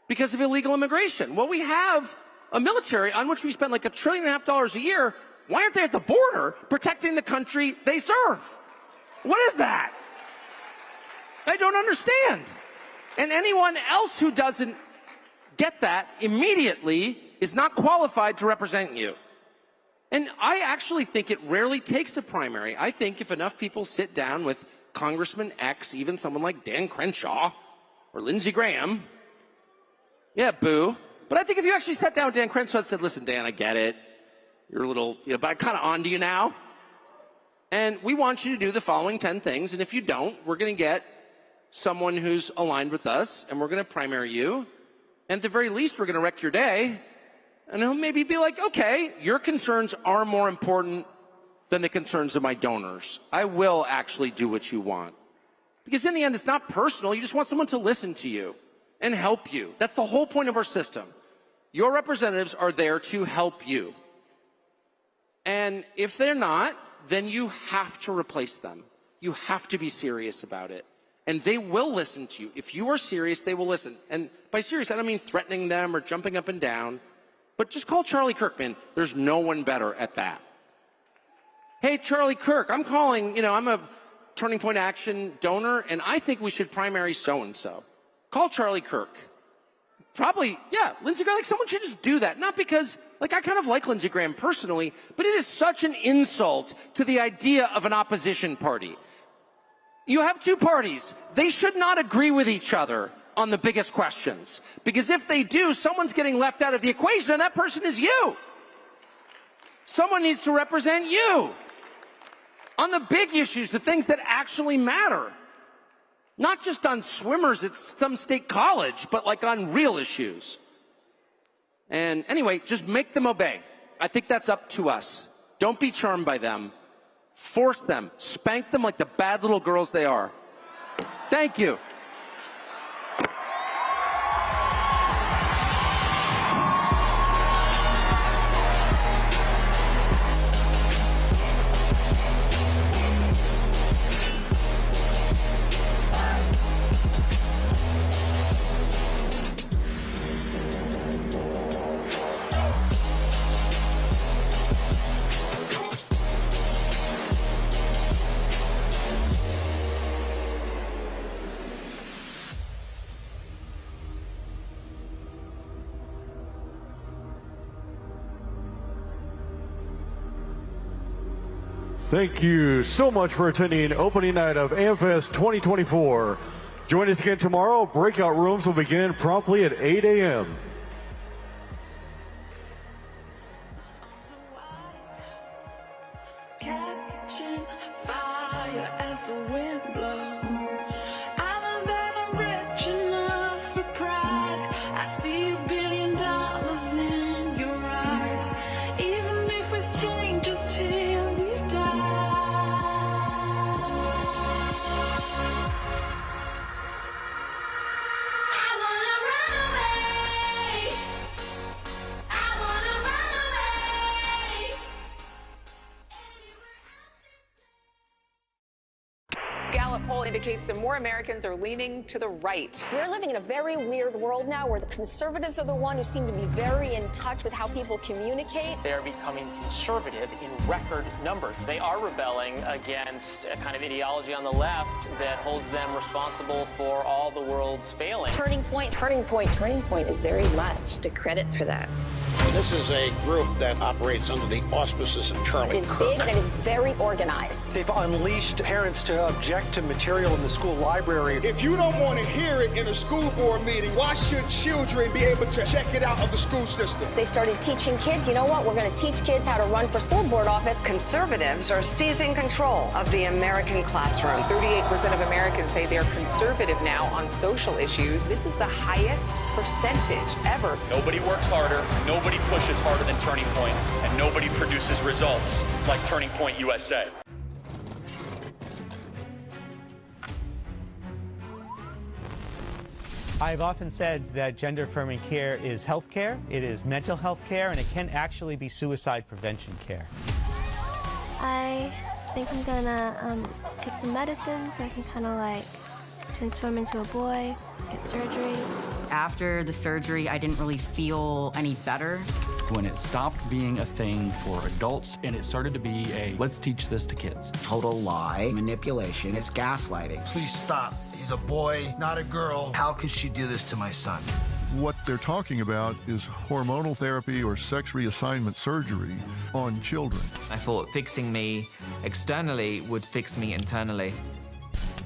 because of illegal immigration. Well, we have a military on which we spend like $1.5 trillion a year. Why aren't they at the border protecting the country they serve? What is that? I don't understand. And anyone else who doesn't get that immediately is not qualified to represent you. And I actually think it rarely takes a primary. I think if enough people sit down with Congressman X, even someone like Dan Crenshaw or Lindsey Graham, yeah, boo. But I think if you actually sat down with Dan Crenshaw and said, listen, Dan, I get it. You're a little, but I'm kind of on to you now. And we want you to do the following 10 things. And if you don't, we're going to get someone who's aligned with us, and we're going to primary you. And at the very least, we're going to wreck your day. And he'll maybe be like, okay, your concerns are more important than the concerns of my donors. I will actually do what you want. Because in the end, it's not personal. You just want someone to listen to you and help you. That's the whole point of our system. Your representatives are there to help you. And if they're not, then you have to replace them. You have to be serious about it. And they will listen to you. If you are serious, they will listen. And by serious, I don't mean threatening them or jumping up and down. But just call Charlie Kirk, man. There's no one better at that. Hey, Charlie Kirk, I'm calling, I'm a Turning Point Action donor, and I think we should primary so-and-so. Call Charlie Kirk. Probably, yeah, Lindsey Graham, someone should just do that. Not because, I kind of like Lindsey Graham personally, but it is such an insult to the idea of an opposition party. You have two parties. They should not agree with each other on the biggest questions. Because if they do, someone's getting left out of the equation, and that person is you. Someone needs to represent you on the big issues, the things that actually matter. Not just on swimmers at some state college, but on real issues. And anyway, just make them obey. I think that's up to us. Don't be charmed by them. Force them. Spank them like the bad little girls they are. Thank you. Thank you so much for attending opening night of AMFEST 2024. Join us again tomorrow. Breakout rooms will begin promptly at 8 a.m. Catching fire as the wind blows. I know that I'm rich enough for pride. I see $1 billion in your eyes. Even if we're strangers till we die. I wanna run away. I wanna run away. Gallup poll indicates that more Americans are leaning to the right. We're living in a very weird world now where the conservatives are the one who seem to be very in touch with how people communicate. They are becoming conservative in record numbers. They are rebelling against a kind of ideology on the left that holds them responsible for all the world's failing. Turning Point is very much to credit for that. This is a group that operates under the auspices of Charlie Kirk. It is big and it is very organized. They've unleashed parents to object to material in the school library. If you don't want to hear it in a school board meeting, why should children be able to check it out of the school system? They started teaching kids, you know what, we're going to teach kids how to run for school board office. Conservatives are seizing control of the American classroom. 38% of Americans say they're conservative now on social issues. This is the highest percentage ever. Nobody works harder, nobody pushes harder than Turning Point, and nobody produces results like Turning Point USA. I've often said that gender-affirming care is health care, it is mental health care, and it can actually be suicide prevention care. I think I'm gonna take some medicine so I can kind of transform into a boy, get surgery. After the surgery, I didn't really feel any better. When it stopped being a thing for adults and it started to be a, let's teach this to kids. Total lie, manipulation, it's gaslighting. Please stop. He's a boy, not a girl. How could she do this to my son? What they're talking about is hormonal therapy or sex reassignment surgery on children. I thought fixing me externally would fix me internally.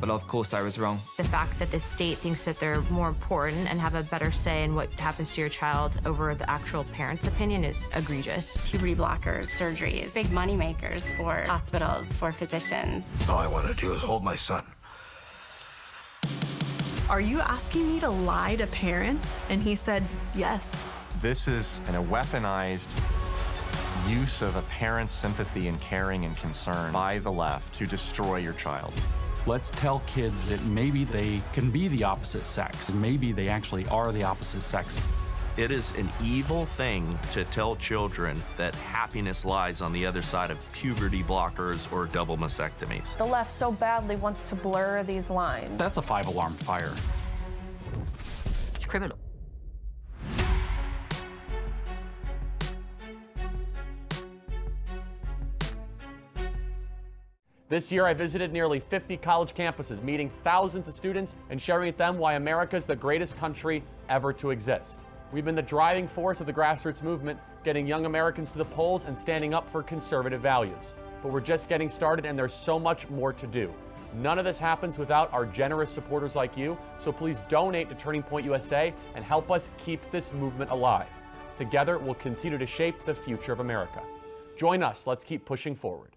But of course I was wrong. The fact that the state thinks that they're more important and have a better say in what happens to your child over the actual parent's opinion is egregious. Puberty blockers, surgeries, big money makers for hospitals, for physicians. All I want to do is hold my son. Are you asking me to lie to parents? And he said, yes. This is a weaponized use of a parent's sympathy and caring and concern by the left to destroy your child. Let's tell kids that maybe they can be the opposite sex. Maybe they actually are the opposite sex. It is an evil thing to tell children that happiness lies on the other side of puberty blockers or double mastectomies. The left so badly wants to blur these lines. That's a 5-alarm fire. It's criminal. This year, I visited nearly 50 college campuses, meeting thousands of students and sharing with them why America is the greatest country ever to exist. We've been the driving force of the grassroots movement, getting young Americans to the polls and standing up for conservative values. But we're just getting started, and there's so much more to do. None of this happens without our generous supporters like you, so please donate to Turning Point USA and help us keep this movement alive. Together, we'll continue to shape the future of America. Join us. Let's keep pushing forward.